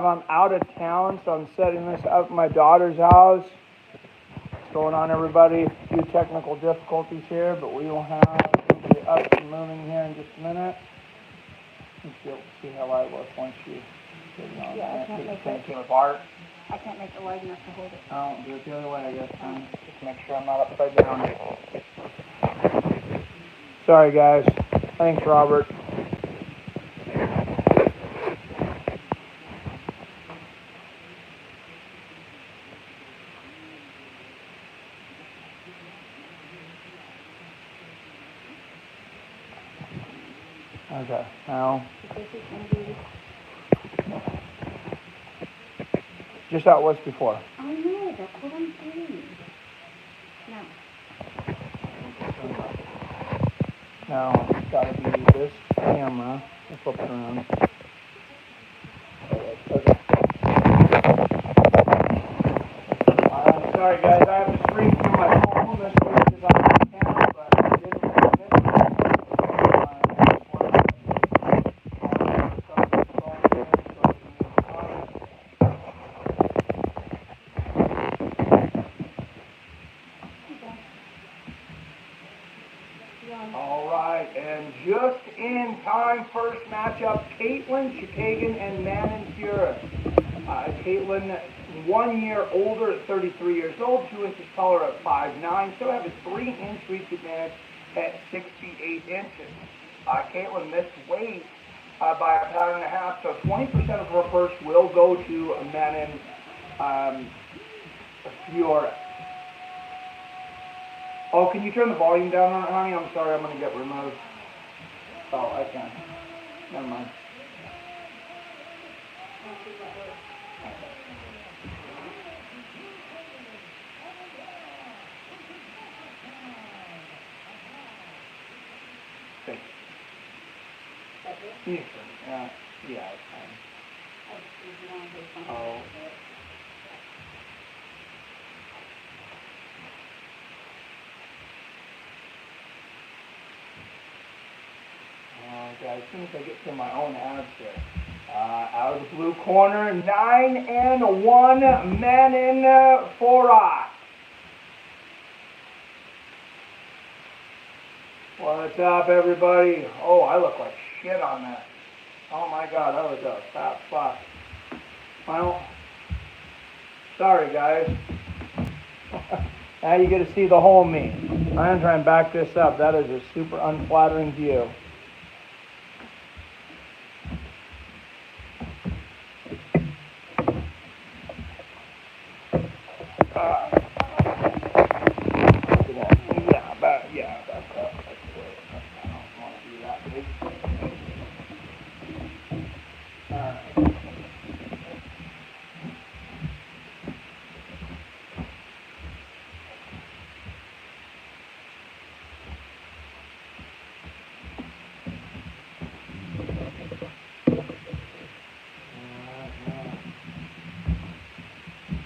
I'm out of town, so I'm setting this up at my daughter's house. What's going on, everybody? A few technical difficulties here, but we will have it up and moving here in just a minute. You'll see how I look once you get it on. Yeah, I can't make it. With art. I can't make it wide enough to hold it. Oh, do it the other way, I guess. Just make sure I'm not upside down. Sorry, guys. Thanks, Robert. Okay, now. Just how it was before. I know, that's what I'm saying. Now, it's got to be this camera. Let's flip it around. Okay. Sorry, guys. I have to stream through my phone. This week is on my camera, but I didn't miss All right, and just in time, first matchup, Caitlin Chikagan and Manon Fuhrer. Caitlin, 1 year older at 33 years old, 2 inches taller at 5'9", still have a 3-inch reach advantage at 68 inches. Caitlin missed weight by a pound and a half, so 20% of her purse will go to Manon Fuhrer. Oh, can you turn the volume down on it, honey? I'm sorry, I'm going to get removed. Oh, I can. Never mind. Okay. Yeah, it's fine. Oh. Okay, as soon as I get to my own ads here. Out of the blue corner, 9-1, Manon Fuhrer. What's up, everybody? Oh, I look like shit on that. Oh my God, that was a fat spot. Well, sorry, guys. Now you get to see the whole me. I'm going to try and back this up. That is a super unflattering view.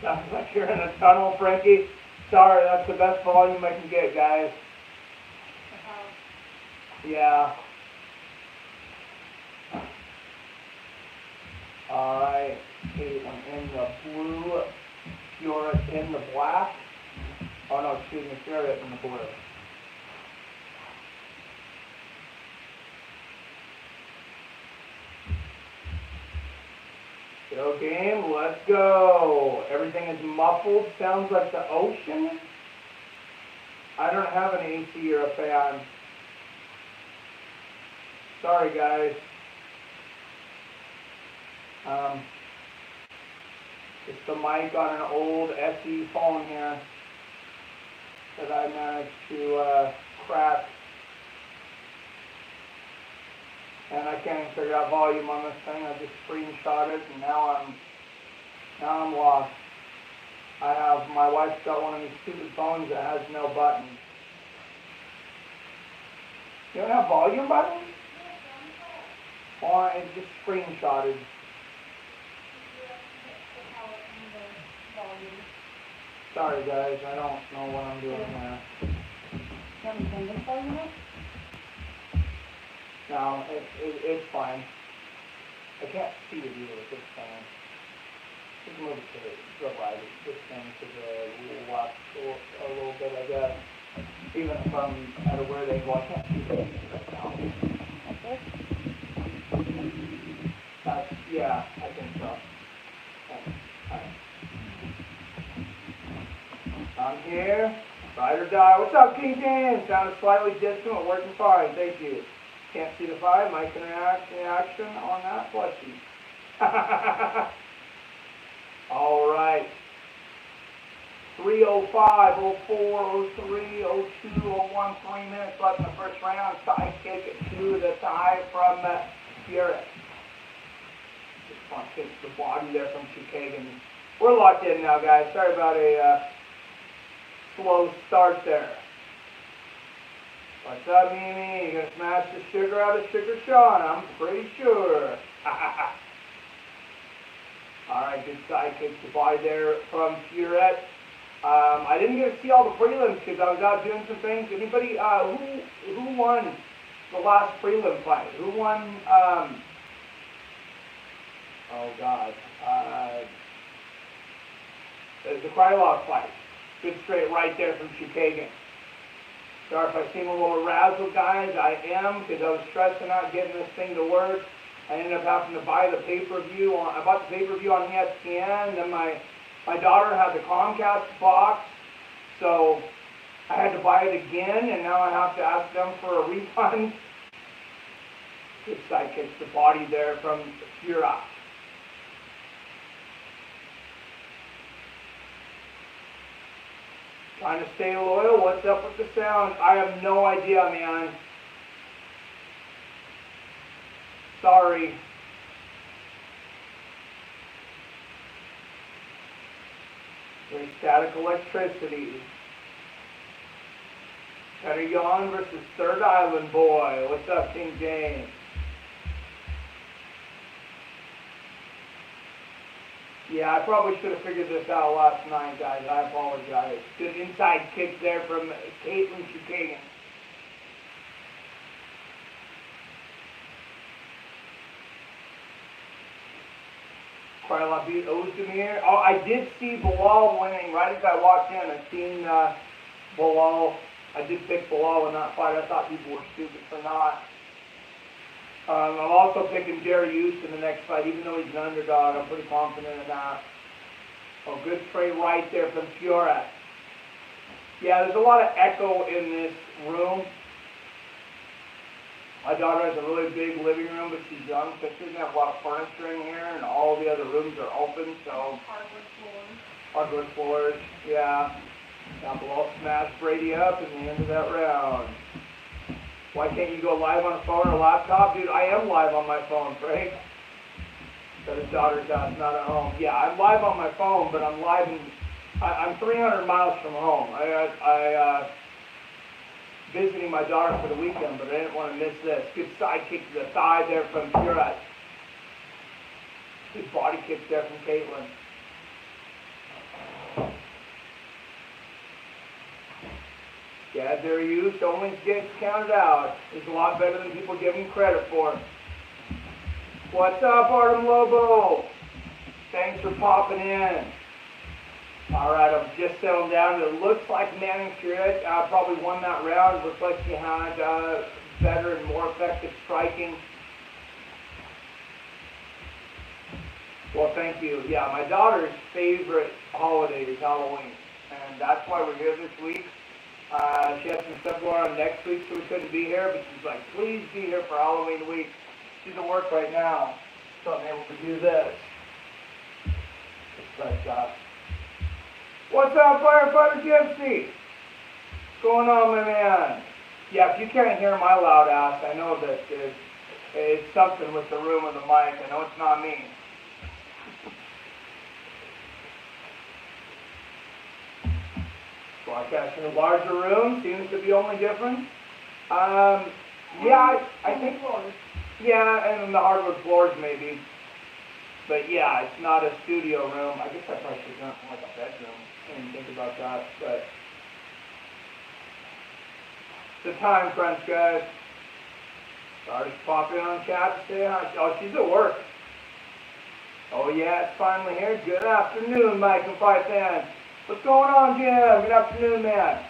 Sounds like you're in a tunnel, Frankie. Sorry, that's the best volume I can get, guys. Yeah. Alright, Caitlin in the blue, Fuhrer in the black. Oh no, excuse me, Fuhrer in the blue. Go game, let's go. Everything is muffled, sounds like the ocean. I don't have an AC or a fan. Sorry, guys. It's the mic on an old SE phone here that I managed to crack. And I can't even figure out volume on this thing. I just screenshot it, and now I'm lost. My wife's got one of these stupid phones that has no buttons. You don't have volume buttons? Or it's just screenshotted. Sorry guys, I don't know what I'm doing there. You haven't turned this volume up? No, it's fine. I can't see it either at this time. just move it to the right, this thing to the left a little bit, I guess. Even if I'm at a weird angle, I can't see the right now. Like this? Yeah, I think so. Alright. I'm here. Ride or die. What's up, King James? Sounded slightly distant, but working fine. Thank you. Can't see the 5. Mic reaction on that. Bless you. All right. 3:05, 04, 03, 02, 01, 3 minutes left in the first round. Side kick to the thigh from Fury. Just front kick to the body there from Chukagan. We're locked in now, guys. Sorry about a slow start there. What's up, Mimi? You gonna smash the sugar out of Sugar Sean? I'm pretty sure. Alright, good side kick to body there from Furette. I didn't get to see all the prelims because I was out doing some things. Anybody, who won the last prelim fight? Who won, oh God, the Krylov fight. Good straight right there from Chukagan. Sorry if I seem a little razzled, guys. I am, because I was stressing out getting this thing to work. I ended up having to buy the pay-per-view. I bought the pay-per-view on ESPN, and then my daughter had the Comcast box, so I had to buy it again, and now I have to ask them for a refund. Good side kicks the body there from Fura. Trying to stay loyal. What's up with the sound? I have no idea, man. Sorry. There's static electricity. Cutter Yawn versus Third Island Boy. What's up, King James? Yeah, I probably should have figured this out last night, guys. I apologize. Good inside kick there from Caitlin Chukagan. Krylov beat Ozdemir. Oh, I did see Bilal winning right as I walked in. I seen Bilal. I did pick Bilal in that fight. I thought people were stupid for not. I'm also picking Darius in the next fight, even though he's an underdog. I'm pretty confident in that. Oh, good straight right there from Fiora. Yeah, there's a lot of echo in this room. My daughter has a really big living room, but she's young, so she doesn't have a lot of furniture in here, and all the other rooms are open, so... Hardwood floors. Hardwood floors, yeah. Down below, smash Brady up in the end of that round. Why can't you go live on a phone or laptop? Dude, I am live on my phone, Frank. But his daughter's house, not at home. Yeah, I'm live on my phone, but I'm live in... I'm 300 miles from home. I visiting my daughter for the weekend, but I didn't want to miss this. Good side kick to the thigh there from Furat. Good body kick there from Caitlin. Yeah, Darius only gets counted out. He's a lot better than people give him credit for. What's up, Artem Lobo? Thanks for popping in. Alright, I'm just settling down. It looks like Manning Furet probably won that round. It looks like he had better and more effective striking. Well, thank you. Yeah, my daughter's favorite holiday is Halloween. And that's why we're here this week. She has some stuff going on next week, so we couldn't be here. But she's like, please be here for Halloween week. She's at work right now, so I'm able to do this. But, what's up, Firefighter Gypsy? What's going on, my man? Yeah, if you can't hear my loud ass, I know that it's something with the room and the mic. I know it's not me. Broadcasting in a larger room seems to be only different. Yeah, I think, yeah, and the hardwood floors maybe. But yeah, it's not a studio room. I guess I probably should have done it from like a bedroom. I didn't think about that, but it's a time crunch, guys. Sorry, just pop in on chat to say hi. Oh, she's at work. Oh yeah, it's finally here. Good afternoon, Mike and Fight fans. What's going on, Jim? Good afternoon, man.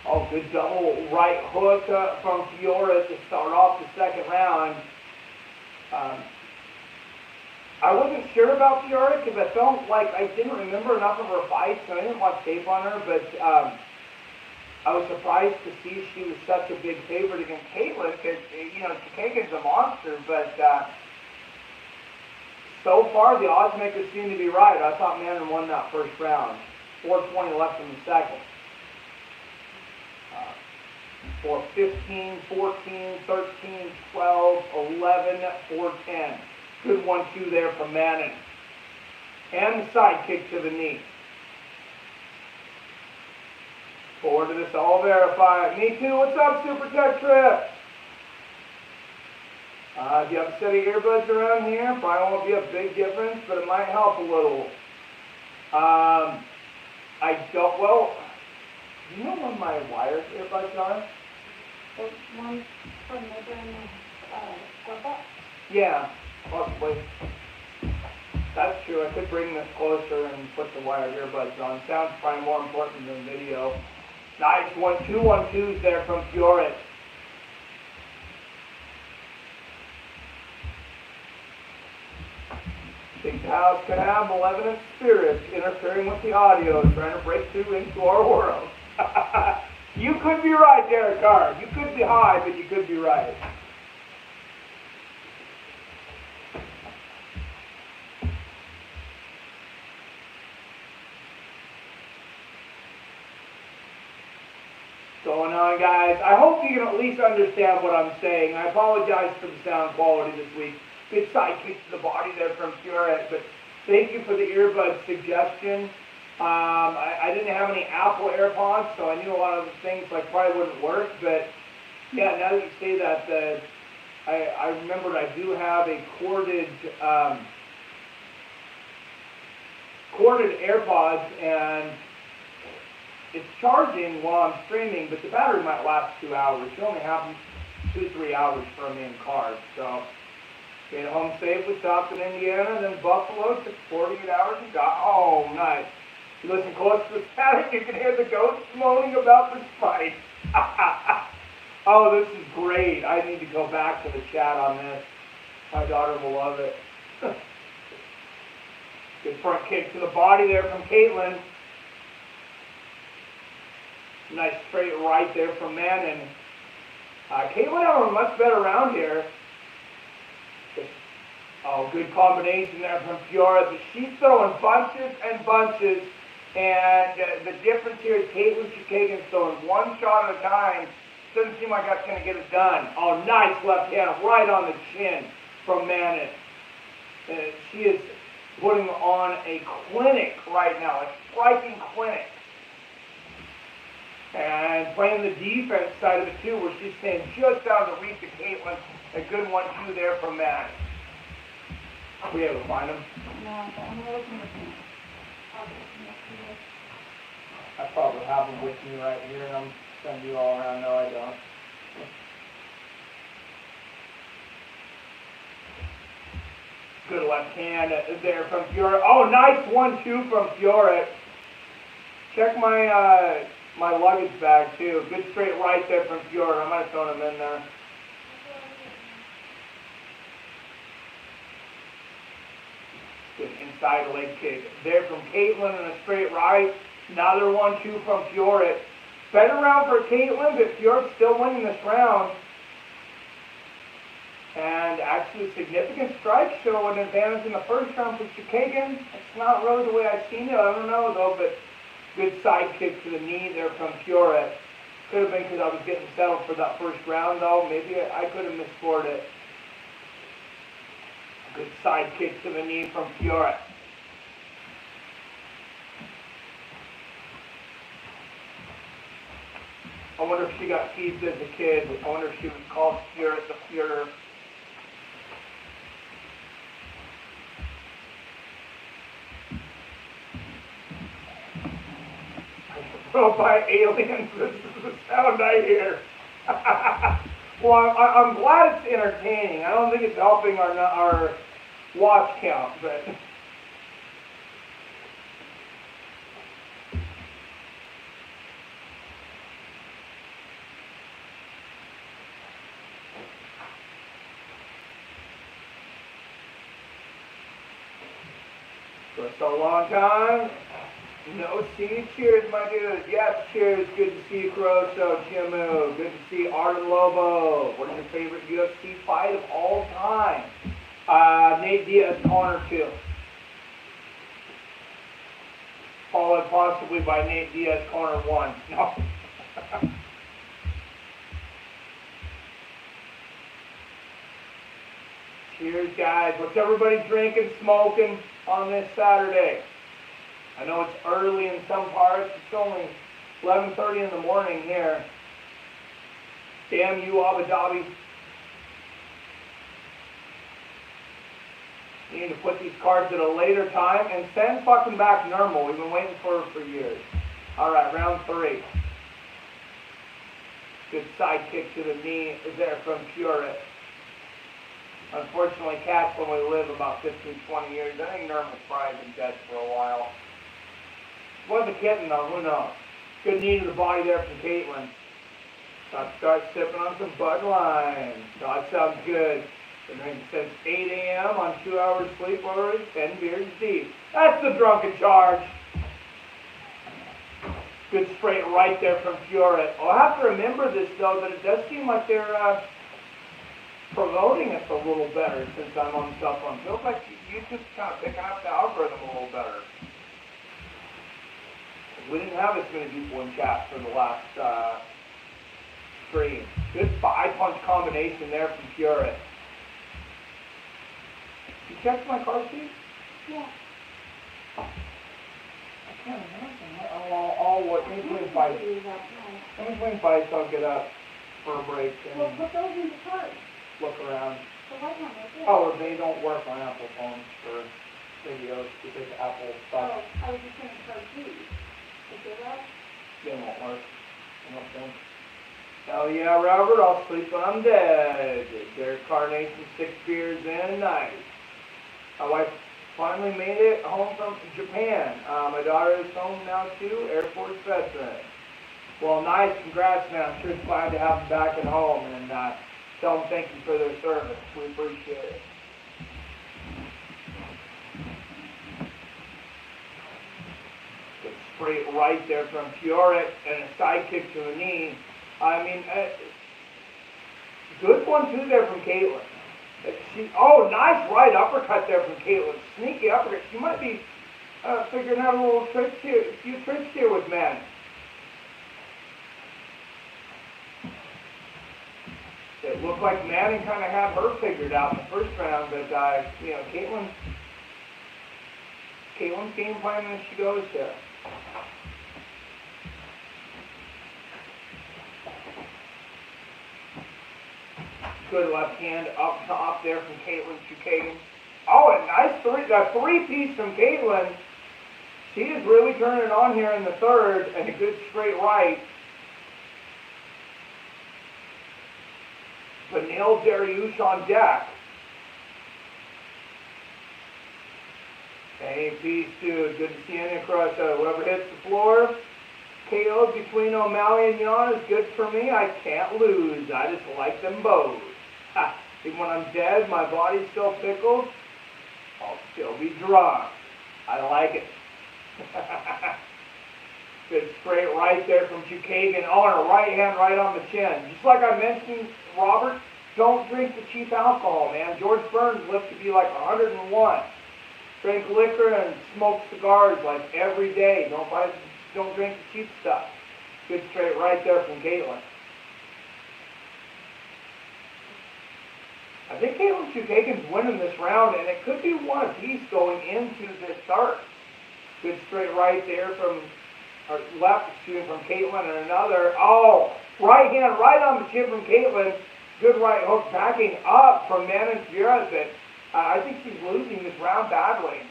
Oh, good double right hook from Fiora to start off the second round. I wasn't sure about Fiora because I felt like I didn't remember enough of her fights, so I didn't watch tape on her, but I was surprised to see she was such a big favorite against Caitlin because, Chikagan's a monster, but so far the odds makers seem to be right. I thought Manon won that first round. 4:20 left in the second. For 15, 14, 13, 12, 11, 4-10. Good 1-2 there from Manon. And the side kick to the knee. Forward to this, all verified. Me too, what's up, Super Tech Trip? If you have a set of earbuds around here, probably won't be a big difference, but it might help a little. Do you know where my wired earbuds are? The one from the brand glove box? Yeah, possibly. That's true. I could bring this closer and put the wired earbuds on. Sound's probably more important than video. Nice 1-2, 1-2s there from Fiora. Big House could have malevolent spirits interfering with the audio, trying to break through into our world. You could be right, Derek Carr. You could be high, but you could be right. Going on, guys. I hope you can at least understand what I'm saying. I apologize for the sound quality this week. Good side kick to the body there from Fiora, but thank you for the earbud suggestion. I didn't have any Apple AirPods, so I knew a lot of the things probably wouldn't work, but yeah, now that you say that, I remembered I do have a corded AirPods, and it's charging while I'm streaming, but the battery might last 2 hours. You only have 2-3 hours for a main card, so get home safe with Stockton, Indiana, then Buffalo, took 48 hours and got home. Nice. You listen close to the static, you can hear the ghosts moaning about this fight. Oh, this is great. I need to go back to the chat on this. My daughter will love it. Good front kick to the body there from Caitlin. Nice straight right there from Manon. Caitlin having a much better round here. Oh, good combination there from Fiora. She's throwing bunches and bunches. And the difference here is Caitlin Chikagan's throwing one shot at a time. Doesn't seem like that's going to get it done. Oh, nice left hand right on the chin from Manon. She is putting on a clinic right now, a striking clinic. And playing the defense side of it too, where she's staying just out of the reach of Caitlin. A good 1-2 there from Manon. We able to find him? No, but I'm looking at him. I probably have them with me right here, and I'm sending you all around. No, I don't. Good left hand there from Fiora. Oh, nice 1-2 from Fiora. Check my my luggage bag too. Good straight right there from Fiora. I might have thrown him in there. Good inside leg kick there from Caitlin and a straight right. Another 1-2 from Fiora. Better round for Caitlin, but Fiora's still winning this round. And actually significant strike show an advantage in the first round for Chikagan. It's not really the way I've seen it. I don't know though, but good side kick to the knee there from Fiora. Could have been because I was getting settled for that first round though. Maybe I could have misscored it. Good side kick to the knee from Fiora. I wonder if she got teased as a kid. I wonder if she was called Fiora the Führer. Oh, by aliens, this is the sound I hear. Well, I'm glad it's entertaining. I don't think it's helping our watch count, but for so long time. No see. Cheers, my dudes. Yes, cheers. Good to see you, Caroso, Jimu. Good to see Arden Lobo. What is your favorite UFC fight of all time? Nate Diaz, Conor 2. Followed possibly by Nate Diaz, Conor 1. No. Cheers, guys. What's everybody drinking, smoking on this Saturday? I know it's early in some parts. It's only 11:30 in the morning here. Damn you, Abu Dhabi. You need to put these cards at a later time and send fucking back normal. We've been waiting for years. All right, round 3. Good side kick to the knee there from Pureit. Unfortunately, cats only live about 15, 20 years. I think Norman's probably been dead for a while. Was a kitten though, who knows? Good knee to the body there from Caitlin. Got to start sipping on some Bud Light. That sounds good. Been drinking since 8 a.m. on 2 hours sleepovers, 10 beers deep. That's the drunken charge. Good straight right there from Pureit. I'll have to remember this though, that it does seem like they're promoting us a little better since I'm on cell phone. Feels like YouTube's kind of picking up the algorithm a little better. We didn't have as many people in chat for the last stream. Good 5-punch combination there from Pureit. You checked my card sheet? Yeah. I can't imagine. I'll what? Let me win fights. Let me win fights. I'll get up for a break and Well, put those in the card. look around. The white one right there. Oh, they don't work on Apple phones for videos because Apple stuff. Oh, I was just saying card 2. Is it right? They won't work. I don't think. Hell yeah, Robert, I'll sleep when I'm dead. Derek Carnation, 6 beers in, nice. My wife finally made it home from Japan. My daughter is home now too, Air Force veteran. Well, nice, congrats, man. I'm sure it's glad to have them back at home, and tell them thank you for their service. We appreciate it. Good straight right there from Pureit and a side kick to the knee. I mean, good one too there from Caitlin. Nice right uppercut there from Caitlin. Sneaky uppercut. She might be figuring out a little tricks here, a few tricks here with men. It looked like Manning kind of had her figured out in the first round, but Caitlin's game plan as she goes there. Good left hand up top there from Caitlin Chukagian. Oh, a nice three-piece from Caitlin. She is really turning it on here in the third, and a good straight right. Vanille Dariush on deck. Hey, peace, dude. Good to see you across. Whoever hits the floor. KO between O'Malley and Yan is good for me. I can't lose. I just like them both. Even when I'm dead, my body's still pickled. I'll still be drunk. I like it. Good straight right there from Chukagian. Oh, and a right hand right on the chin. Just like I mentioned, Robert, don't drink the cheap alcohol, man. George Burns lived to be like 101. Drink liquor and smoke cigars like every day. Don't drink the cheap stuff. Good straight right there from Caitlin. I think Caitlin Chukagian's winning this round, and it could be one apiece going into this third. Good straight right there from Caitlin, and another. Oh, right hand right on the chin from Caitlin. Good right hook backing up from Manon Fiora. I think she's losing this round badly.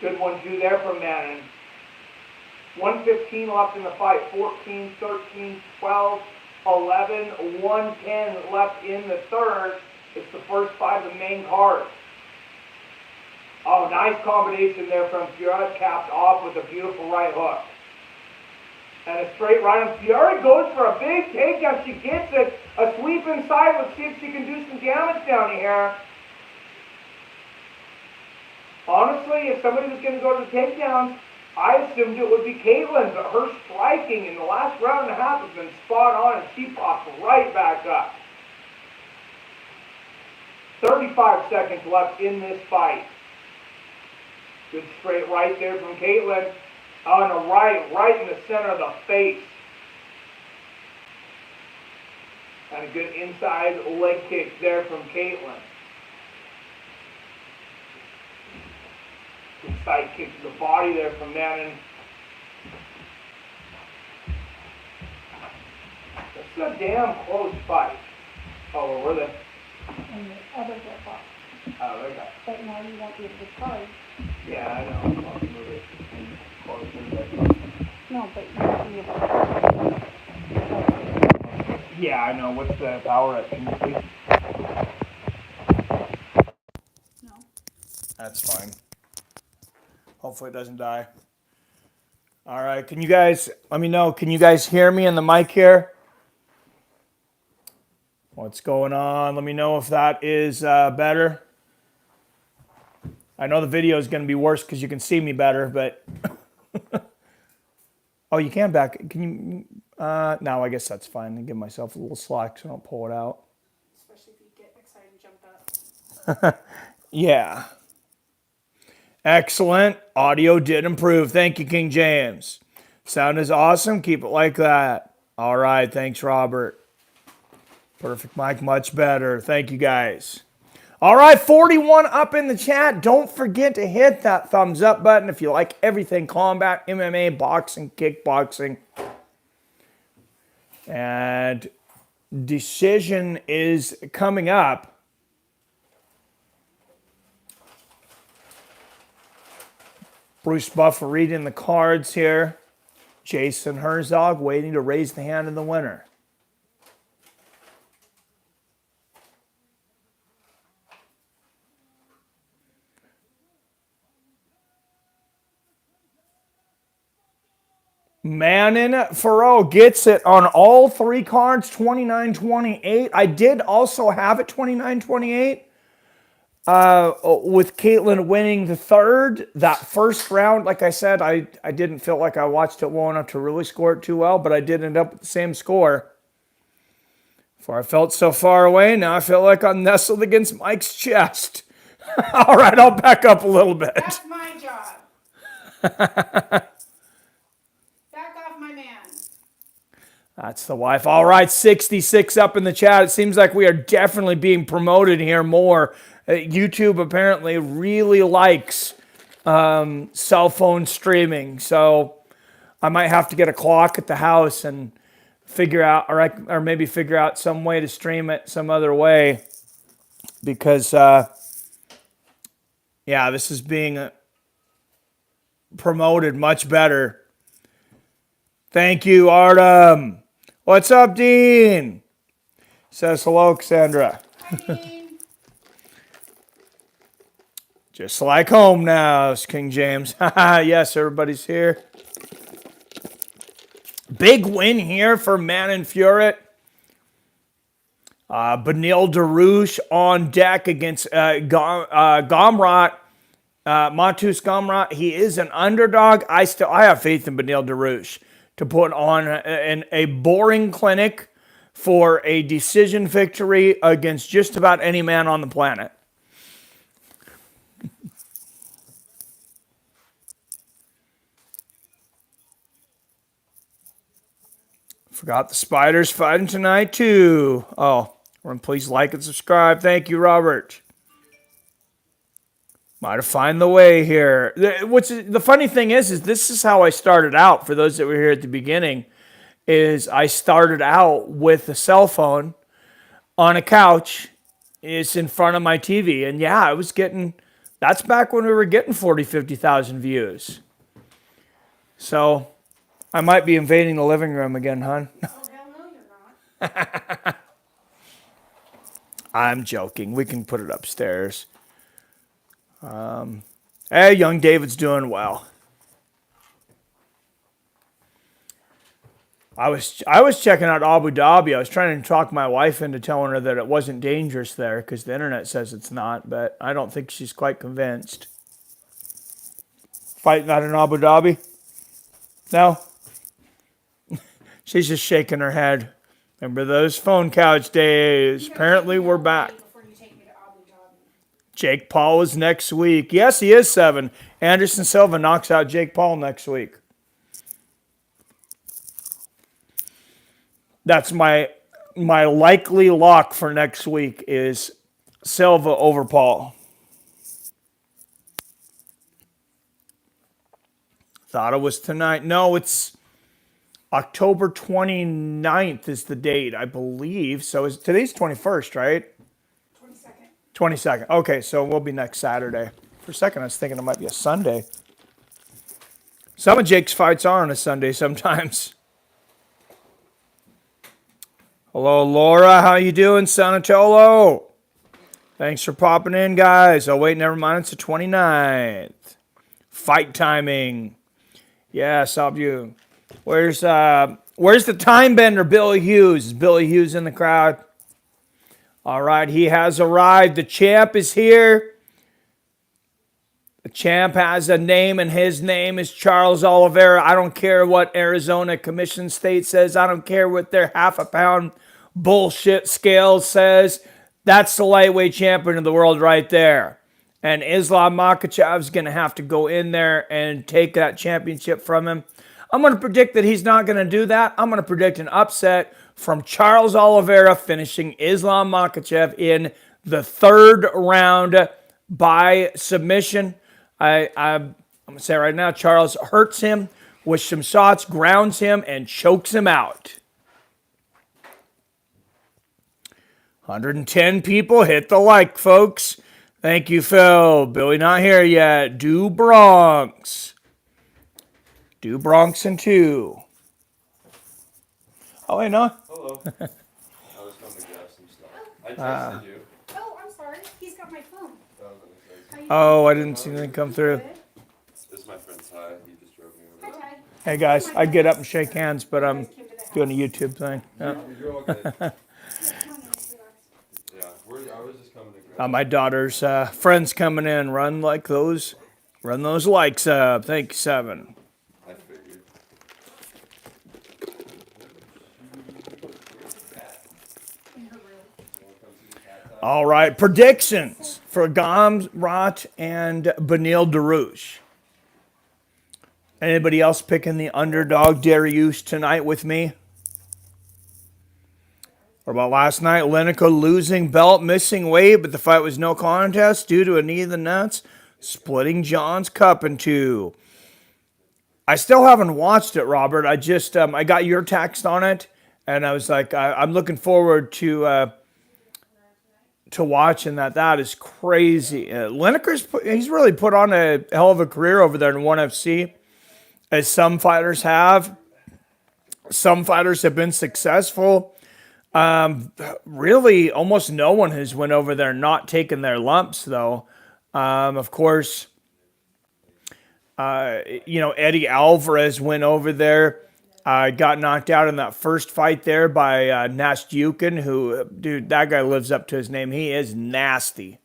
Good 1-2 there from Manon. 1:15 left in the fight. 14, 13, 12, 11, 1:10 left in the third. It's the first fight of the main card. Oh, nice combination there from Fury, capped off with a beautiful right hook. And a straight right on Fury goes for a big takedown. She gets it. A sweep inside. Let's see if she can do some damage down here. Honestly, if somebody was going to go to the takedowns, I assumed it would be Caitlin, but her striking in the last round and a half has been spot on, and she pops right back up. 35 seconds left in this fight. Good straight right there from Caitlin. On the right in the center of the face. And a good inside leg kick there from Caitlin. Good side kick to the body there from Manon. That's a damn close fight. Oh, where were they? And the others are boxed. Oh, there you go. But now you won't be able to charge. Yeah, I know. I'll move it closer. No, but you won't be able to charge. Yeah, I know. What's the power at? Can you please? No. That's fine. Hopefully it doesn't die. All right, can you guys, let me know, can you guys hear me in the mic here? What's going on? Let me know if that is better. I know the video is going to be worse because you can see me better, but... Oh, you can back, can you, no, I guess that's fine. I'll give myself a little slack so I don't pull it out. Especially if you get excited and jump up. Yeah. Excellent. Audio did improve. Thank you, King James. Sound is awesome. Keep it like that. All right. Thanks, Robert. Perfect mic, much better. Thank you, guys. All right, 41 up in the chat. Don't forget to hit that thumbs up button if you like everything combat, MMA, boxing, kickboxing. And decision is coming up. Bruce Buffer reading the cards here. Jason Herzog waiting to raise the hand of the winner. Manon Farrow gets it on all three cards, 29-28. I did also have it 29-28. With Caitlin winning the third. That first round, like I said, I didn't feel like I watched it well enough to really score it too well, but I did end up with the same score. Before I felt so far away, now I feel like I'm nestled against Mike's chest. All right, I'll back up a little bit. That's my job. Back off my man. That's the wife. All right, 66 up in the chat. It seems like we are definitely being promoted here more. YouTube apparently really likes cell phone streaming, so I might have to get a clock at the house and figure out, or maybe figure out some way to stream it some other way, because yeah, this is being promoted much better. Thank you, Artem. What's up, Dean? Says hello, Cassandra. Hi, Dean. Just like home now, King James. Yes, everybody's here. Big win here for Manon Fury. Benil Dariush on deck against Gomrot. Matus Gomrot. He is an underdog. I have faith in Benil Dariush to put on a boring clinic for a decision victory against just about any man on the planet. Forgot the Spiders fighting tonight, too. Oh, please like and subscribe. Thank you, Robert. Might have find the way here. The funny thing is this is how I started out. For those that were here at the beginning, is I started out with a cell phone on a couch. It's in front of my TV. And yeah, I was getting, that's back when we were getting 40, 50,000 views. So I might be invading the living room again, hon. Oh, hell no, you're not. I'm joking. We can put it upstairs. Hey, young David's doing well. I was checking out Abu Dhabi. I was trying to talk my wife into telling her that it wasn't dangerous there because the internet says it's not, but I don't think she's quite convinced. Fight not in Abu Dhabi? No? She's just shaking her head. Remember those phone couch days? Apparently we're back. Jake Paul is next week. Yes, he is 7. Anderson Silva knocks out Jake Paul next week. That's my likely lock for next week is Silva over Paul. Thought it was tonight. No, it's October 29th is the date, I believe. So today's 21st, right? 22nd. Okay, so we'll be next Saturday. For a second, I was thinking it might be a Sunday. Some of Jake's fights are on a Sunday sometimes. Hello, Laura. How you doing, Sanatolo? Thanks for popping in, guys. Oh, wait, never mind. It's the 29th. Fight timing. Yes, I'll you. Where's the time bender, Billy Hughes? Is Billy Hughes in the crowd? All right, he has arrived. The champ is here. The champ has a name, and his name is Charles Oliveira. I don't care what Arizona Commission State says. I don't care what their half-a-pound bullshit scale says. That's the lightweight champion of the world right there. And Islam Makhachev is going to have to go in there and take that championship from him. I'm going to predict that he's not going to do that. I'm going to predict an upset from Charles Oliveira finishing Islam Makhachev in the 3rd round by submission. I'm going to say right now, Charles hurts him with some shots, grounds him, and chokes him out. 110 people. Hit the like, folks. Thank you, Phil. Billy not here yet. Do Bronx. Do Bronx in 2. Oh, wait, no. Hello. I was coming to grab some stuff. I texted you. Oh, I'm sorry. He's got my phone. Oh, I didn't see anything come through. This is my friend Ty. He just drove me over. Hi, Ty. Hey, guys, I'd get up and shake hands, but I'm doing a YouTube thing. Yeah. You're okay. Yeah, I was just coming to grab. My daughter's friends coming in. Run those likes up. Thank you, 7. I figured. All right, predictions for Gamrot and Benil Dariush. Anybody else picking the underdog Dariush tonight with me? Or about last night, Lineker losing belt, missing weight, but the fight was no contest due to a knee in the nuts, splitting John's cup in 2. I still haven't watched it, Robert. I just I got your text on it, and I was like, I'm looking forward to watching that. That is crazy. Lineker's he's really put on a hell of a career over there in ONE FC, as some fighters have. Some fighters have been successful. Really, almost no one has went over there not taking their lumps, though. Of course, Eddie Alvarez went over there, got knocked out in that first fight there by Nastyukin, who, dude, that guy lives up to his name. He is nasty.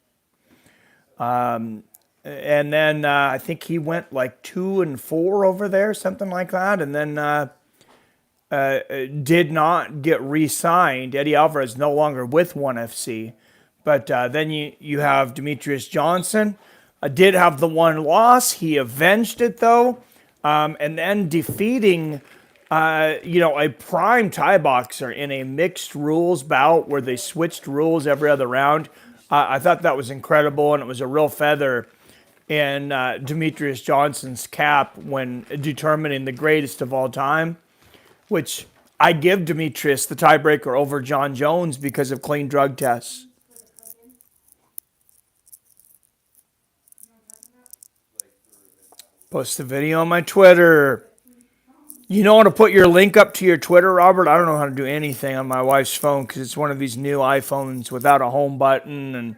And then I think he went like 2-4 over there, something like that, and then did not get re-signed. Eddie Alvarez no longer with ONE FC. But then you have Demetrius Johnson. Did have the one loss. He avenged it, though. And then defeating, a prime Thai boxer in a mixed rules bout where they switched rules every other round. I thought that was incredible, and it was a real feather in Demetrius Johnson's cap when determining the greatest of all time, which I give Demetrius the tiebreaker over John Jones because of clean drug tests. Post the video on my Twitter. You know how to put your link up to your Twitter, Robert? I don't know how to do anything on my wife's phone because it's one of these new iPhones without a home button and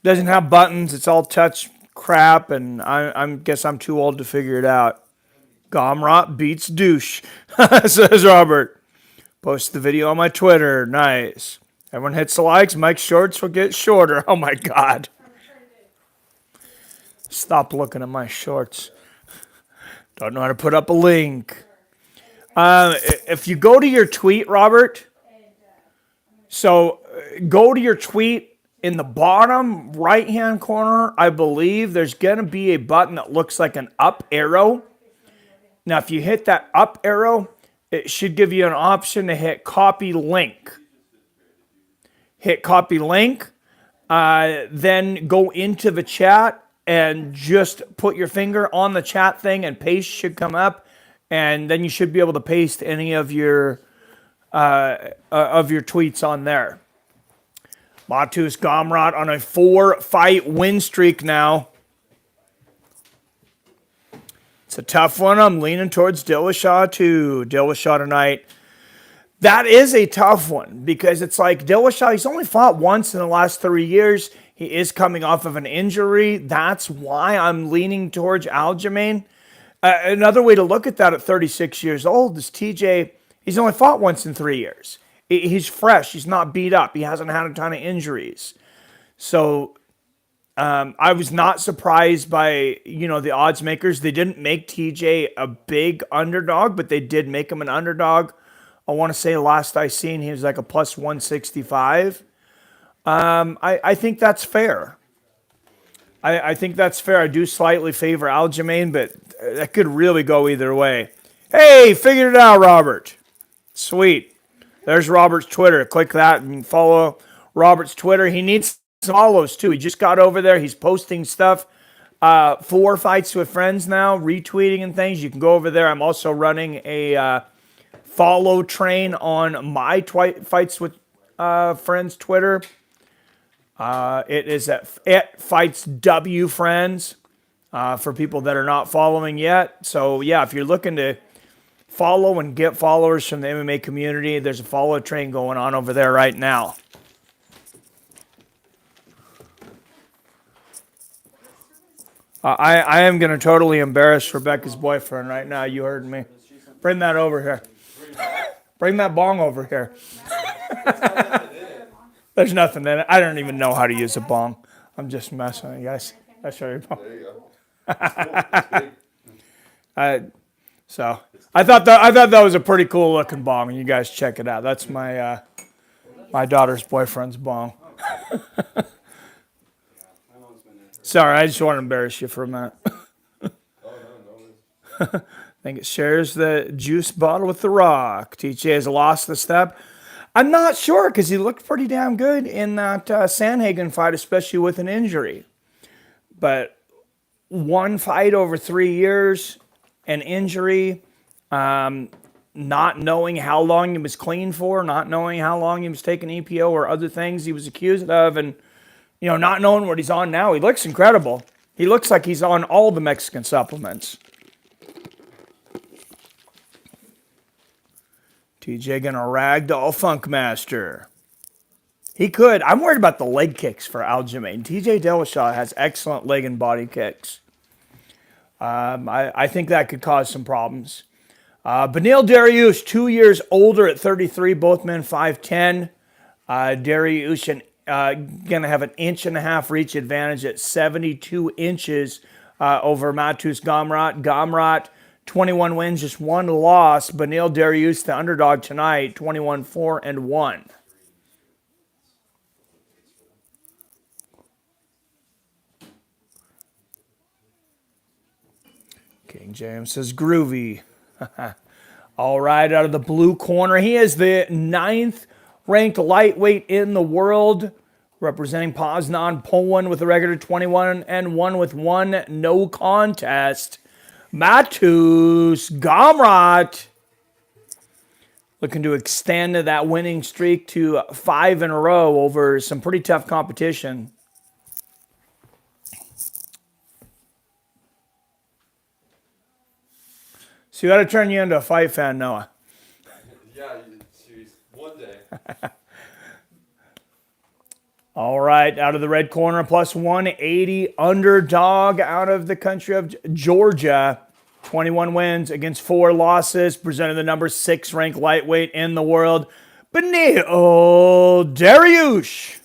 doesn't have buttons. It's all touch crap, and I guess I'm too old to figure it out. Gomrot beats douche, says Robert. Post the video on my Twitter. Nice. Everyone hits the likes. Mike's shorts will get shorter. Oh my God. Stop looking at my shorts. Don't know how to put up a link. If you go to your tweet, Robert, so go to your tweet in the bottom right-hand corner. I believe there's going to be a button that looks like an up arrow. Now, if you hit that up arrow, it should give you an option to hit copy link. Hit copy link, then go into the chat and just put your finger on the chat thing and paste should come up. And then you should be able to paste any of your tweets on there. Matus Gomrot on a 4-fight win streak now. It's a tough one. I'm leaning towards Dillashaw too. Dillashaw tonight. That is a tough one because it's like Dillashaw, he's only fought once in the last 3 years. He is coming off of an injury. That's why I'm leaning towards Aljamain. Another way to look at that at 36 years old is TJ, he's only fought once in 3 years. He's fresh. He's not beat up. He hasn't had a ton of injuries. So I was not surprised by, the odds makers. They didn't make TJ a big underdog, but they did make him an underdog. I want to say last I seen, he was like a plus 165. I think that's fair. I think that's fair. I do slightly favor Aljamain, but that could really go either way. Hey, figured it out, Robert. Sweet. There's Robert's Twitter. Click that and follow Robert's Twitter. He needs some follows, too. He just got over there. He's posting stuff. 4 fights with friends now, retweeting and things. You can go over there. I'm also running a follow train on my fights with friends Twitter. It is at Fights W Friends for people that are not following yet. So yeah, if you're looking to follow and get followers from the MMA community, there's a follow train going on over there right now. I am going to totally embarrass Rebecca's boyfriend right now. You heard me. Bring that over here. Bring that bong over here. There's nothing in it. I don't even know how to use a bong. I'm just messing with you guys. That's your bong. There you go. It's cool. So I thought that was a pretty cool looking bong, and you guys check it out. That's my my daughter's boyfriend's bong. Sorry, I just want to embarrass you for a minute. I think it shares the juice bottle with The Rock. TJ has lost the step. I'm not sure because he looked pretty damn good in that Sandhagen fight, especially with an injury. But one fight over 3 years, an injury, not knowing how long he was clean for, not knowing how long he was taking EPO or other things he was accused of, and not knowing what he's on now. He looks incredible. He looks like he's on all the Mexican supplements. TJ gonna ragdoll Funkmaster. He could. I'm worried about the leg kicks for Aljamain. TJ Dillashaw has excellent leg and body kicks. I think that could cause some problems. Beneil Dariush, 2 years older at 33, both men 5'10". Dariush gonna have an 1.5-inch reach advantage at 72 inches over Matus Gomrot. Gomrot, 21 wins, just 1 loss. Beneil Dariush, the underdog tonight, 21-4-1. King James says groovy. All right, out of the blue corner, he is the 9th ranked lightweight in the world, representing Poznan, Poland, with a record of 21-1 with 1 no contest. Matus Gomrot looking to extend that winning streak to 5 in a row over some pretty tough competition. So you got to turn you into a fight fan, Noah. Yeah, one day. All right, out of the red corner, plus 180, underdog out of the country of Georgia. 21 wins against 4 losses, presented the number 6 ranked lightweight in the world, Beneil Dariush.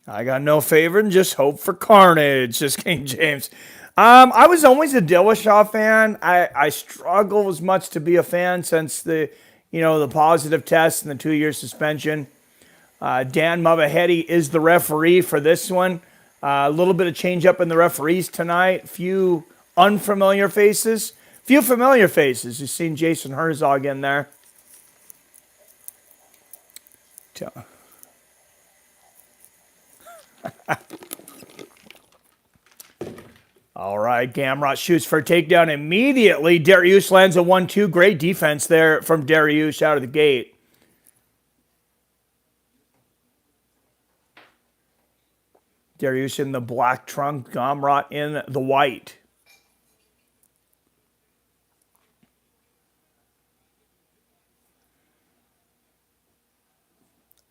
I got no favorite and just hope for carnage, says King James. I was always a Dillashaw fan. I struggle as much to be a fan since the positive test and the 2-year suspension. Dan Mavahedi is the referee for this one. A little bit of change up in the referees tonight. Few unfamiliar faces. Few familiar faces. You've seen Jason Herzog in there. All right, Gamrot shoots for a takedown immediately. Dariush lands a 1-2. Great defense there from Dariush out of the gate. Dariush in the black trunk, Gamrot in the white.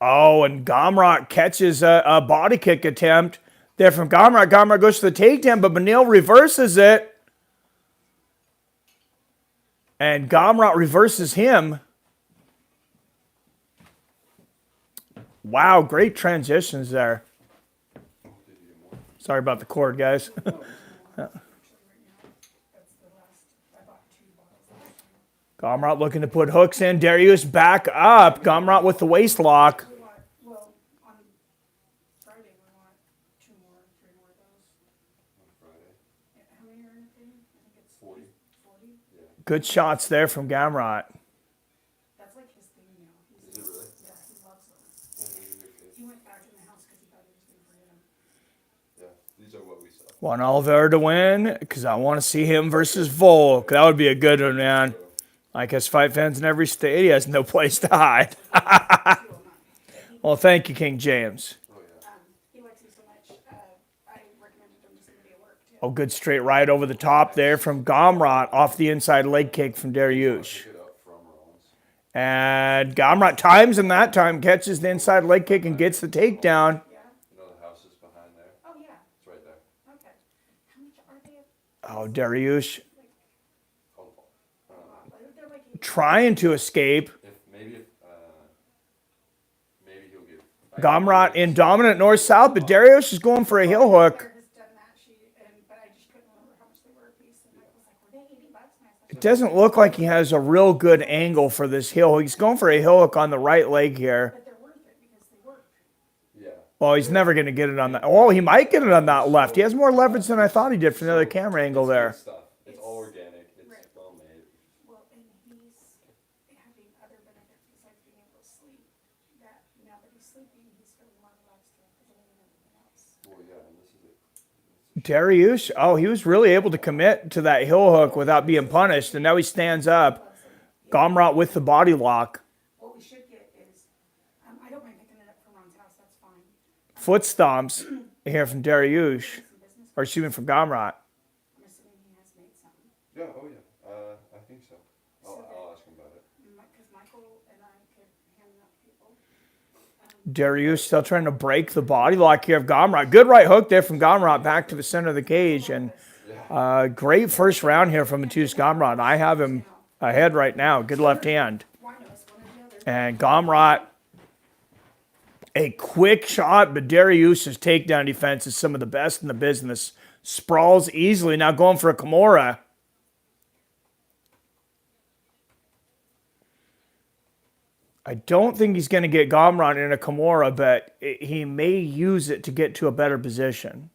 Oh, and Gamrot catches a body kick attempt there from Gamrot. Gamrot goes to the takedown, but Beneil reverses it. And Gamrot reverses him. Wow, great transitions there. Sorry about the cord, guys. Gamrot looking to put hooks in. Dariush back up. Gamrot with the waist lock. Well, on Friday we want 2 more, 3 more of those. On Friday. How many are in the thing? I think it's 40. 40? Yeah. Good shots there from Gamrot. That's like his thing now. Is it really? Yeah, he loves them. Yeah, maybe they're good. He went back in the house because he thought he was going to forget them. Yeah, these are what we saw. Want Oliveira to win because I want to see him versus Volk. That would be a good one, man. I guess fight fans in every state. He has no place to hide. Well, thank you, King James. Oh, yeah. He likes him so much. I recommended him to somebody at work too. Oh, good straight right over the top there from Gamrot off the inside leg kick from Dariush. Pick it up from Rollins. And Gamrot times him that time, catches the inside leg kick and gets the takedown. Yeah? You know the house is behind there? Oh, yeah. It's right there. Okay. How much are they? Oh, Dariush Hold on. They're like trying to escape. Maybe he'll get. Gamrot in dominant north-south, but Dariush is going for a heel hook. has done that. But I just couldn't remember how much they were a piece. And I was like, were they $80? And I was like, It doesn't look like he has a real good angle for this heel hook. He's going for a heel hook on the right leg here. but they're worth it because they work. Yeah. Well, he's never going to get it on that. Oh, he might get it on that left. He has more leverage than I thought he did from the other camera angle there. It's good stuff. It's all organic. It's Right. well made. Well, and he's having other benefits besides being able to sleep. That now that he's sleeping, he's feeling more relaxed throughout the day and everything else. Well, yeah, and this is it. Dariush, oh, he was really able to commit to that heel hook without being punished, and now he stands up. Gamrot with the body lock. What we should get is, I don't mind picking it up from Ron's house. That's fine. Foot stomps here from Dariush, Some business. or excuse me, from Gamrot. I'm assuming he has made some. Yeah, oh yeah. I think so. I'll ask him about it. Because Michael and I could hand out people. Dariush still trying to break the body lock here of Gamrot. Good right hook there from Gamrot back to the center of the cage. And great first round here from Mateusz Gamrot. I have him ahead right now. Good left hand. Why not? It's one or the other. And Gamrot, a quick shot, but Dariush's takedown defense is some of the best in the business. Sprawls easily. Now going for a Kimura. I don't think he's going to get Gamrot in a Kimura, but he may use it to get to a better position.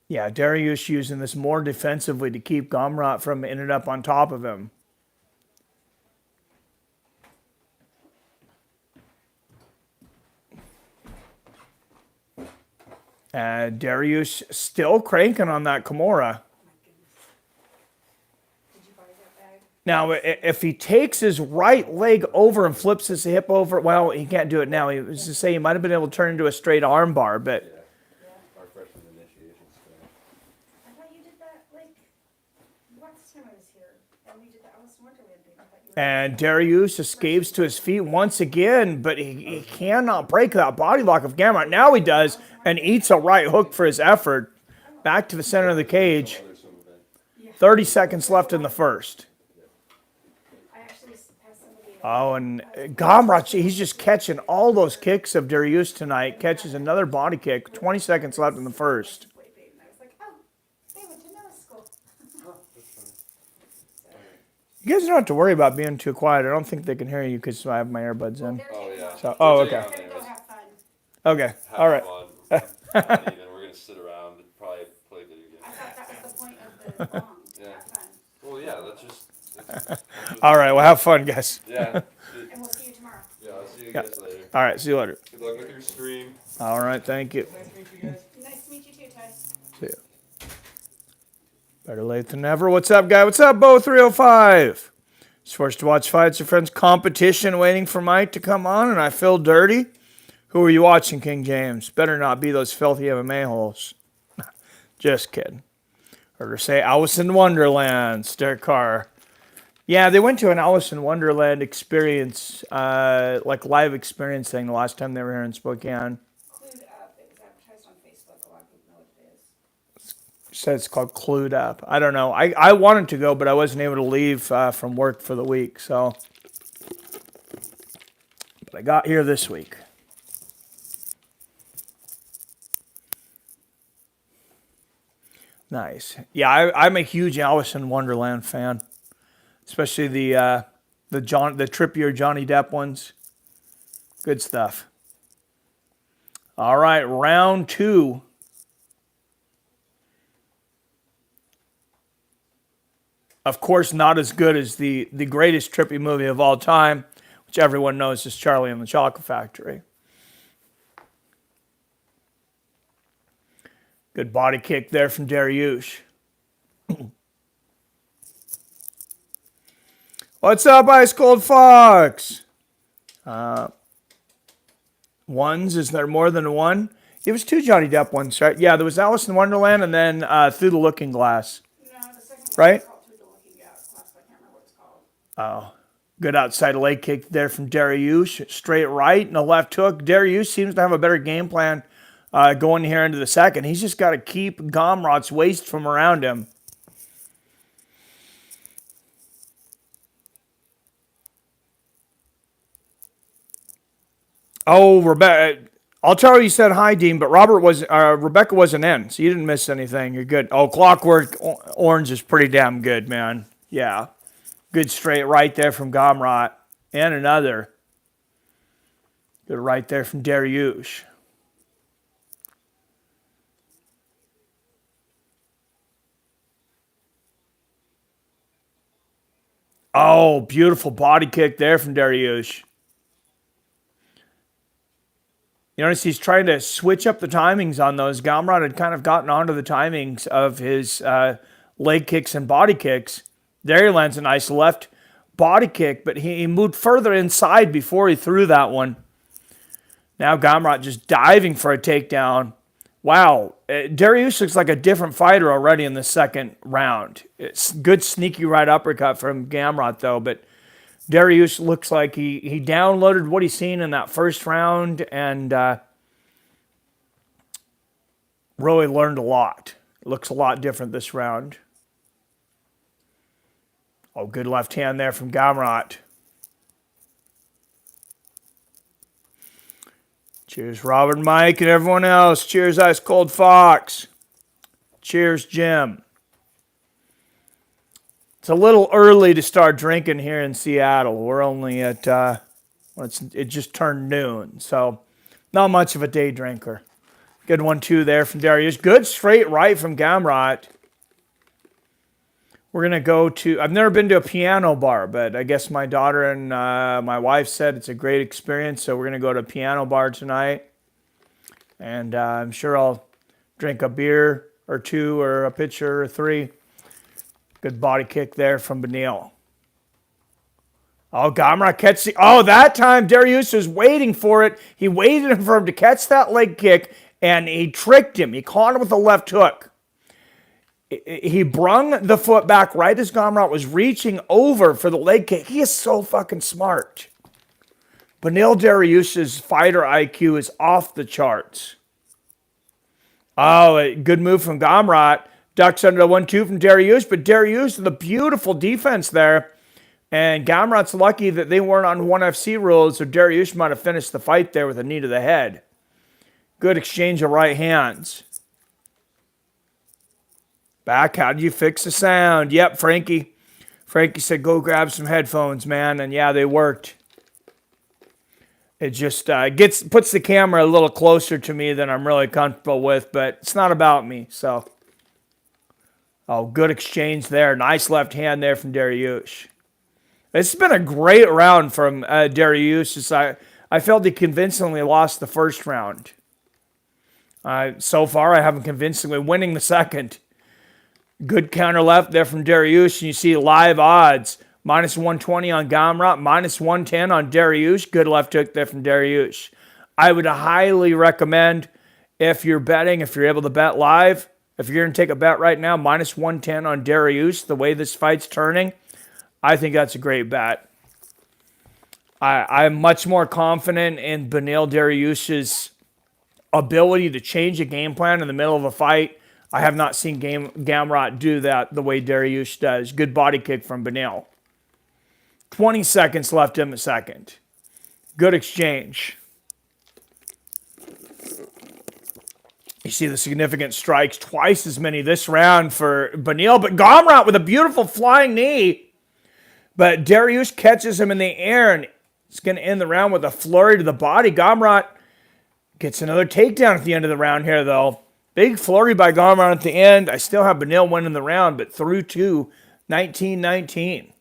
Yeah, Dariush using this more defensively to keep Gamrot from ending up on top of him. And Dariush still cranking on that Kimura. Did you buy that bag? Now, if he takes his right leg over and flips his hip over, well, he can't do it now. He was to say he might have been able to turn into a straight arm bar, but Our freshman initiation stuff. I thought you did that And Darius escapes to his feet once again, but he cannot break that body lock of Gamrot. Now he does, and eats a right hook for his effort. Back to the center of the cage. 30 seconds left in the first. I actually had somebody. Oh, and Gamrot, he's just catching all those kicks of Darius tonight. Catches another body kick. 20 seconds left in the first. Weight bait, and I was like, oh, they went to Noah's school. You guys don't have to worry about being too quiet. I don't think they can hear you because I have my earbuds in. Oh, yeah. So, oh, okay. They're gonna go have fun. Okay, Have all right. fun. Not even. We're gonna sit around and probably play video I games. thought that was the point of the song, to Yeah. have fun. Well, yeah. That's just All right, well, have fun, guys. yeah. And we'll see you tomorrow. Yeah. I'll see you guys later. All right, see you later. Good luck with your stream. All right, thank you. Nice to meet you too, Ty. See ya. Better late than never. What's up, guy? What's up, Bo 305? Just forced to watch fights. Your friend's competition waiting for Mike to come on, and I feel dirty. Who are you watching, King James? Better not be those filthy MMA holes. Just kidding. Heard her say Alice in Wonderland, Derek Carr. Yeah, they went to an Alice in Wonderland experience, like live experience thing the last time they were here in Spokane. Clued Up, it was advertised on Facebook, a lot of people know what it is. Said it's called Clued Up. I don't know. I wanted to go, but I wasn't able to leave from work for the week. So, but I got here this week. Nice. Yeah, I'm a huge Alice in Wonderland fan, especially the trippier Johnny Depp ones. Good stuff. All right, round 2. Of course, not as good as the greatest trippy movie of all time, which everyone knows is Charlie and the Chocolate Factory. Good body kick there from Dariush. What's up, Ice Cold Fox? Ones, is there more than one? It was 2 Johnny Depp ones, right? Yeah, there was Alice in Wonderland and then Through the Looking Glass. No, the second one Right? is called Through the Looking Glass, I can't remember what it's called. Oh, good outside leg kick there from Dariush. Straight right and a left hook. Dariush seems to have a better game plan going here into the second. He's just got to keep Gamrot's waist from around him. Oh, Rebecca. I'll tell you said hi, Dean, but Rebecca wasn't in, so you didn't miss anything. You're good. Oh, Clockwork Orange is pretty damn good, man. Yeah. Good straight right there from Gamrot. And another. Good right there from Dariush. Oh, beautiful body kick there from Dariush. You notice he's trying to switch up the timings on those. Gamrot had kind of gotten onto the timings of his leg kicks and body kicks. There he lands a nice left body kick, but he moved further inside before he threw that one. Now Gamrot just diving for a takedown. Wow, Dariush looks like a different fighter already in the second round. It's good sneaky right uppercut from Gamrot though, but Dariush looks like he downloaded what he's seen in that first round and really learned a lot. Looks a lot different this round. Oh, good left hand there from Gamrot. Cheers, Robert, Mike, and everyone else. Cheers, Ice Cold Fox. Cheers, Jim. It's a little early to start drinking here in Seattle. We're only at, it just turned noon, so not much of a day drinker. Good one, too, there from Darius. Good straight right from Gamrot. We're going to go to, I've never been to a piano bar, but I guess my daughter and my wife said it's a great experience, so we're going to go to a piano bar tonight. And I'm sure I'll drink a beer or 2 or a pitcher or 3. Good body kick there from Benil. Oh, Gamrot catches that time Darius was waiting for it. He waited for him to catch that leg kick, and he tricked him. He caught him with a left hook. He brung the foot back right as Gamrot was reaching over for the leg kick. He is so fucking smart. Beneil Dariush's fighter IQ is off the charts. Oh, a good move from Gamrot. Ducks under the 1-2 from Dariush, but Dariush with a beautiful defense there. And Gamrot's lucky that they weren't on 1FC rules, so Dariush might have finished the fight there with a knee to the head. Good exchange of right hands. Back, how do you fix the sound? Yep, Frankie. Frankie said, go grab some headphones, man. And yeah, they worked. It just puts the camera a little closer to me than I'm really comfortable with, but it's not about me, so. Oh, good exchange there. Nice left hand there from Dariush. It's been a great round from Dariush. I felt he convincingly lost the first round. So far, I haven't convincingly winning the second. Good counter left there from Dariush, and you see live odds. Minus 120 on Gamrot, minus 110 on Dariush. Good left hook there from Dariush. I would highly recommend, if you're betting, if you're able to bet live, if you're going to take a bet right now, minus 110 on Dariush, the way this fight's turning, I think that's a great bet. I'm much more confident in Beneil Dariush's ability to change a game plan in the middle of a fight. I have not seen Gamrot do that the way Dariush does. Good body kick from Beneil. 20 seconds left in the second. Good exchange. You see the significant strikes, twice as many this round for Beneil, but Gamrot with a beautiful flying knee. But Dariush catches him in the air, and it's going to end the round with a flurry to the body. Gamrot gets another takedown at the end of the round here, though. Big flurry by Gamrot at the end. I still have Beneil winning the round, but through to 19-19.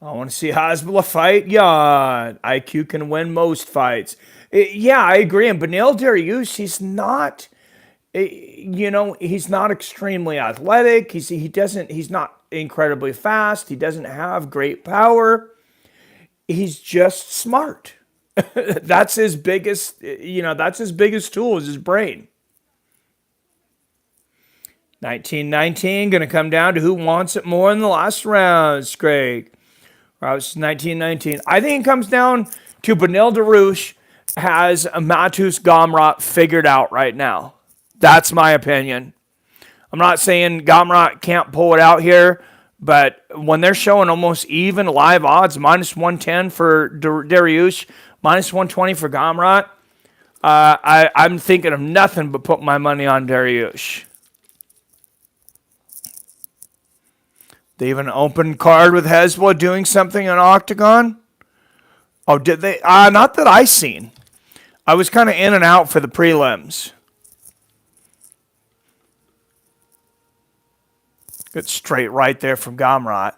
I want to see Hasbulla fight. Yeah, IQ can win most fights. Yeah, I agree. And Beneil Dariush, he's not, he's not extremely athletic. He's not incredibly fast. He doesn't have great power. He's just smart. That's his biggest, tool is his brain. 19-19, going to come down to who wants it more in the last rounds, Craig. It's 19-19. I think it comes down to Beneil Dariush has Mateusz Gamrot figured out right now. That's my opinion. I'm not saying Gamrot can't pull it out here, but when they're showing almost even live odds, minus 110 for Dariush, minus 120 for Gamrot, I'm thinking of nothing but put my money on Dariush. They have an open card with Hasbulla doing something in Octagon? Oh, did they? Not that I seen. I was kind of in and out for the prelims. Good straight right there from Gamrot.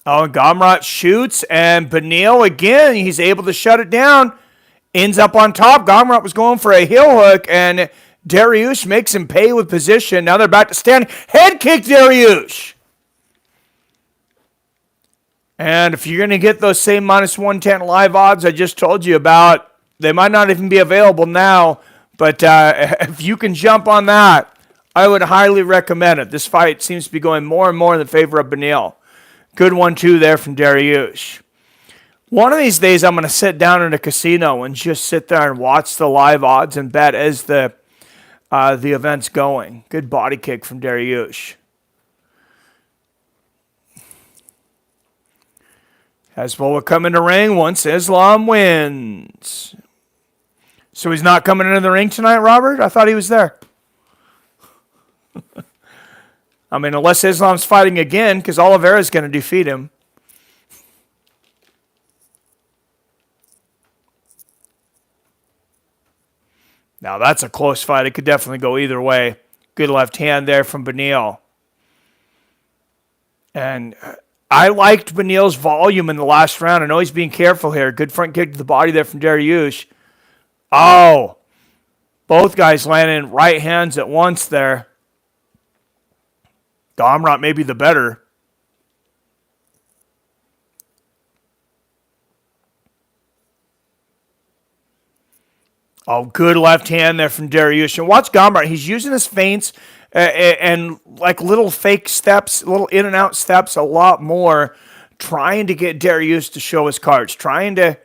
Oh, and Gamrot shoots, and Beneil, again, he's able to shut it down. Ends up on top. Gamrot was going for a heel hook, and Dariush makes him pay with position. Now they're back to stand. Head kick Dariush. And if you're going to get those same minus 110 live odds I just told you about, they might not even be available now. But if you can jump on that, I would highly recommend it. This fight seems to be going more and more in the favor of Beneil. Good 1-2 there from Dariush. One of these days, I'm going to sit down in a casino and just sit there and watch the live odds and bet as the event's going. Good body kick from Dariush. Hasbulla come in the ring once Islam wins. So he's not coming into the ring tonight, Robert? I thought he was there. I mean, unless Islam's fighting again, because Oliveira's going to defeat him. Now, that's a close fight. It could definitely go either way. Good left hand there from Beneil. And I liked Beneil's volume in the last round. I know he's being careful here. Good front kick to the body there from Dariush. Oh, both guys landing right hands at once there. Gamrot may be the better. Oh, good left hand there from Dariush. And watch Gamrot. He's using his feints and like little fake steps, little in and out steps, a lot more, trying to get Dariush to show his cards, trying to,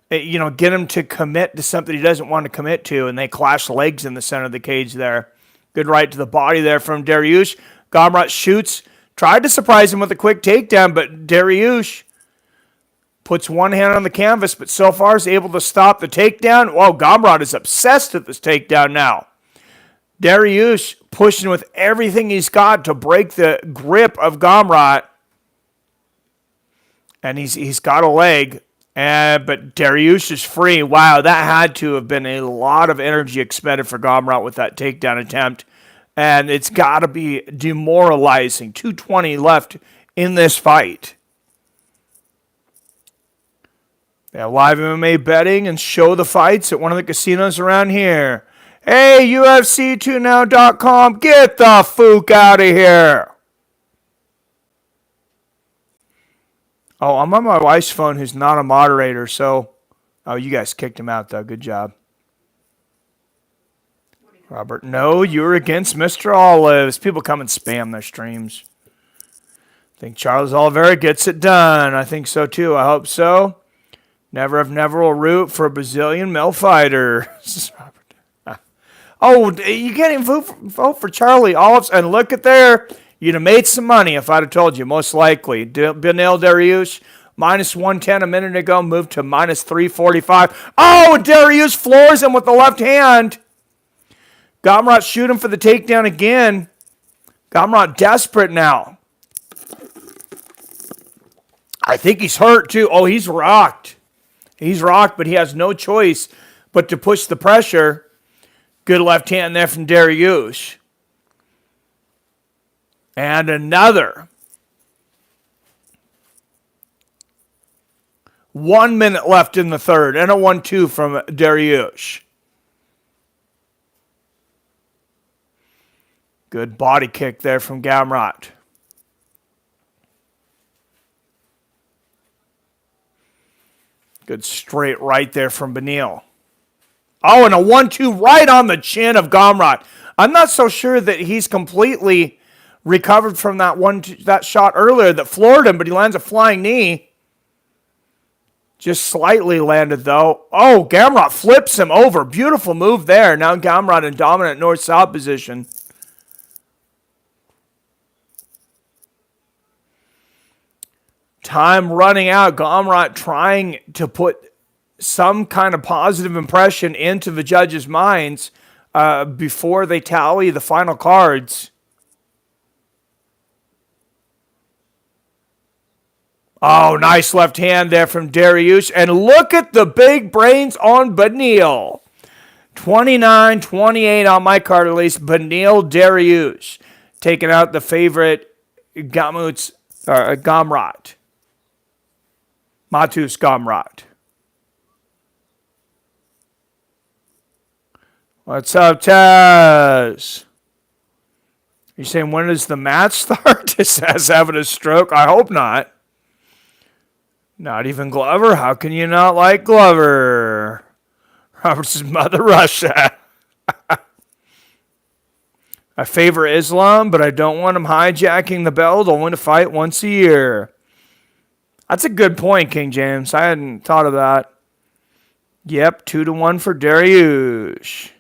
get him to commit to something he doesn't want to commit to, and they clash legs in the center of the cage there. Good right to the body there from Dariush. Gamrot shoots, tried to surprise him with a quick takedown, but Dariush puts one hand on the canvas, but so far is able to stop the takedown. Whoa, Gamrot is obsessed with this takedown now. Dariush pushing with everything he's got to break the grip of Gamrot. And he's got a leg, but Dariush is free. Wow, that had to have been a lot of energy expended for Gamrot with that takedown attempt. And it's got to be demoralizing. 2:20 left in this fight. They have live MMA betting and show the fights at one of the casinos around here. Hey, UFC2now.com, get the fook out of here. Oh, I'm on my wife's phone who's not a moderator, so... Oh, you guys kicked him out, though. Good job. Robert, no, you're against Mr. Olives. People come and spam their streams. I think Charles Oliveira gets it done. I think so, too. I hope so. Never have never will root for a Brazilian male fighter. Oh, you can't even vote for Charlie Olives. And look at there. You'd have made some money if I'd have told you, most likely. Beneil Dariush, minus 110 a minute ago, moved to minus 345. Oh, Dariush floors him with the left hand. Gamrot shoot him for the takedown again. Gamrot desperate now. I think he's hurt, too. Oh, he's rocked. He's rocked, but he has no choice but to push the pressure. Good left hand there from Dariush. And another. 1 minute left in the third. And a 1-2 from Dariush. Good body kick there from Gamrot. Good straight right there from Beneil. Oh, and a 1-2 right on the chin of Gamrot. I'm not so sure that he's completely recovered from that shot earlier that floored him, but he lands a flying knee. Just slightly landed, though. Oh, Gamrot flips him over. Beautiful move there. Now Gamrot in dominant north-south position. Time running out. Gamrot trying to put some kind of positive impression into the judges' minds before they tally the final cards. Oh, nice left hand there from Dariush. And look at the big brains on Beneil. 29-28 on my card, at least. Beneil Dariush taking out the favorite Gamrot. Matus Gamrot. What's up, Taz? You saying when does the match start? Taz having a stroke? I hope not. Not even Glover? How can you not like Glover? Robert's Mother Russia. I favor Islam, but I don't want him hijacking the belt. I'll win a fight once a year. That's a good point, King James. I hadn't thought of that. Yep, 2-1 for Dariush.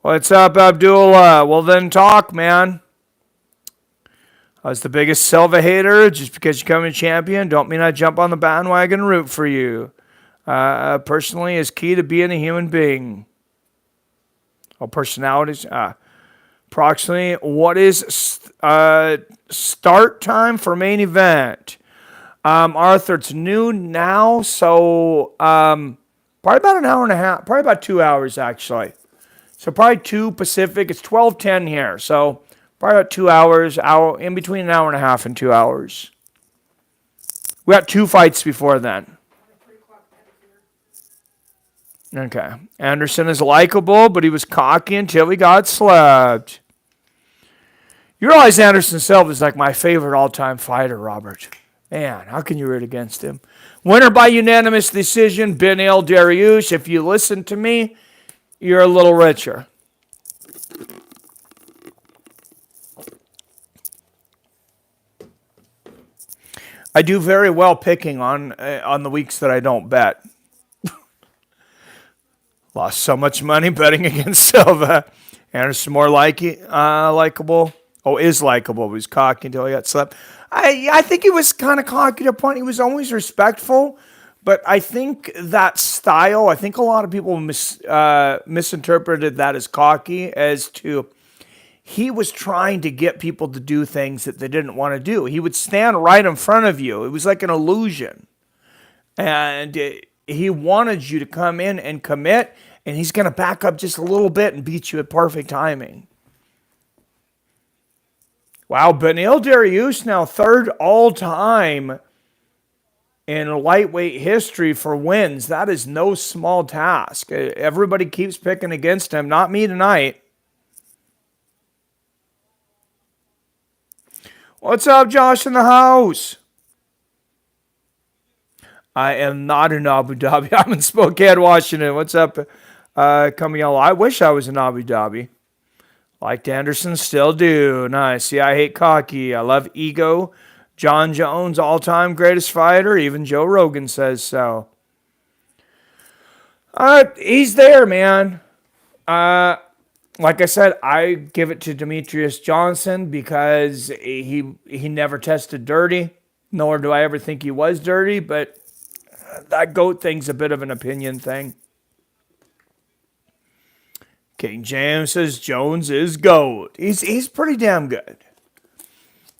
What's up, Abdullah? Well, then talk, man. I was the biggest Silva hater. Just because you come in champion, don't mean I jump on the bandwagon and root for you. Personally, is key to being a human being. Oh, personalities. Approximately, what is start time for main event? Arthur, it's noon now, so probably about an hour and a half. Probably about 2 hours, actually. So probably 2 Pacific. It's 12:10 here, so probably about 2 hours. In between an hour and a half and 2 hours. We got 2 fights before then. Okay. Anderson is likable, but he was cocky until he got slapped. You realize Anderson Silva is like my favorite all-time fighter, Robert. Man, how can you root against him? Winner by unanimous decision, Beneil Dariush. If you listen to me, you're a little richer. I do very well picking on the weeks that I don't bet. Lost so much money betting against Silva. Anderson more likable. Oh, is likable. He was cocky until he got slept. I think he was kind of cocky to a point. He was always respectful. But I think that style, I think a lot of people misinterpreted that as cocky, as to he was trying to get people to do things that they didn't want to do. He would stand right in front of you. It was like an illusion. And he wanted you to come in and commit, and he's going to back up just a little bit and beat you at perfect timing. Wow, Beneil Dariush now third all-time in lightweight history for wins. That is no small task. Everybody keeps picking against him. Not me tonight. What's up, Josh, in the house? I am not in Abu Dhabi. I'm in Spokane, Washington. What's up, Camiello? I wish I was in Abu Dhabi. Liked Anderson, still do. Nice. Yeah, I hate cocky. I love ego. John Jones, all-time greatest fighter. Even Joe Rogan says so. He's there, man. Like I said, I give it to Demetrius Johnson because he never tested dirty, nor do I ever think he was dirty, but that GOAT thing's a bit of an opinion thing. King James says Jones is GOAT. He's pretty damn good.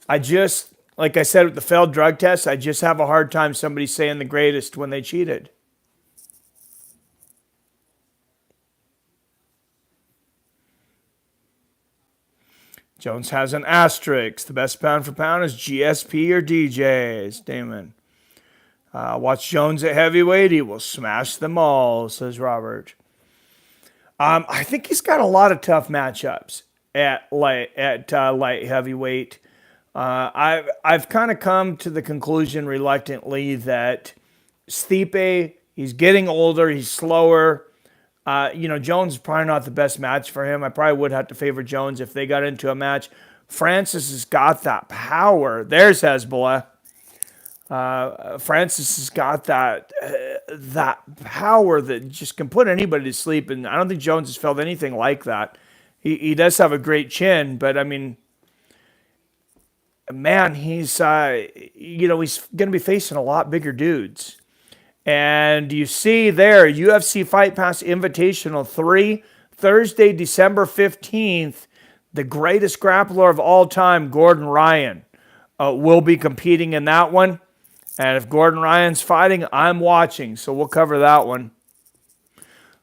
Like I said with the failed drug test, I just have a hard time somebody saying the greatest when they cheated. Jones has an asterisk. The best pound for pound is GSP or DJs. Damon. Watch Jones at heavyweight. He will smash them all, says Robert. I think he's got a lot of tough matchups at light heavyweight. I've kind of come to the conclusion reluctantly that Stipe, he's getting older, he's slower. Jones is probably not the best match for him. I probably would have to favor Jones if they got into a match. Francis has got that power. There's Hezbollah. Francis has got that power that just can put anybody to sleep, and I don't think Jones has felt anything like that. He does have a great chin, but I mean, man, he's going to be facing a lot bigger dudes. And you see there, UFC Fight Pass Invitational 3, Thursday, December 15th, the greatest grappler of all time, Gordon Ryan, will be competing in that one. And if Gordon Ryan's fighting, I'm watching, so we'll cover that one.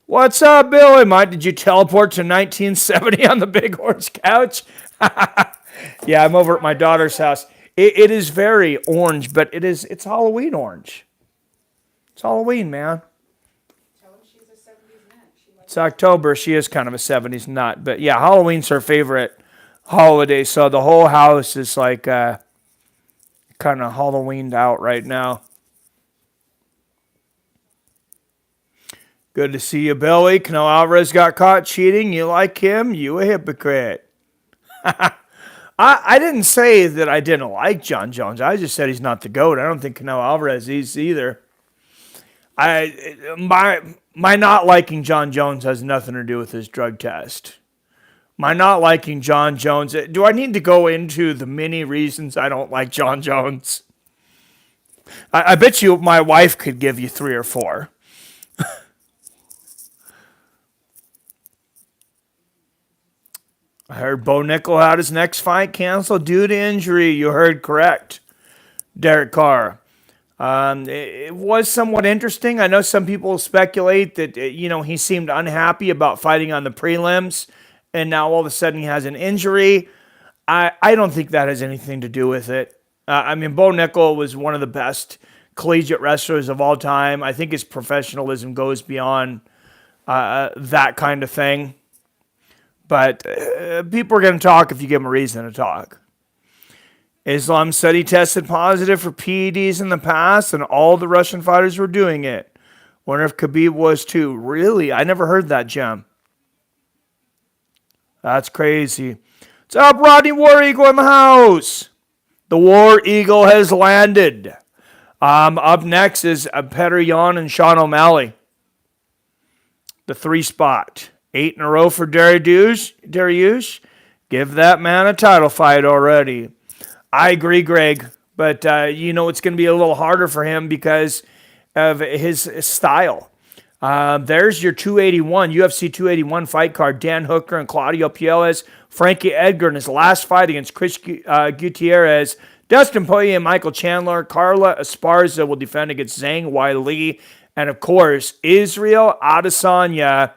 What's up, Billy? Mike, did you teleport to 1970 on the big horse couch? Yeah, I'm over at my daughter's house. It is very orange, but it's Halloween orange. It's Halloween, man. Tell him she's a 70s nut. It's October. She is kind of a 70s nut. But yeah, Halloween's her favorite holiday. So the whole house is like kind of Halloweened out right now. Good to see you, Billy. Canelo Alvarez got caught cheating. You like him? You a hypocrite. I didn't say that I didn't like John Jones. I just said he's not the GOAT. I don't think Canelo Alvarez is either. My not liking John Jones has nothing to do with his drug test. My not liking John Jones. Do I need to go into the many reasons I don't like John Jones? I bet you my wife could give you 3 or 4. I heard Bo Nickel had his next fight canceled due to injury. You heard correct, Derek Carr. It was somewhat interesting. I know some people speculate that, he seemed unhappy about fighting on the prelims, and now all of a sudden he has an injury. I don't think that has anything to do with it. Bo Nickel was one of the best collegiate wrestlers of all time. I think his professionalism goes beyond that kind of thing. But people are going to talk if you give them a reason to talk. Islam said he tested positive for PEDs in the past, and all the Russian fighters were doing it. Wonder if Khabib was too. Really? I never heard that, Jim. That's crazy. What's up, Rodney War Eagle in the house? The War Eagle has landed. Up next is Petr Yan and Sean O'Malley. The 3 spot. 8 in a row for Dariush. Give that man a title fight already. I agree, Greg, but it's going to be a little harder for him because of his style. There's your 281, UFC 281 fight card. Dan Hooker and Claudio Puelles. Frankie Edgar in his last fight against Chris Gutierrez. Dustin Poirier and Michael Chandler. Carla Esparza will defend against Zhang Weili. And, of course, Israel Adesanya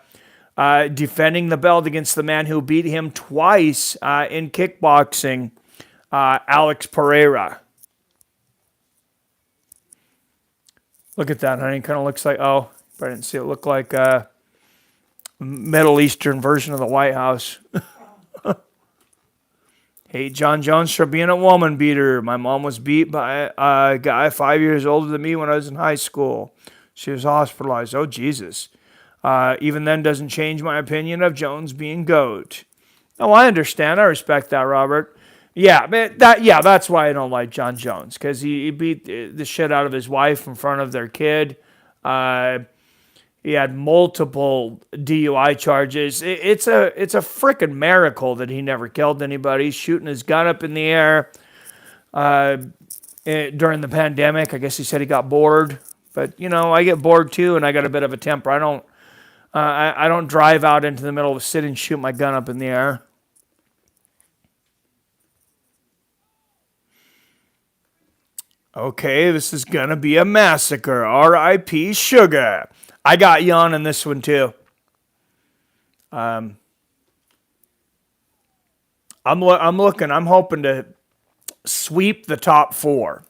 defending the belt against the man who beat him twice in kickboxing, Alex Pereira. Look at that, honey. Kind of looks like, I didn't see it. Look like a Middle Eastern version of the White House. Hey, John Jones for being a woman beater. My mom was beat by a guy 5 years older than me when I was in high school. She was hospitalized. Oh, Jesus. Even then doesn't change my opinion of Jones being GOAT. Oh, I understand. I respect that, Robert. Yeah, that's why I don't like John Jones, because he beat the shit out of his wife in front of their kid. He had multiple DUI charges. It's a freaking miracle that he never killed anybody. He's shooting his gun up in the air during the pandemic. I guess he said he got bored. But, I get bored too, and I got a bit of a temper. I don't drive out into the middle of the city and shoot my gun up in the air. Okay, this is going to be a massacre. R.I.P. Sugar. I got Yan in this one too. I'm looking. I'm hoping to sweep the top 4.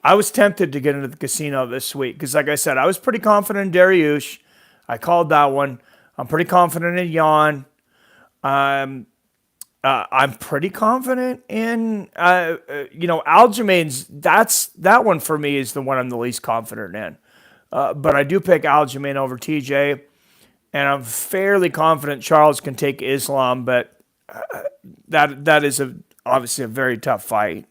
I was tempted to get into the casino this week because, like I said, I was pretty confident in Dariush. I called that one. I'm pretty confident in Yan. I'm pretty confident in, Aljamain's. That one for me is the one I'm the least confident in. But I do pick Aljamain over TJ, and I'm fairly confident Charles can take Islam, but that is obviously a very tough fight.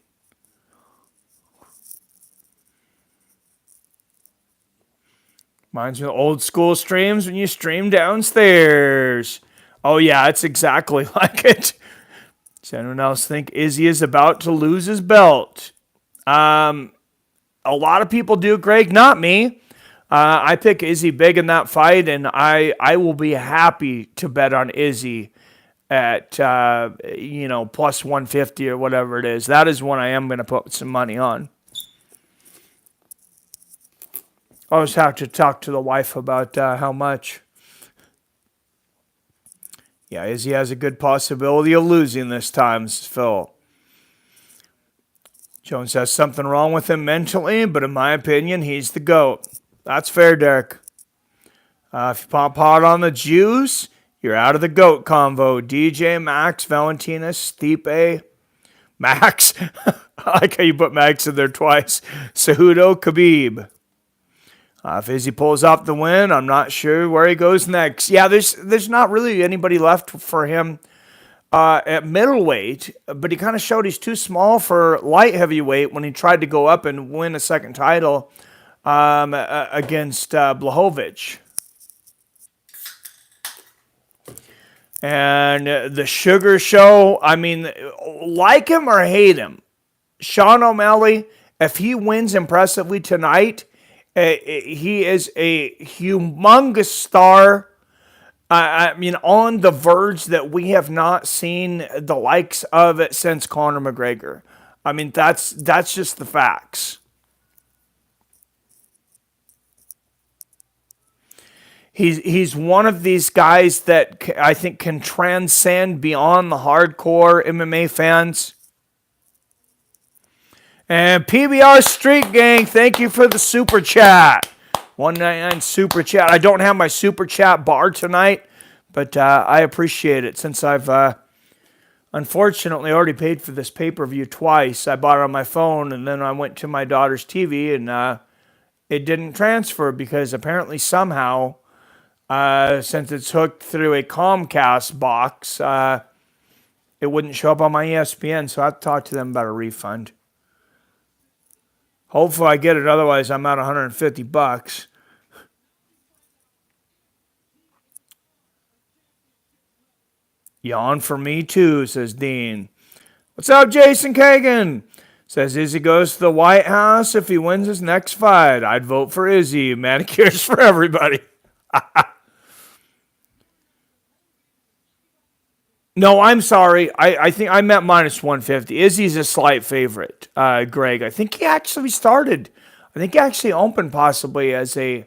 Reminds me of old school streams when you stream downstairs. Oh, yeah, it's exactly like it. Does anyone else think Izzy is about to lose his belt? A lot of people do, Greg. Not me. I pick Izzy big in that fight, and I will be happy to bet on Izzy at, plus 150 or whatever it is. That is one I am going to put some money on. I always have to talk to the wife about how much. Yeah, Izzy has a good possibility of losing this time, Phil. Jones has something wrong with him mentally, but in my opinion, he's the GOAT. That's fair, Derek. If you pop hot on the Jews, you're out of the GOAT convo. DJ, Max, Valentina, Stipe, Max. I like how you put Max in there twice. Cejudo, Khabib. If Izzy pulls off the win, I'm not sure where he goes next. Yeah, there's not really anybody left for him at middleweight, but he kind of showed he's too small for light heavyweight when he tried to go up and win a second title against Blachowicz. And the Sugar Show, I mean, like him or hate him, Sean O'Malley, if he wins impressively tonight, he is a humongous star. On the verge that we have not seen the likes of it since Conor McGregor. I mean, that's just the facts. He's one of these guys that I think can transcend beyond the hardcore MMA fans. And PBR Street Gang, thank you for the super chat. 199 super chat. I don't have my super chat bar tonight, but I appreciate it since I've unfortunately already paid for this pay-per-view twice. I bought it on my phone, and then I went to my daughter's TV, and it didn't transfer because apparently somehow, since it's hooked through a Comcast box, it wouldn't show up on my ESPN, so I have to talk to them about a refund. Hopefully I get it. Otherwise, I'm out $150. Yawn for me too, says Dean. What's up, Jason Kagan? Says Izzy goes to the White House if he wins his next fight. I'd vote for Izzy. Manicures for everybody. No, I'm sorry. I think I meant minus 150. Izzy's a slight favorite, Greg. I think he actually started. I think he actually opened possibly as a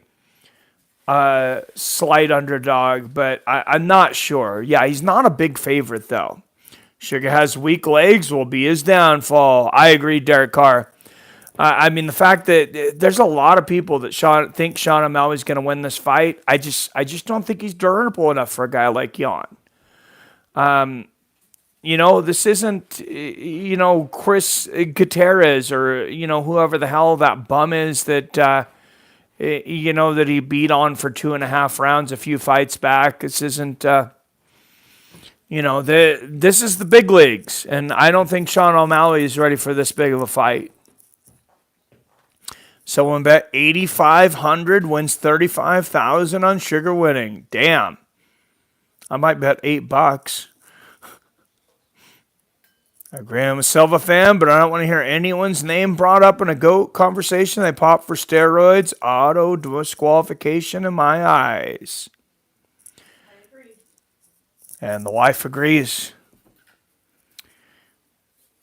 slight underdog, but I'm not sure. Yeah, he's not a big favorite, though. Sugar has weak legs will be his downfall. I agree, Derek Carr. I mean, the fact that there's a lot of people that think Sean O'Malley's going to win this fight, I just don't think he's durable enough for a guy like Jan. This isn't, Chris Gutierrez or, whoever the hell that bum is that, that he beat on for 2.5 rounds a few fights back. This isn't, this is the big leagues. And I don't think Sean O'Malley is ready for this big of a fight. Someone bet 8,500 wins 35,000 on Sugar winning. Damn. I might bet $8. I agree, I'm a Silva fan, but I don't want to hear anyone's name brought up in a GOAT conversation. They pop for steroids. Auto disqualification in my eyes. I agree. And the wife agrees.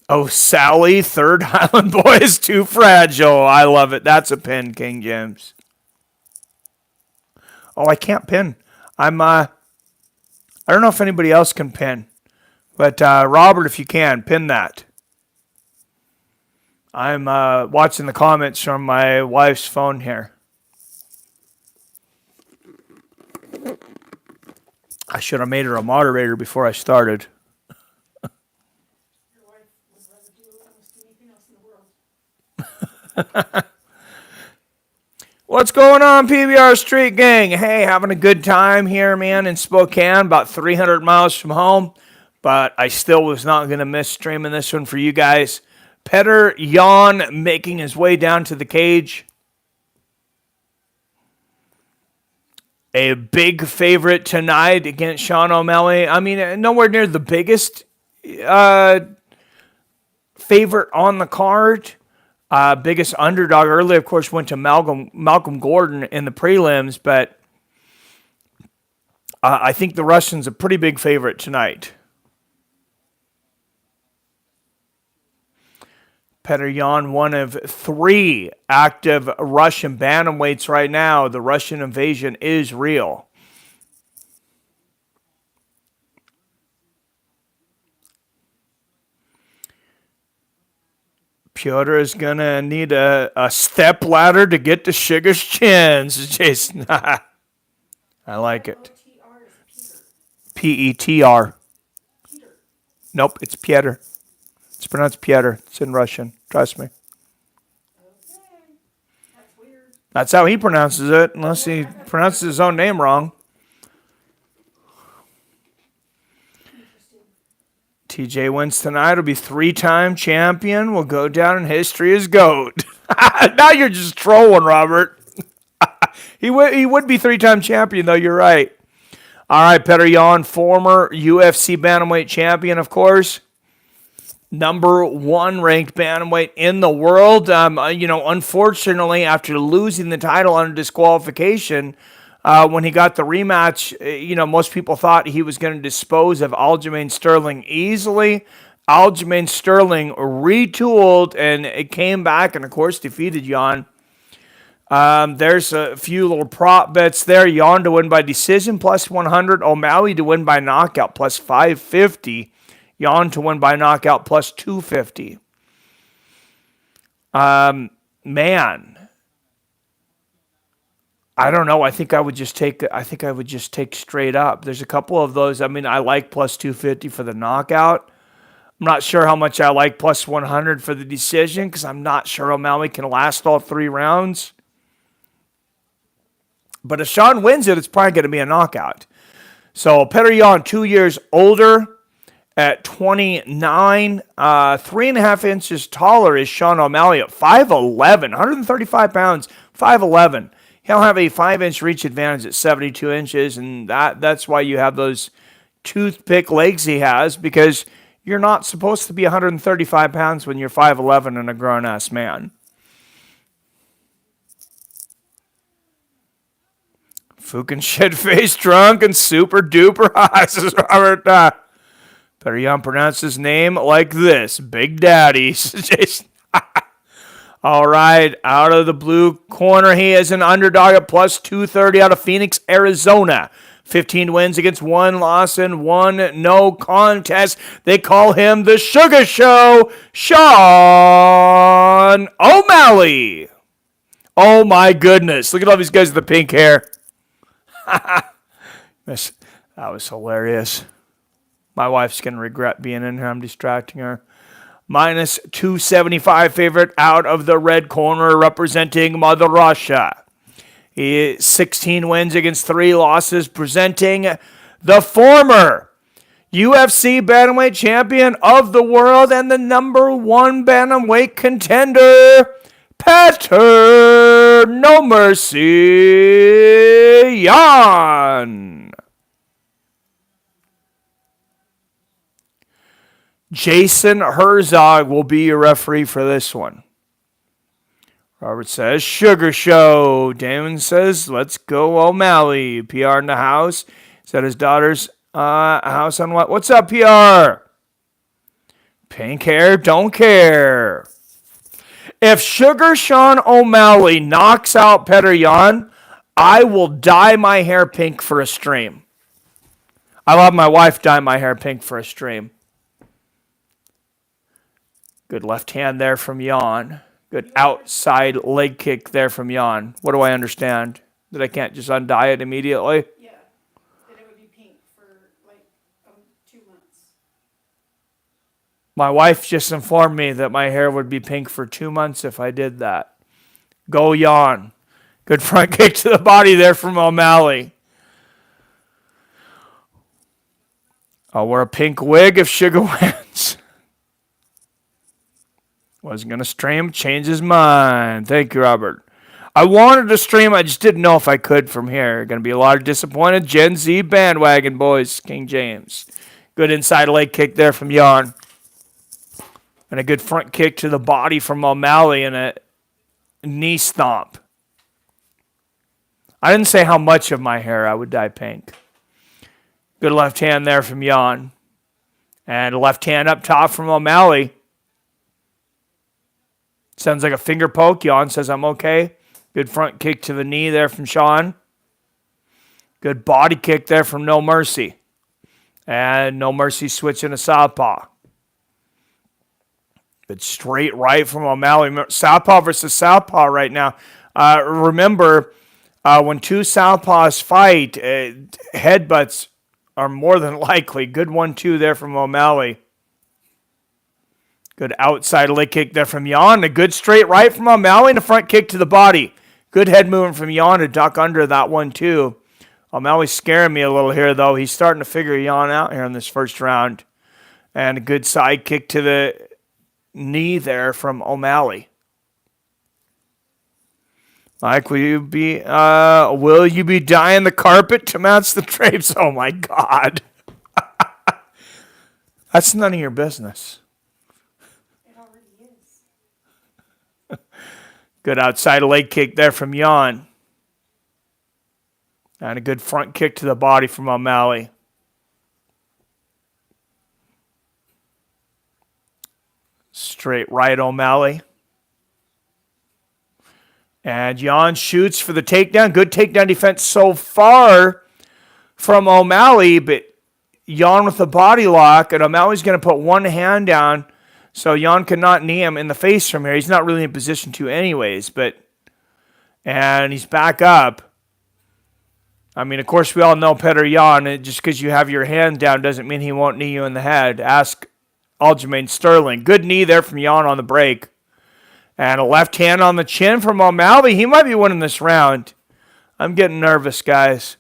Oh, Sally, Third Highland Boy is too fragile. I love it. That's a pin, King James. Oh, I can't pin. I don't know if anybody else can pin. But Robert, if you can, pin that. I'm watching the comments from my wife's phone here. I should have made her a moderator before I started. Your wife would rather do almost anything else in the world. What's going on, PBR Street Gang? Hey, having a good time here, man, in Spokane, about 300 miles from home. But I still was not going to miss streaming this one for you guys. Petr Yan making his way down to the cage. A big favorite tonight against Sean O'Malley. I mean, nowhere near the biggest favorite on the card. Biggest underdog early, of course, went to Malcolm Gordon in the prelims. But I think the Russian's a pretty big favorite tonight. Petr Yan, one of 3 active Russian bantamweights right now. The Russian invasion is real. Piotr is going to need a step ladder to get to Sugar's chin, says Jason. I like it. O-T-R is Peter. P-E-T-R. Peter. Nope, it's Piotr. It's pronounced Piotr. It's in Russian. Trust me. Okay. That's weird. That's how he pronounces it, unless he pronounces his own name wrong. Interesting. TJ wins tonight. Will be 3-time champion. Will go down in history as GOAT. Now you're just trolling, Robert. He would be 3-time champion, though. You're right. All right, Petr Yan, former UFC bantamweight champion, of course. Number 1 ranked bantamweight in the world. Unfortunately, after losing the title under disqualification, when he got the rematch, most people thought he was going to dispose of Aljamain Sterling easily. Aljamain Sterling retooled, and it came back and, of course, defeated Yan. There's a few little prop bets there. Yan to win by decision, plus 100. O'Malley to win by knockout, plus 550. Yan to win by knockout, plus 250. Man. I don't know. I think I would just take straight up. There's a couple of those. I mean, I like plus 250 for the knockout. I'm not sure how much I like plus 100 for the decision because I'm not sure O'Malley can last all 3 rounds. But if Sean wins it, it's probably going to be a knockout. So Petr Yan, 2 years older. at 29. 3.5 inches taller is Sean O'Malley at 5'11", 135 pounds, 5'11". He'll have a 5-inch reach advantage at 72 inches, and that's why you have those toothpick legs he has, because you're not supposed to be 135 pounds when you're 5'11 and a grown-ass man. Fucking shit-faced drunk and super duper high, says Robert. Better young pronounce his name like this. Big Daddy, Jason. All right, out of the blue corner, he is an underdog at plus 230 out of Phoenix, Arizona. 15 wins against 1 loss and 1 no contest. They call him the Sugar Show, Sean O'Malley. Oh my goodness, look at all these guys with the pink hair. That was hilarious. My wife's going to regret being in here. I'm distracting her. Minus 275 favorite out of the red corner, representing Mother Russia. He 16 wins against 3 losses, presenting the former UFC bantamweight champion of the world and the number 1 bantamweight contender, Petr No Mercy Yan. Jason Herzog will be your referee for this one. Robert says, Sugar Show. Damon says, let's go O'Malley. PR in the house. Is that his daughter's house on what? What's up, PR? Pink hair, don't care. If Sugar Sean O'Malley knocks out Petr Yan, I will dye my hair pink for a stream. I'll have my wife dye my hair pink for a stream. Good left hand there from Yan. Good outside leg kick there from Yan. What do I understand? That I can't just undye it immediately? Yeah, that it would be pink for like 2 months. My wife just informed me that my hair would be pink for 2 months if I did that. Go Yan. Good front kick to the body there from O'Malley. I'll wear a pink wig if Sugar wins. Wasn't going to stream, changed his mind. Thank you, Robert. I wanted to stream, I just didn't know if I could from here. Going to be a lot of disappointed Gen Z bandwagon boys, King James. Good inside leg kick there from Yan. And a good front kick to the body from O'Malley and a knee stomp. I didn't say how much of my hair I would dye pink. Good left hand there from Yan. And a left hand up top from O'Malley. Sounds like a finger poke. Yan says, I'm okay. Good front kick to the knee there from Sean. Good body kick there from No Mercy. And No Mercy switching to southpaw. Good straight right from O'Malley. Southpaw versus southpaw right now. Remember, when 2 southpaws fight, headbutts are more than likely. Good 1-2 there from O'Malley. Good outside leg kick there from Yan. A good straight right from O'Malley and a front kick to the body. Good head movement from Yan to duck under that one too. O'Malley's scaring me a little here though. He's starting to figure Yan out here in this first round. And a good side kick to the knee there from O'Malley. Mike, will you be dyeing the carpet to match the drapes? Oh my God. That's none of your business. Good outside leg kick there from Yan. And a good front kick to the body from O'Malley. Straight right O'Malley. And Yan shoots for the takedown. Good takedown defense so far from O'Malley, but Yan with the body lock, and O'Malley's going to put one hand down so Yan cannot knee him in the face from here. He's not really in position to anyways, and he's back up. I mean, of course, we all know Petr Yan. Just because you have your hand down doesn't mean he won't knee you in the head. Ask Aljamain Sterling. Good knee there from Yan on the break. And a left hand on the chin from O'Malley. He might be winning this round. I'm getting nervous, guys.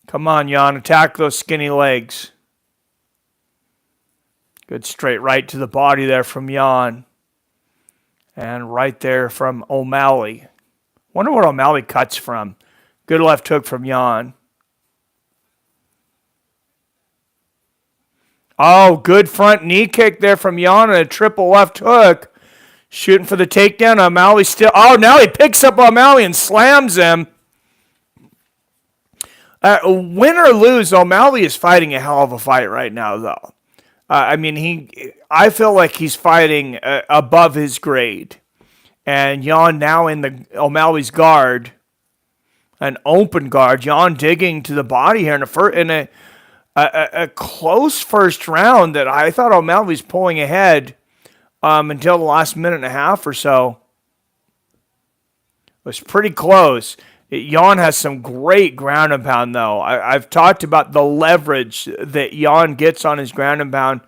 Come on, Jan. Attack those skinny legs. Good straight right to the body there from Jan. And right there from O'Malley. Wonder what O'Malley cuts from. Good left hook from Jan. Oh, good front knee kick there from Jan and a triple left hook. Shooting for the takedown. O'Malley still. Oh, now he picks up O'Malley and slams him. Win or lose, O'Malley is fighting a hell of a fight right now, though. I feel like he's fighting above his grade. And Jan now in the O'Malley's guard, an open guard. Jan digging to the body here in a close first round that I thought O'Malley's pulling ahead until the last minute and a half or so. It was pretty close. Jan has some great ground and pound, though. I've talked about the leverage that Jan gets on his ground and pound.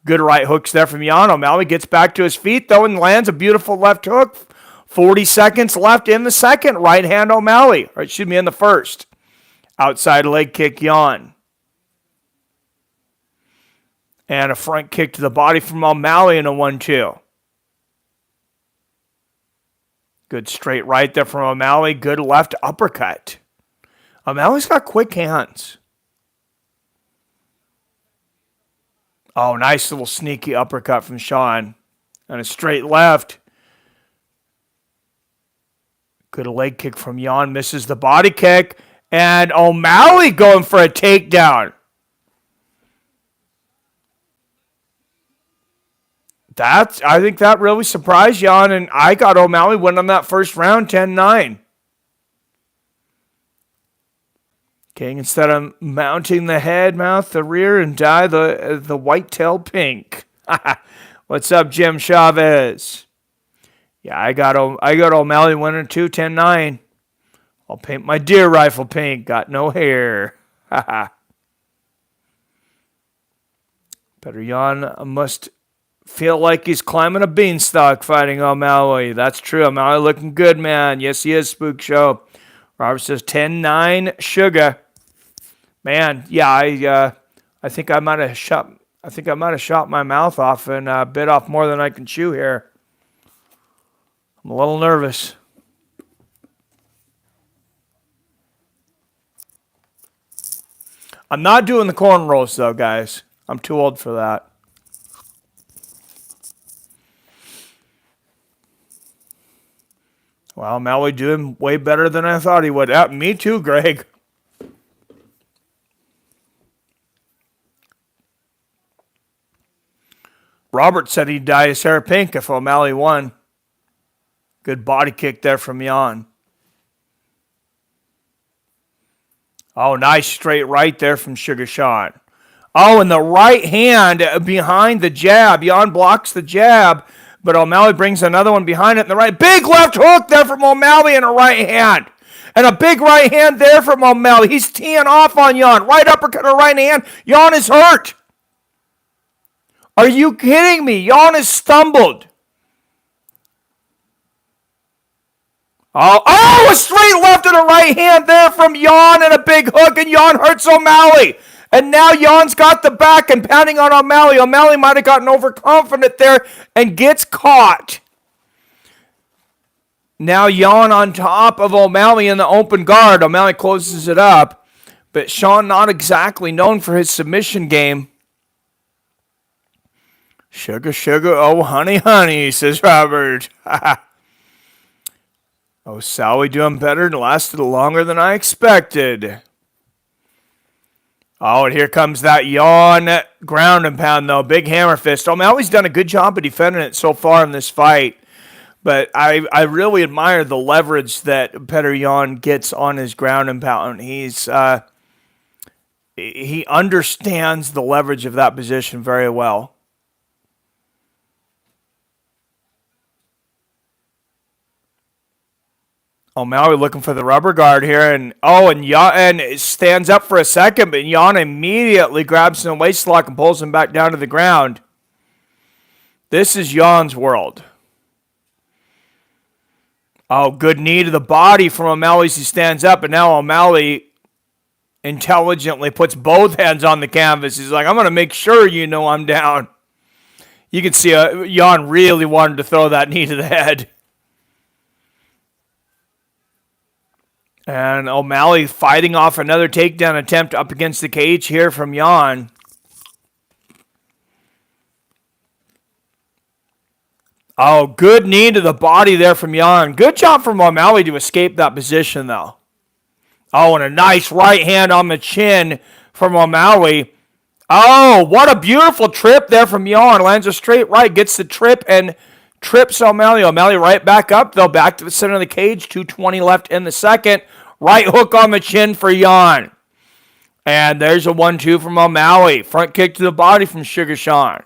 Good right hooks there from Jan. O'Malley gets back to his feet, though, and lands a beautiful left hook. 40 seconds left in the second. Right hand O'Malley. Or excuse me, in the first. Outside leg kick Jan. And a front kick to the body from O'Malley in a 1-2. Good straight right there from O'Malley. Good left uppercut. O'Malley's got quick hands. Oh, nice little sneaky uppercut from Sean. And a straight left. Good leg kick from Jan. Misses the body kick. And O'Malley going for a takedown. I think that really surprised Jan, and I got O'Malley winning on that first round, 10-9. King, instead of mounting the head, mount the rear, and dye the white tail pink. What's up, Jim Chavez? Yeah, I got O'Malley winning too, 10-9. I'll paint my deer rifle pink. Got no hair. Better Jan must feel like he's climbing a beanstalk fighting O'Malley. That's true. O'Malley looking good, man. Yes, he is, Spook Show. Robert says 10-9 sugar. Man, yeah, I think I might have shot my mouth off and bit off more than I can chew here. I'm a little nervous. I'm not doing the corn rolls though, guys. I'm too old for that. Well, O'Malley doing way better than I thought he would. Me too, Greg. Robert said he'd dye his hair pink if O'Malley won. Good body kick there from Jan. Oh, nice straight right there from Sugar Sean. Oh, and the right hand behind the jab. Jan blocks the jab, but O'Malley brings another one behind it in the right. Big left hook there from O'Malley and a right hand. And a big right hand there from O'Malley. He's teeing off on Jan. Right uppercut or right hand. Jan is hurt. Are you kidding me? Jan has stumbled. Oh, a straight left and a right hand there from Jan and a big hook, and Jan hurts O'Malley. And now Jan's got the back and pounding on O'Malley. O'Malley might have gotten overconfident there and gets caught. Now Jan on top of O'Malley in the open guard. O'Malley closes it up. But Sean not exactly known for his submission game. Sugar, sugar, oh honey, honey, says Robert. Oh, Sally doing better and lasted longer than I expected. Oh, and here comes that Jan ground and pound, though. Big hammer fist. O'Malley's done a good job of defending it so far in this fight. But I really admire the leverage that Petr Yan gets on his ground and pound. He understands the leverage of that position very well. O'Malley looking for the rubber guard here, and Jan stands up for a second, but Jan immediately grabs him in a waist lock and pulls him back down to the ground. This is Jan's world. Oh, good knee to the body from O'Malley as he stands up, and now O'Malley intelligently puts both hands on the canvas. He's like, I'm going to make sure you know I'm down. You can see Jan really wanted to throw that knee to the head. And O'Malley fighting off another takedown attempt up against the cage here from Jan. Oh, good knee to the body there from Jan. Good job from O'Malley to escape that position, though. Oh, and a nice right hand on the chin from O'Malley. Oh, what a beautiful trip there from Jan. Lands a straight right, gets the trip, and trips O'Malley. O'Malley right back up, though, back to the center of the cage. 2:20 left in the second. Right hook on the chin for Jan. And there's a 1-2 from O'Malley. Front kick to the body from Sugar Sean.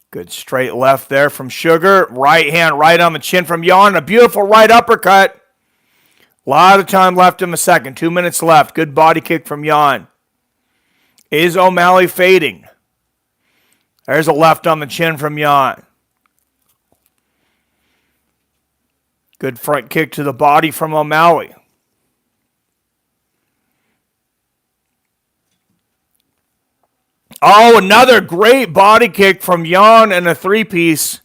Good straight left there from Sugar. Right hand right on the chin from Jan. A beautiful right uppercut. A lot of time left in the second. 2 minutes left. Good body kick from Jan. Is O'Malley fading? There's a left on the chin from Jan. Good front kick to the body from O'Malley. Oh, another great body kick from Jan and a three-piece.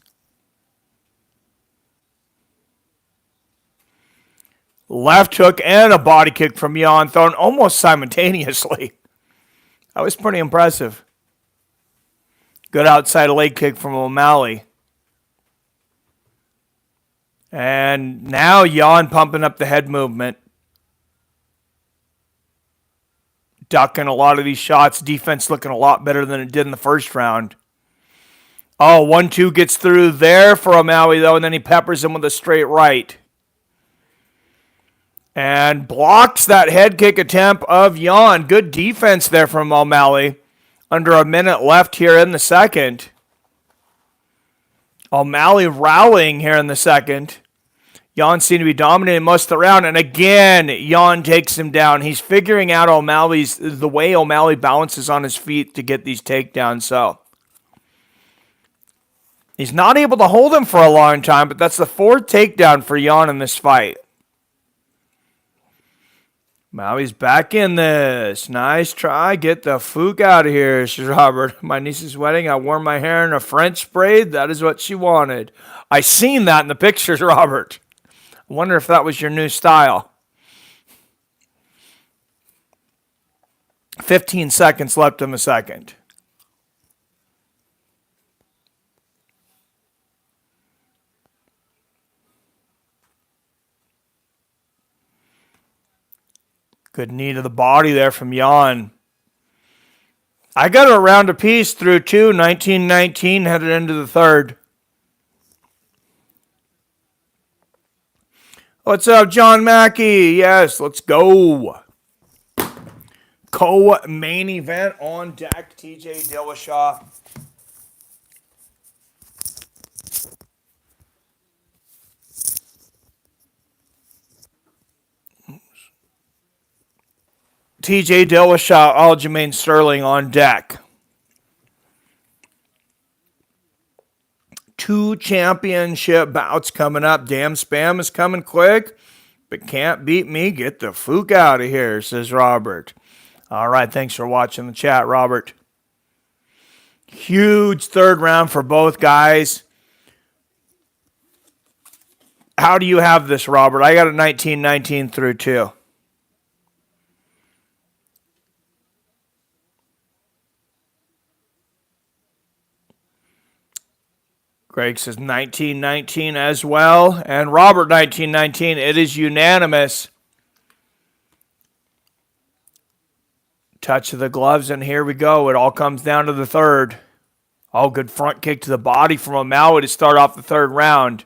Left hook and a body kick from Jan thrown almost simultaneously. That was pretty impressive. Good outside leg kick from O'Malley. And now Jan pumping up the head movement. Ducking a lot of these shots. Defense looking a lot better than it did in the first round. Oh, 1-2 gets through there for O'Malley, though, and then he peppers him with a straight right. And blocks that head kick attempt of Jan. Good defense there from O'Malley. Under a minute left here in the second. O'Malley rallying here in the second. Jan seemed to be dominating most of the round, and again, Jan takes him down. He's figuring out the way O'Malley balances on his feet to get these takedowns, so. He's not able to hold him for a long time, but that's the fourth takedown for Jan in this fight. O'Malley's back in this. Nice try. Get the fook out of here, says Robert. My niece's wedding, I wore my hair in a French braid. That is what she wanted. I seen that in the pictures, Robert. I wonder if that was your new style. 15 seconds left in the second. Good knee to the body there from Jan. I got a round apiece through two. 19-19 headed into the third. What's up, John Mackey? Yes, let's go. Co-main event on deck. TJ Dillashaw. TJ Dillashaw, Aljamain Sterling on deck. Two championship bouts coming up. Damn spam is coming quick, but can't beat me. Get the fook out of here, says Robert. All right, thanks for watching the chat, Robert. Huge third round for both guys. How do you have this, Robert? I got a 19-19 through two. Greg says 19-19 as well. And Robert 19-19. It is unanimous. Touch of the gloves, and here we go. It all comes down to the third. Oh, good front kick to the body from O'Malley to start off the third round.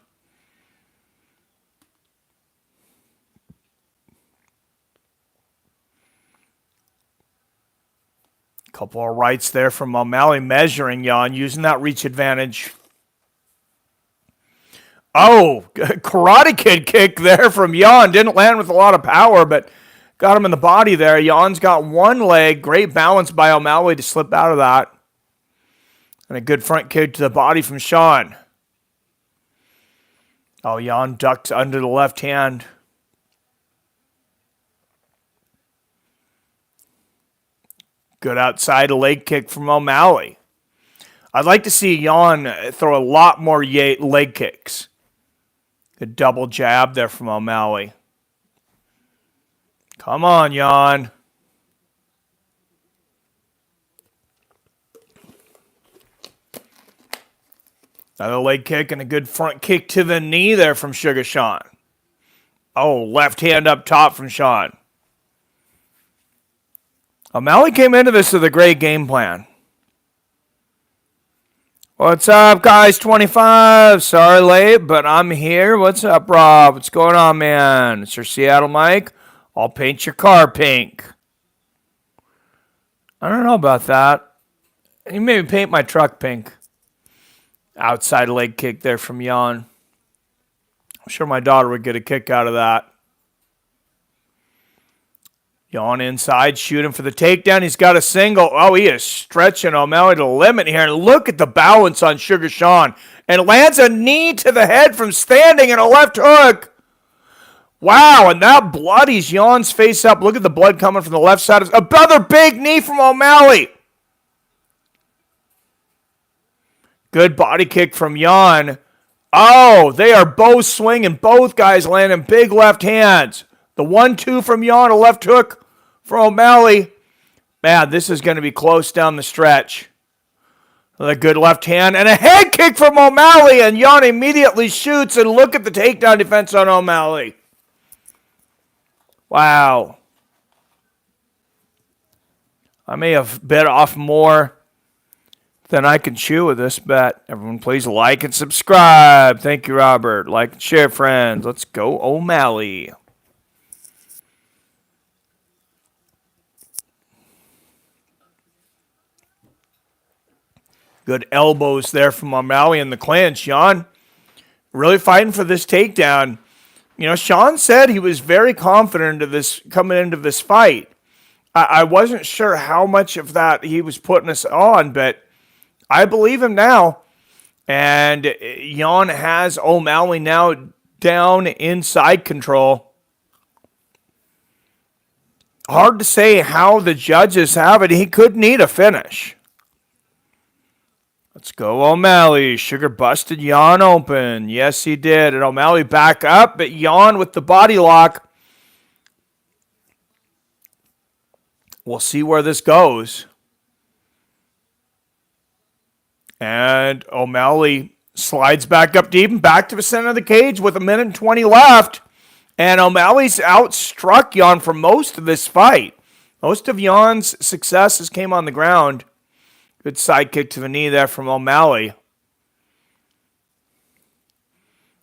Couple of rights there from O'Malley, measuring Jan, using that reach advantage. Oh, Karate Kid kick there from Jan. Didn't land with a lot of power, but got him in the body there. Jan's got one leg. Great balance by O'Malley to slip out of that. And a good front kick to the body from Sean. Oh, Jan ducks under the left hand. Good outside leg kick from O'Malley. I'd like to see Jan throw a lot more leg kicks. Good double jab there from O'Malley. Come on, Jan. Another leg kick and a good front kick to the knee there from Sugar Sean. Oh, left hand up top from Sean. O'Malley came into this with a great game plan. What's up, guys? 25. Sorry late, but I'm here. What's up, Rob? What's going on, man? It's your Seattle Mike. I'll paint your car pink. I don't know about that. You maybe paint my truck pink. Outside leg kick there from Jan. I'm sure my daughter would get a kick out of that. Jan inside, shooting for the takedown. He's got a single. Oh, he is stretching O'Malley to the limit here. And look at the balance on Sugar Sean. And lands a knee to the head from standing and a left hook. Wow, and that bloodies Jan's face up. Look at the blood coming from the left side. Another big knee from O'Malley. Good body kick from Jan. Oh, they are both swinging. Both guys landing big left hands. The 1-2 from Jan, a left hook from O'Malley. Man, this is going to be close down the stretch. A good left hand and a head kick from O'Malley. And Jan immediately shoots. And look at the takedown defense on O'Malley. Wow. I may have bit off more than I can chew with this bet. Everyone please like and subscribe. Thank you, Robert. Like and share, friends. Let's go O'Malley. Good elbows there from O'Malley in the clinch. Jan really fighting for this takedown. You know, Sean said he was very confident of this coming into this fight. I wasn't sure how much of that he was putting us on, but I believe him now. And Jan has O'Malley now down inside control. Hard to say how the judges have it. He could need a finish. Let's go O'Malley. Sugar busted Jan open. Yes, he did. And O'Malley back up, but Jan with the body lock. We'll see where this goes. And O'Malley slides back up deep and back to the center of the cage with 1:20 left. And O'Malley's outstruck Jan for most of this fight. Most of Jan's successes came on the ground. Good side kick to the knee there from O'Malley.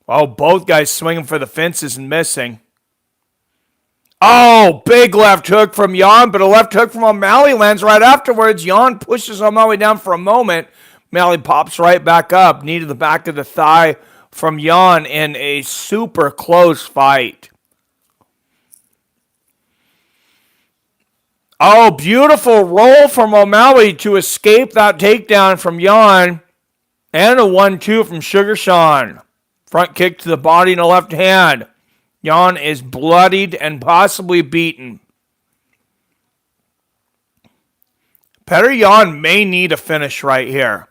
Oh, both guys swinging for the fences and missing. Oh, big left hook from Jan, but a left hook from O'Malley lands right afterwards. Jan pushes O'Malley down for a moment. O'Malley pops right back up. Knee to the back of the thigh from Jan in a super close fight. Oh, beautiful roll from O'Malley to escape that takedown from Jan. And a 1-2 from Sugar Sean. Front kick to the body and a left hand. Jan is bloodied and possibly beaten. Petr Yan may need a finish right here.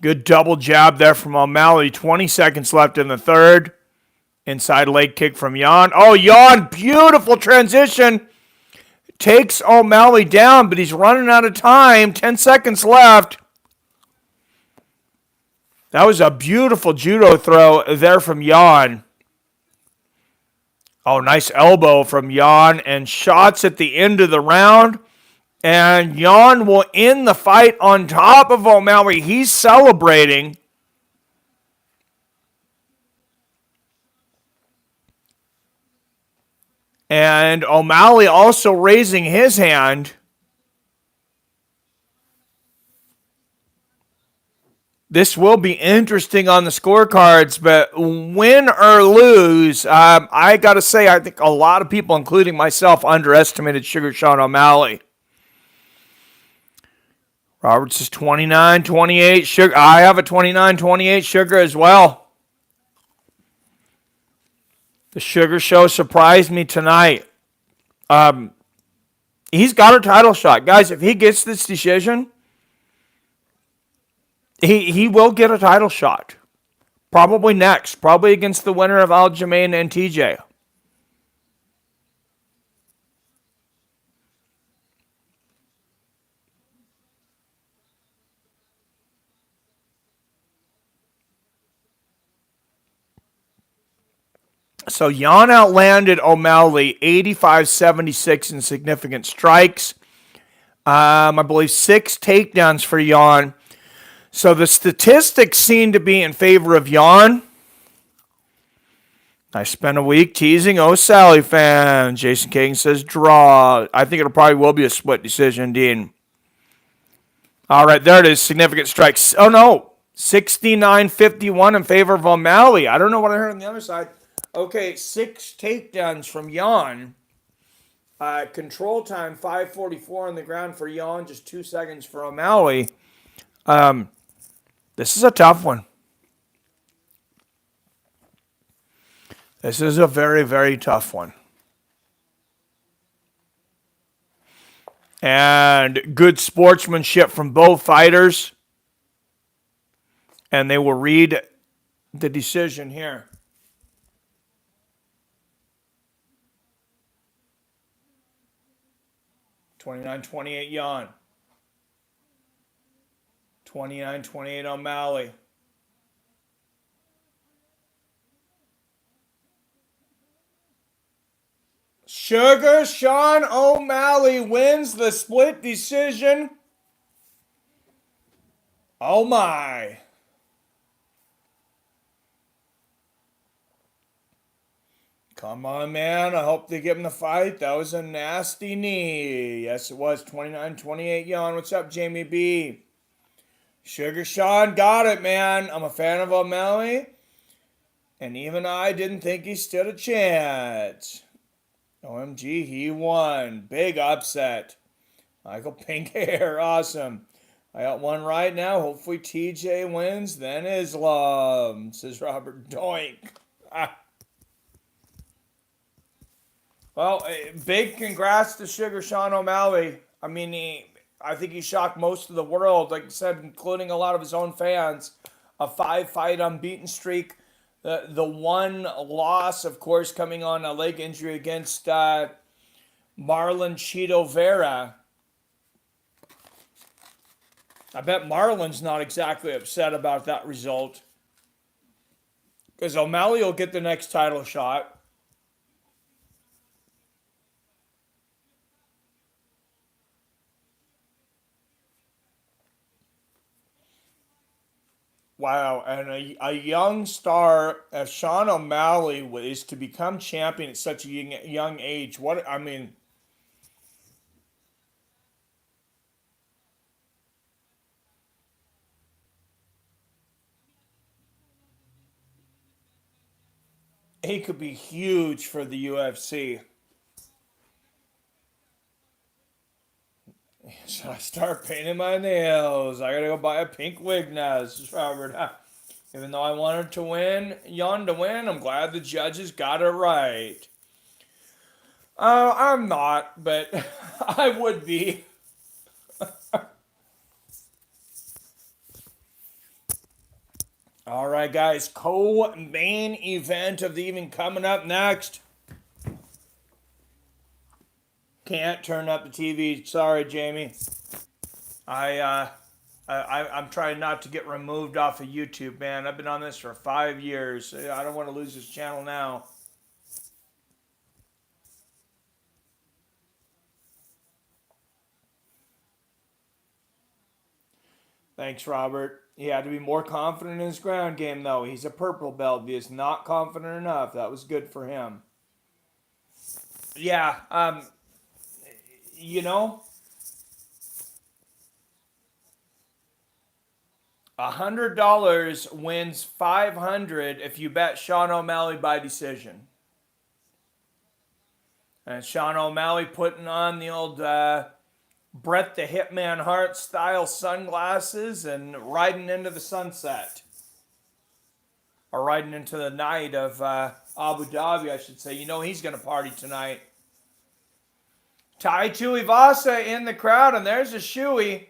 Good double jab there from O'Malley. 20 seconds left in the third. Inside leg kick from Jan. Oh, Jan, beautiful transition. Takes O'Malley down, but he's running out of time. 10 seconds left. That was a beautiful judo throw there from Jan. Oh, nice elbow from Jan and shots at the end of the round. And Jan will end the fight on top of O'Malley. He's celebrating. And O'Malley also raising his hand. This will be interesting on the scorecards, but win or lose, I got to say, I think a lot of people, including myself, underestimated Sugar Sean O'Malley. Roberts is 29-28. Sugar. I have a 29-28 Sugar as well. The Sugar Show surprised me tonight. He's got a title shot. Guys, if he gets this decision, he will get a title shot. Probably next. Probably against the winner of Aljamain and TJ. So Jan outlanded O'Malley 85-76 in significant strikes. I believe 6 takedowns for Jan. So the statistics seem to be in favor of Jan. I spent a week teasing O'Sally fans. Jason Kagan says draw. I think it'll probably will be a split decision, Dean. All right, there it is. Significant strikes. Oh, no. 69-51 in favor of O'Malley. I don't know what I heard on the other side. Okay, 6 takedowns from Jan. Control time, 5:44 on the ground for Jan, just 2 seconds for O'Malley. This is a tough one. This is a very, very tough one. And good sportsmanship from both fighters. And they will read the decision here. 29-28 Jan. 29-28 O'Malley. Sugar Sean O'Malley wins the split decision. Oh my. Come on, man. I hope they give him the fight. That was a nasty knee. Yes, it was. 29-28 Jan. What's up, Jamie B? Sugar Sean got it, man. I'm a fan of O'Malley. And even I didn't think he stood a chance. OMG, he won. Big upset. Michael Pink Hair, awesome. I got one right now. Hopefully TJ wins, then Islam, says Robert Doink. Well, big congrats to Sugar Sean O'Malley. I mean, I think he shocked most of the world, like I said, including a lot of his own fans. A 5-fight unbeaten streak. The one loss, of course, coming on a leg injury against Marlon Chito Vera. I bet Marlon's not exactly upset about that result. Because O'Malley will get the next title shot. Wow, and a young star as Sean O'Malley is to become champion at such a young age. What I mean, he could be huge for the UFC. Should I start painting my nails? I gotta go buy a pink wig now. This is Robert. Even though I wanted to win, Jan to win, I'm glad the judges got it right. I'm not, but I would be. All right, guys. Co-main event of the evening coming up next. Can't turn up the TV. Sorry, Jamie. I'm trying not to get removed off of YouTube, man. I've been on this for 5 years. I don't want to lose this channel now. Thanks, Robert. He had to be more confident in his ground game, though. He's a purple belt. He is not confident enough. That was good for him. Yeah, you know, $100 wins $500 if you bet Sean O'Malley by decision. And Sean O'Malley putting on the old Bret the Hitman Hart style sunglasses and riding into the sunset. Or riding into the night of Abu Dhabi, I should say. You know he's going to party tonight. Tai Tuivasa in the crowd, and there's a shoey.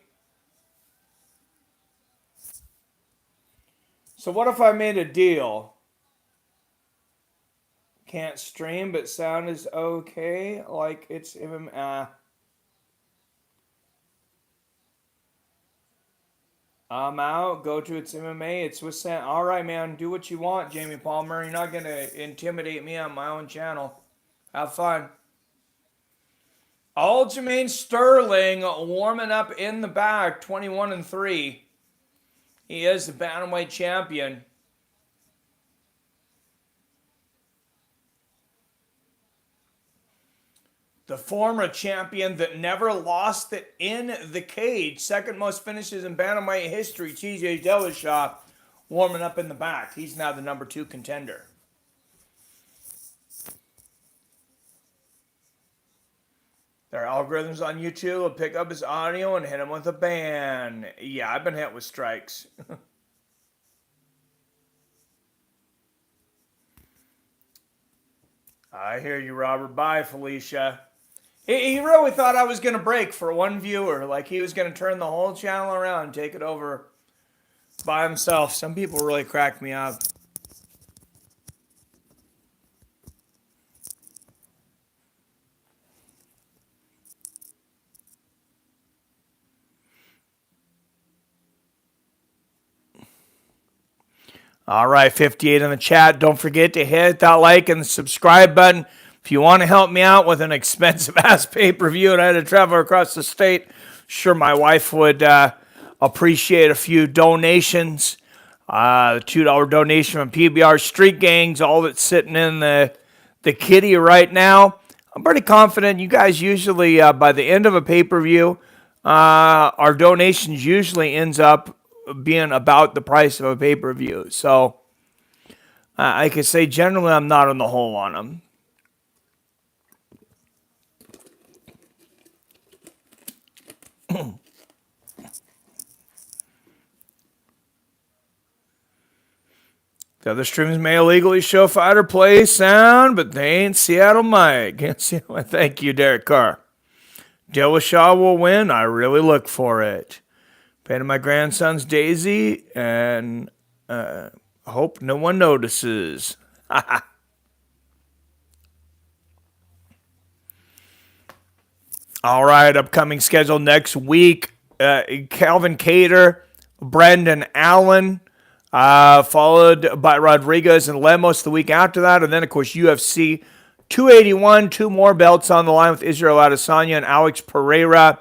So what if I made a deal? Can't stream, but sound is okay. Like it's I'm out. Go to its MMA. It's with Sam. All right, man. Do what you want, Jamie Palmer. You're not gonna intimidate me on my own channel. Have fun. Aljamain Sterling warming up in the back, 21-3. He is the bantamweight champion. The former champion that never lost it in the cage. Second most finishes in bantamweight history, TJ Dillashaw, warming up in the back. He's now the number 2 contender. Their algorithms on YouTube will pick up his audio and hit him with a ban. Yeah, I've been hit with strikes. I hear you, Robert. Bye, Felicia. He really thought I was going to break for one viewer. Like he was going to turn the whole channel around and take it over by himself. Some people really crack me up. All right, 58 in the chat. Don't forget to hit that like and the subscribe button. If you want to help me out with an expensive-ass pay-per-view and I had to travel across the state, sure, my wife would appreciate a few donations. The $2 donation from PBR Street Gangs, all that's sitting in the kitty right now. I'm pretty confident you guys usually, by the end of a pay-per-view, our donations usually ends up being about the price of a pay-per-view. So I can say generally I'm not on the hole on them. The other streams may illegally show fighter play sound, but they ain't Seattle Mike. Thank you, Derek Carr. Dillashaw will win. I really look for it. Painted my grandson's Daisy and hope no one notices. All right, upcoming schedule next week. Calvin Cater, Brendan Allen, followed by Rodriguez and Lemos the week after that. And then, of course, UFC 281, 2 more belts on the line with Israel Adesanya and Alex Pereira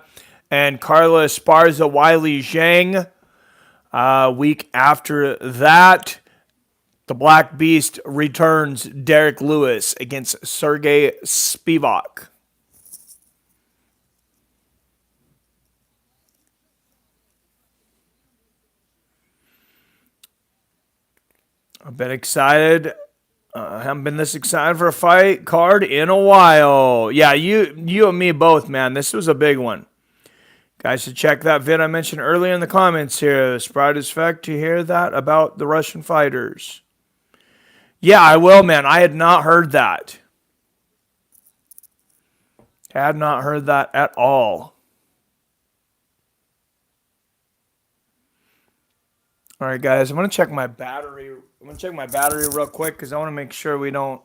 and Carla Esparza, Wiley Zhang. Week after that, the Black Beast returns Derek Lewis against Sergey Spivak. I've been excited. I haven't been this excited for a fight card in a while. Yeah, you and me both, man. This was a big one. Guys should check that vid I mentioned earlier in the comments here. Sprout is fact to hear that about the Russian fighters. Yeah, I will, man. I had not heard that. Had not heard that at all. All right, guys. I'm going to check my battery. I'm going to check my battery real quick because I want to make sure we don't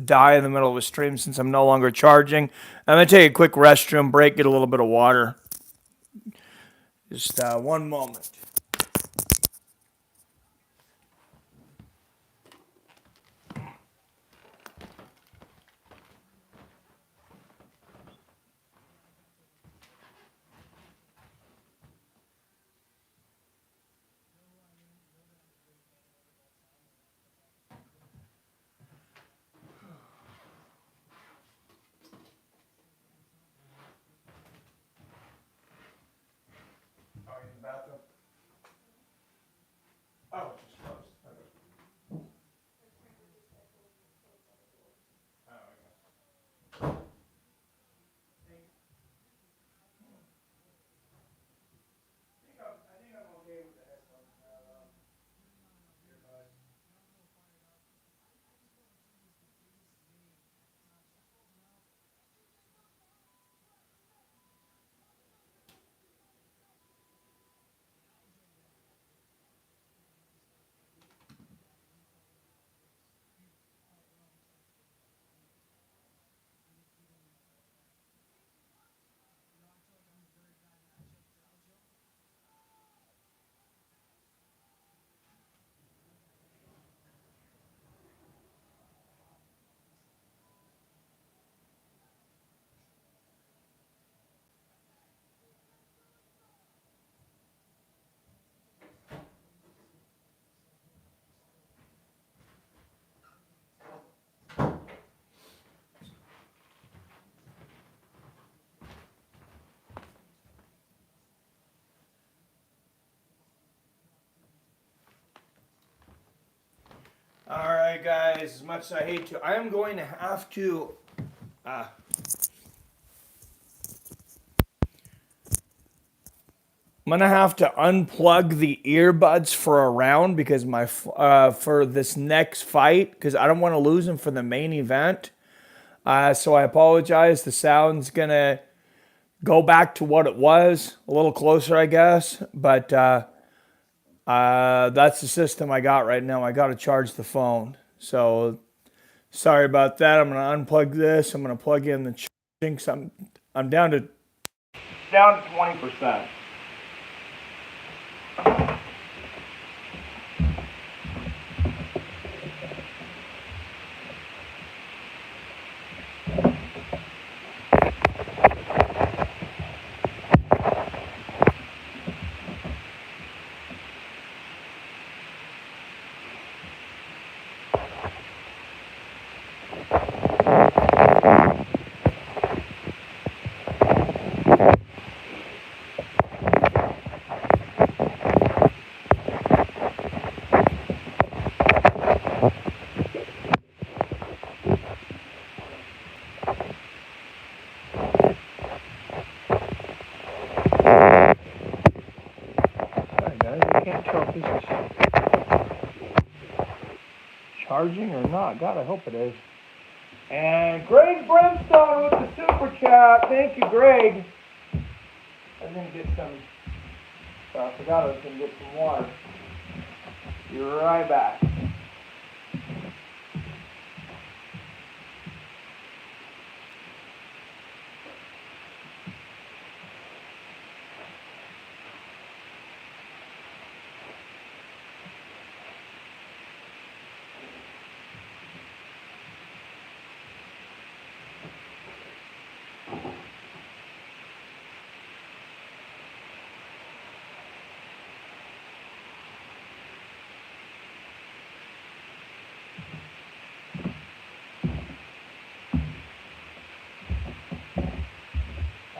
die in the middle of a stream since I'm no longer charging. I'm going to take a quick restroom break, get a little bit of water. Just one moment. Bathroom. right, guys. As much as I hate to, I am going to have to. I'm gonna have to unplug the earbuds for a round because for this next fight because I don't want to lose them for the main event. So I apologize. The sound's gonna go back to what it was, a little closer, I guess. But that's the system I got right now. I got to charge the phone. So sorry about that. I'm gonna unplug this. I'm gonna plug in the charging. So I'm down to 20%. Charging or not? God, I hope it is. And Greg Brimstone with the super chat. Thank you, Greg. I was gonna get some. I forgot I was gonna get some water. Be right back.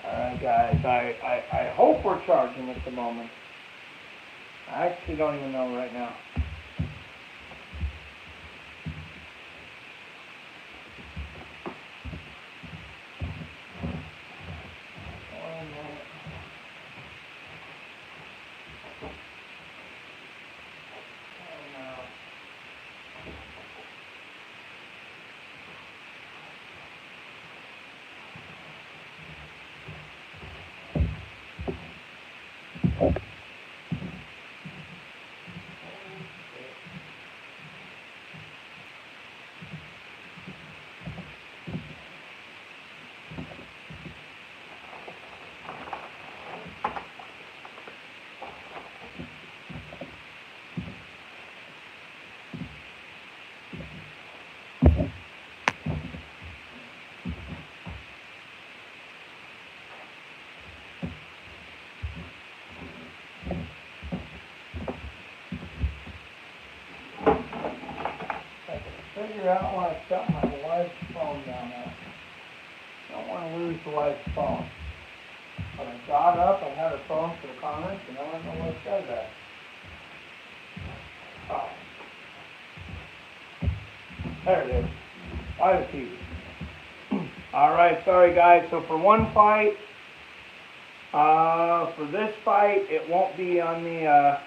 Alright guys, I hope we're charging at the moment. I actually don't even know right now. Figure out when I shut my wife's phone down there. Don't want to lose the wife's phone. But I got up, I had her phone for the comments, and I don't know what said that. Oh. There it is. I have TV. Alright, sorry guys. So for one fight, for this fight, it won't be on the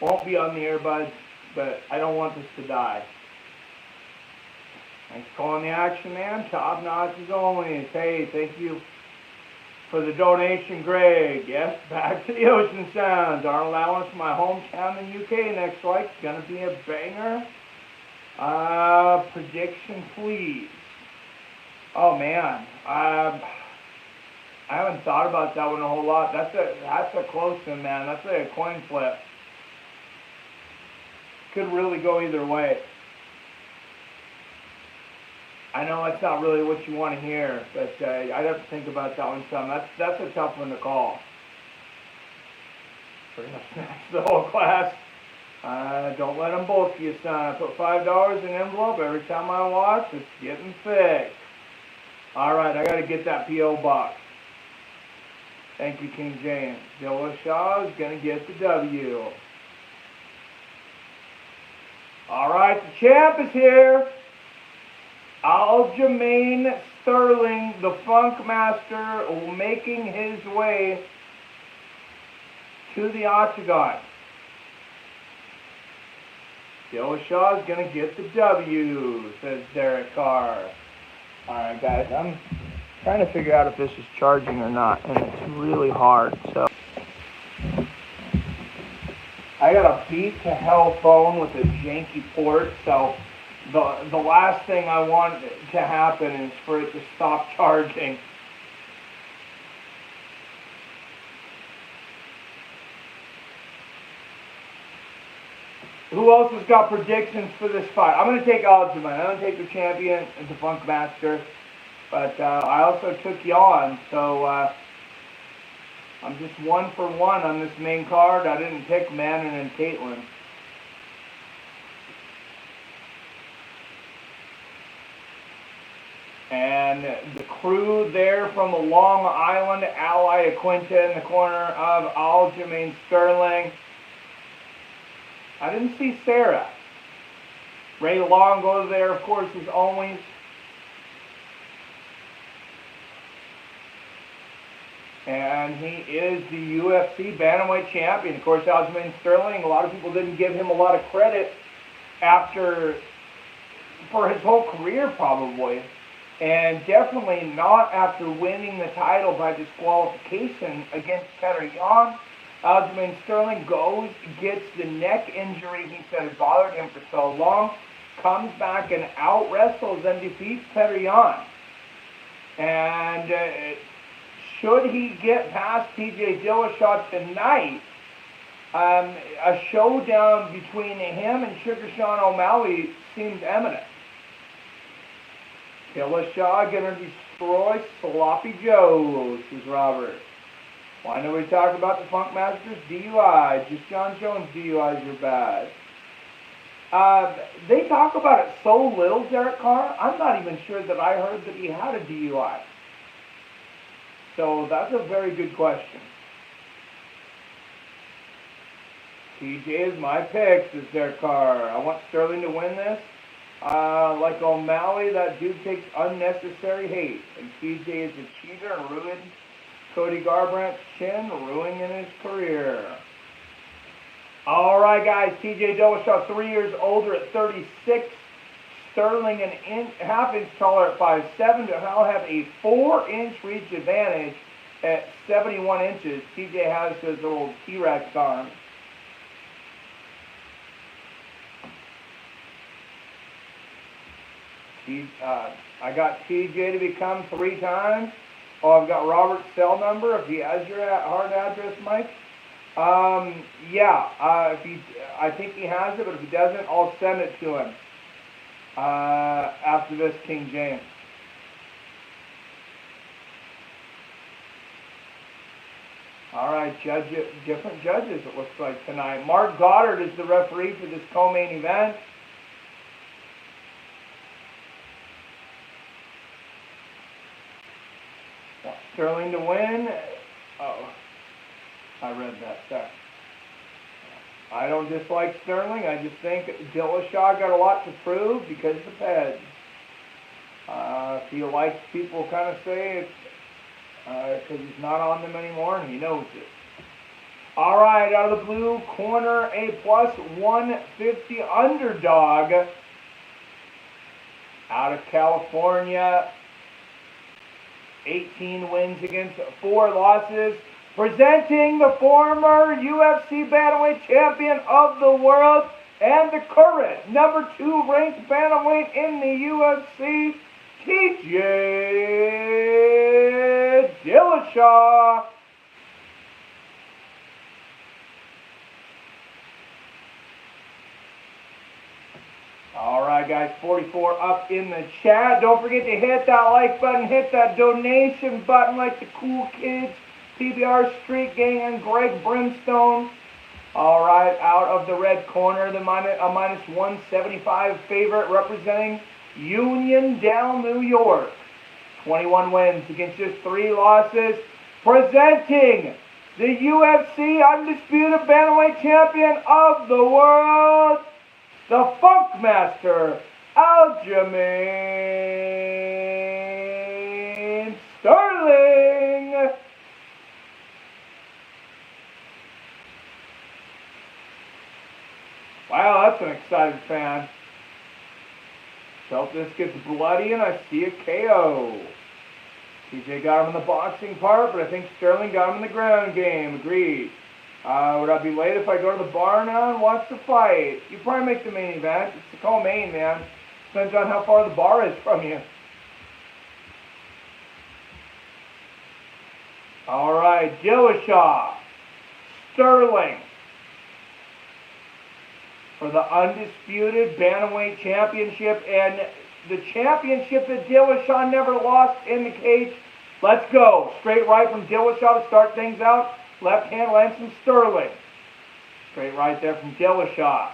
earbuds. But I don't want this to die. Thanks for calling the action, man. Top notch as always. Hey, thank you for the donation, Greg. Yes, back to the Ocean Sounds. Our allowance for my hometown in UK next fight's gonna be a banger. Prediction, please. Oh man, I haven't thought about that one a whole lot. That's a close one, man. That's a coin flip. Could really go either way. I know that's not really what you want to hear, but I'd have to think about that one some. That's a tough one to call. Pretty much snatch the whole class. Don't let them bulk you, son. I put $5 in an envelope every time I watch. It's getting thick. Alright, I gotta get that P.O. box. Thank you, King James. Dillashaw is gonna get the W. All right, the champ is here. Aljamain Sterling, the Funk Master, making his way to the octagon. Dillashaw is going to get the W, says Derek Carr. All right, guys, I'm trying to figure out if this is charging or not, and it's really hard. So I got a beat to hell phone with a janky port, so the last thing I want to happen is for it to stop charging. Who else has got predictions for this fight? I'm going to take Aljamain. I'm going to take the champion and the Funk Master. But I also took Jan, so I'm just 1 for 1 on this main card. I didn't pick Manon and Caitlin. And the crew there from Long Island, Ally Aquinta in the corner of Aljamain Sterling. I didn't see Sarah. Ray Longo there, of course, as always. And he is the UFC Bantamweight champion. Of course, Aljamain Sterling, a lot of people didn't give him a lot of credit for his whole career, probably. And definitely not after winning the title by disqualification against Petr Yan. Aljamain Sterling goes, gets the neck injury he said has bothered him for so long, comes back and out-wrestles and defeats Petr Yan. And should he get past TJ Dillashaw tonight, a showdown between him and Sugar Sean O'Malley seems imminent. Dillashaw gonna destroy Sloppy Joe, says Robert. Why nobody talk about the Funk Masters DUI? Just John Jones DUIs are bad. They talk about it so little, Derek Carr. I'm not even sure that I heard that he had a DUI. So that's a very good question. TJ is my pick, says Derek Carr. I want Sterling to win this. Like O'Malley, that dude takes unnecessary hate. And TJ is a cheater and ruined Cody Garbrandt's chin, ruining his career. All right, guys. TJ Dillashaw, 3 years older at 36. Sterling an half-inch taller at 5'7". I'll have a 4-inch reach advantage at 71 inches. TJ has his little T-Rex arm. I got TJ to become 3 times. Oh, I've got Robert's cell number. If he has your hard address, Mike. Yeah. I think he has it, but if he doesn't, I'll send it to him. After this, King James. All right, different judges, it looks like, tonight. Mark Goddard is the referee for this co-main event. Sterling to win. Oh, I read that. Sorry. I don't dislike Sterling. I just think Dillashaw got a lot to prove because of the Peds. If you like, people kind of say it's because he's not on them anymore, and he knows it. All right, out of the blue corner, a plus 150 underdog out of California. 18 wins against 4 losses. Presenting the former UFC Bantamweight champion of the world and the current number 2 ranked Bantamweight in the UFC, TJ Dillashaw. All right, guys, 44 up in the chat. Don't forget to hit that like button, hit that donation button like the cool kids, PBR Street Gang and Greg Brimstone. All right, out of the red corner, the minus 175 favorite representing Uniondale, New York. 21 wins against just 3 losses. Presenting the UFC Undisputed Bantamweight Champion of the World, the Funkmaster, Aljamain Sterling. Wow, that's an excited fan. Hope this gets bloody and I see a KO. TJ got him in the boxing part, but I think Sterling got him in the ground game. Agreed. Would I be late if I go to the bar now and watch the fight? You probably make the main event. It's the co-main, man. Depends on how far the bar is from you. All right, Dillashaw, Sterling for the undisputed bantamweight championship, and the championship that Dillashaw never lost in the cage. Let's go. Straight right from Dillashaw to start things out. Left hand lands from Sterling. Straight right there from Dillashaw.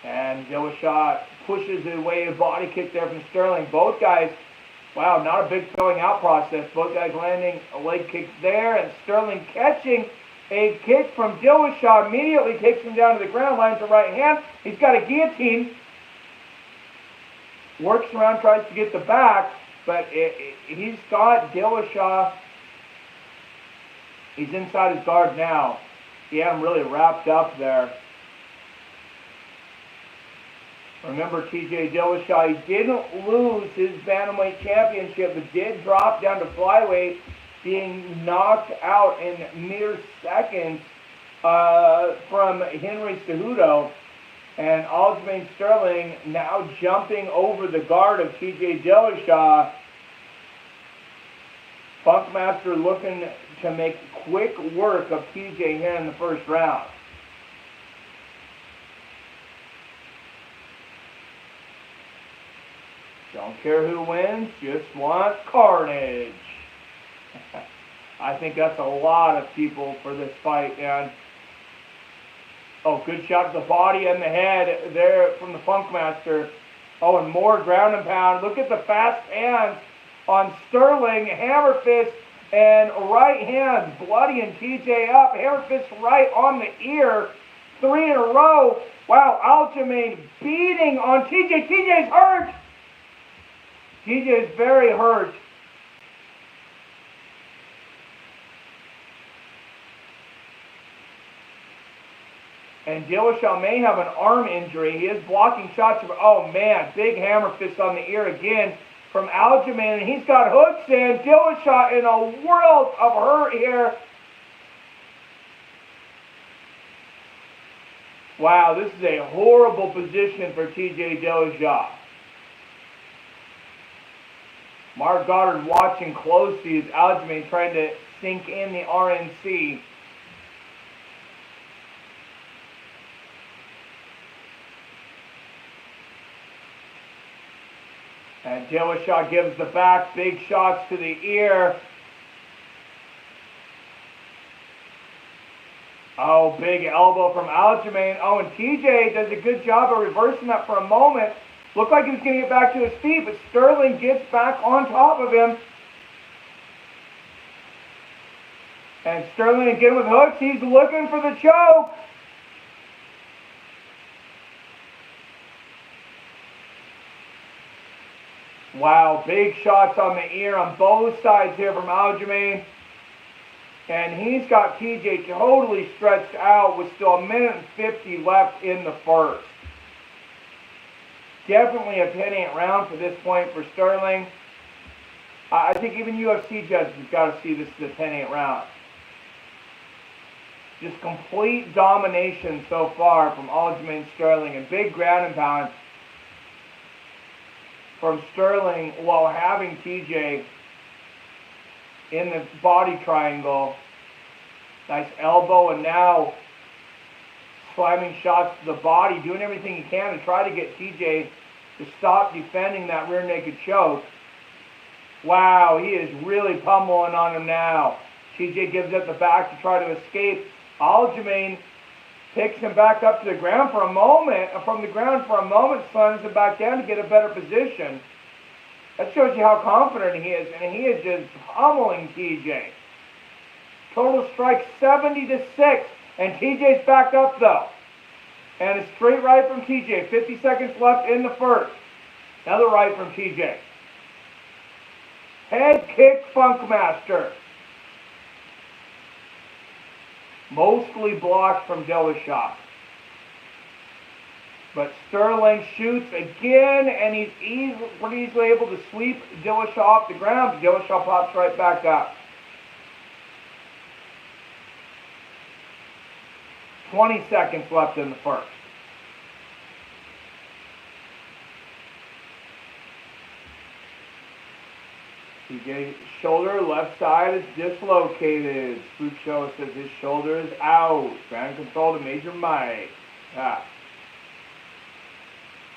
And Dillashaw pushes away a body kick there from Sterling. Both guys, wow, not a big throwing out process. Both guys landing a leg kick there, and Sterling catching a kick from Dillashaw, immediately takes him down to the ground, lands the right hand. He's got a guillotine. Works around, tries to get the back, but he's got Dillashaw. He's inside his guard now. He had him really wrapped up there. Remember, TJ Dillashaw, he didn't lose his bantamweight championship, but did drop down to flyweight, being knocked out in mere seconds from Henry Cejudo. And Aljamain Sterling now jumping over the guard of TJ Dillashaw. Funkmaster looking to make quick work of TJ here in the first round. Don't care who wins, just want carnage. I think that's a lot of people for this fight, man. Oh, good shot to the body and the head there from the Funkmaster. Oh, and more ground and pound. Look at the fast hands on Sterling. Hammer fist and right hand bloodying TJ up. Hammer fist right on the ear. 3 in a row. Wow, Aljamain beating on TJ. TJ's hurt. TJ is very hurt. And Dillashaw may have an arm injury. He is blocking shots. Oh, man, big hammer fist on the ear again from Aljamain. And he's got hooks in. Dillashaw in a world of hurt here. Wow, this is a horrible position for TJ Dillashaw. Mark Goddard watching closely as Aljamain trying to sink in the RNC. And Dillashaw gives the back, big shots to the ear. Oh, big elbow from Aljamain. Oh, and TJ does a good job of reversing that for a moment. Looked like he was going to get back to his feet, but Sterling gets back on top of him. And Sterling again with hooks. He's looking for the choke. Wow, big shots on the ear on both sides here from Aljamain. And he's got TJ totally stretched out with still 1:50 left in the first. Definitely a 10-8 round for this point for Sterling. I think even UFC judges have got to see this as a 10-8 round. Just complete domination so far from Aljamain Sterling, and big ground and pound from Sterling while having TJ in the body triangle. Nice elbow, and now slamming shots to the body, doing everything he can to try to get TJ to stop defending that rear naked choke. Wow, he is really pummeling on him now. TJ gives up the back to try to escape. Aljamain picks him back up to the ground for a moment, slams him back down to get a better position. That shows you how confident he is, and he is just pummeling TJ. Total strike 70-6, and TJ's back up though. And a straight right from TJ. 50 seconds left in the first. Another right from TJ. Head kick Funkmaster. Mostly blocked from Dillashaw. But Sterling shoots again, and he's pretty easily able to sweep Dillashaw off the ground. Dillashaw pops right back up. 20 seconds left in the first. TJ's shoulder, left side is dislocated. Spook Show says his shoulder is out. Ground control to Major Mike. Ah.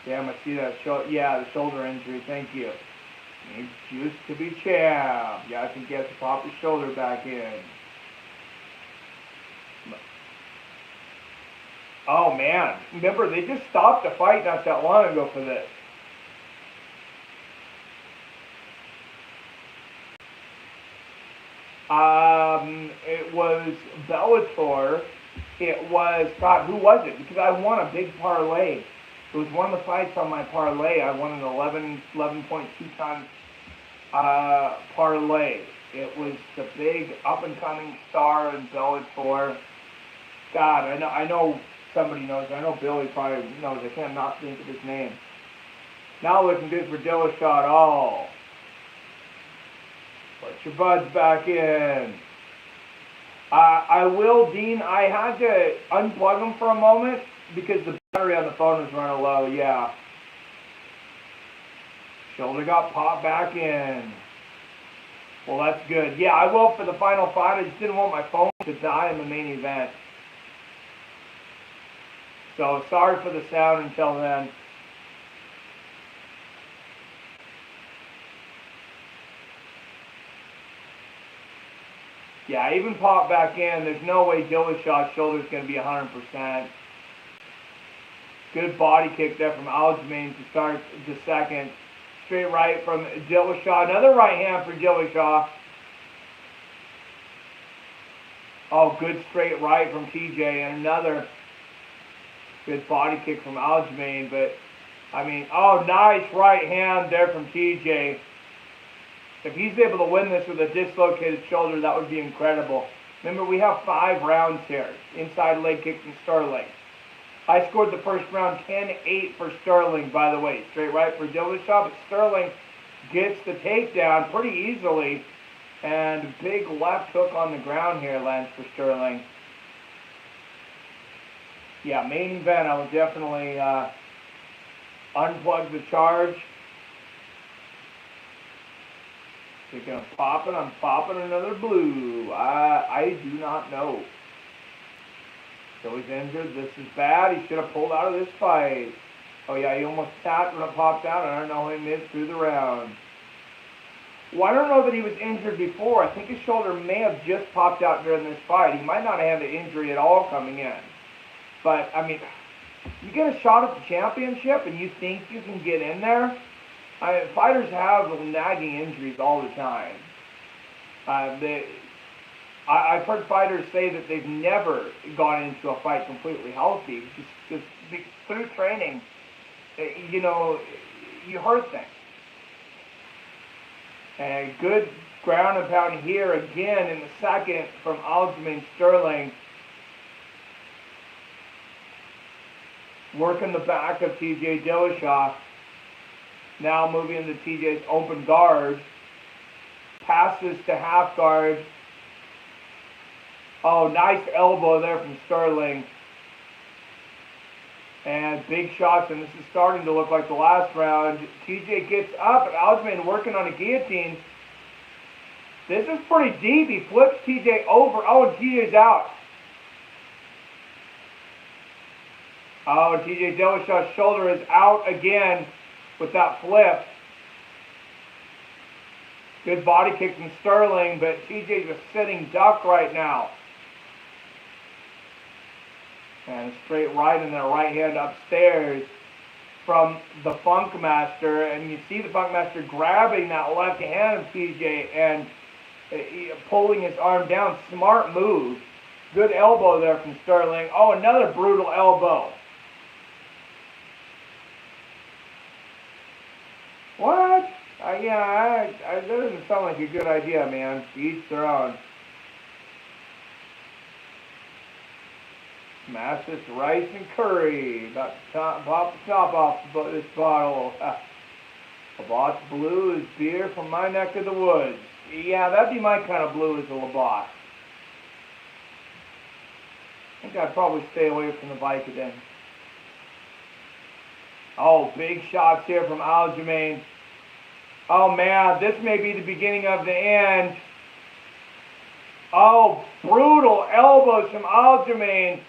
Damn, I see that. Yeah, the shoulder injury. Thank you. Needs juice to be champ. Yeah, I think he has to pop his shoulder back in. Oh, man. Remember, they just stopped the fight not that long ago for this. It was Bellator. It was, God, who was it? Because I won a big parlay. It was one of the fights on my parlay. I won an 11.2 times parlay. It was the big up-and-coming star in Bellator. God, I know somebody knows. I know Billy probably knows. I can't not think of his name. Now looking good for Dillashaw. Oh. Put your buds back in. I will, Dean. I had to unplug him for a moment because the battery on the phone was running low. Yeah. Shoulder got popped back in. Well, that's good. Yeah, I will for the final fight. I just didn't want my phone to die in the main event. So sorry for the sound until then. Yeah, I even popped back in. There's no way Dillashaw's shoulder's going to be 100%. Good body kick there from Aljamain to start the second. Straight right from Dillashaw. Another right hand for Dillashaw. Oh, good straight right from TJ. And another good body kick from Aljamain. But, I mean, oh, nice right hand there from TJ. If he's able to win this with a dislocated shoulder, that would be incredible. Remember, we have 5 rounds here. Inside leg kick from Sterling. I scored the first round 10-8 for Sterling, by the way. Straight right for Dillashaw, but Sterling gets the takedown pretty easily. And big left hook on the ground here lands for Sterling. Yeah, main event, I will definitely unplug the charge. Thinking I'm popping another blue. I do not know. So he's injured. This is bad. He should have pulled out of this fight. Oh yeah, he almost tapped when it popped out. I don't know how he missed through the round. Well, I don't know that he was injured before. I think his shoulder may have just popped out during this fight. He might not have had the injury at all coming in. But, I mean, you get a shot at the championship and you think you can get in there. Fighters have nagging injuries all the time. I've heard fighters say that they've never gone into a fight completely healthy. Just through training, you know, you hurt things. And good ground and pound here again in the second from Aljamain Sterling. Working the back of TJ Dillashaw. Now moving into TJ's open guard. Passes to half guard. Oh, nice elbow there from Sterling. And big shots, and this is starting to look like the last round. TJ gets up, and Aljamain working on a guillotine. This is pretty deep. He flips TJ over. Oh, and TJ's out. Oh, and TJ Dillashaw's shoulder is out again with that flip. Good body kick from Sterling, but TJ's a sitting duck right now. And a straight right and then a right hand upstairs from the Funkmaster. And you see the Funkmaster grabbing that left hand of TJ and pulling his arm down. Smart move. Good elbow there from Sterling. Oh, another brutal elbow. What? Yeah, that doesn't sound like a good idea, man. To each their own. Smash this rice and curry. About to pop the top off this bottle. Labatt's Blue is beer from my neck of the woods. Yeah, that'd be my kind of blue as a Labatt. I think I'd probably stay away from the Vicodin. Oh, big shots here from Aljamain. Oh man, this may be the beginning of the end. Oh, brutal elbows from Aljamain.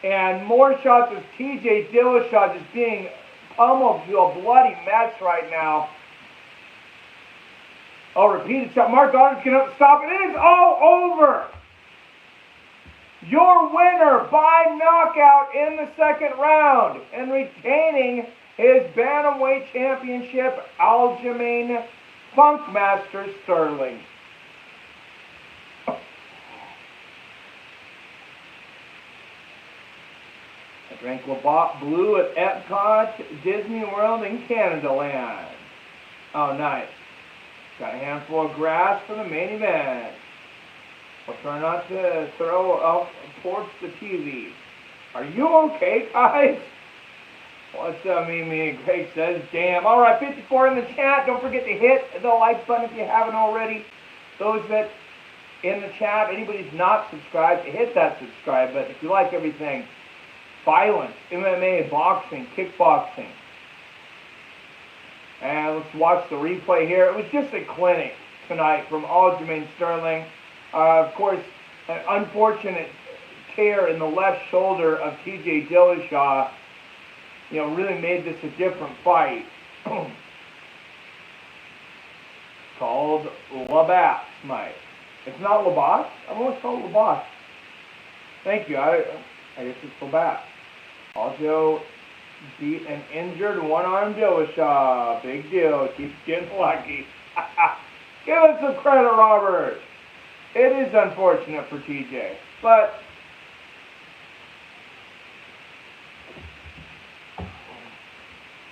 And more shots of TJ Dillashaw just being pummeled to a bloody mess right now. Oh, repeated shot. Mark Goddard's going to stop it. It is all over. Your winner by knockout in the second round and retaining his Bantamweight Championship, Aljamain Funkmaster Sterling. I drank Labatt Blue at Epcot, Disney World, and Canada Land. Oh, nice. Got a handful of grass for the main event. We'll try not to throw up towards the TV. Are you okay, guys? What's up, me? Greg says, damn. All right, 54 in the chat. Don't forget to hit the like button if you haven't already. Those that in the chat, anybody's not subscribed, hit that subscribe button if you like everything. Violence, MMA, boxing, kickboxing. And let's watch the replay here. It was just a clinic tonight from Aljamain Sterling. Of course, an unfortunate tear in the left shoulder of TJ Dillashaw, really made this a different fight. Called Labatt, Mike. It's not Labatt? I've always called it Labatt. Thank you. I guess it's Labatt. Also beat an injured one-armed Dillashaw. Big deal. Keeps getting lucky. Give us some credit, Robert. It is unfortunate for TJ, but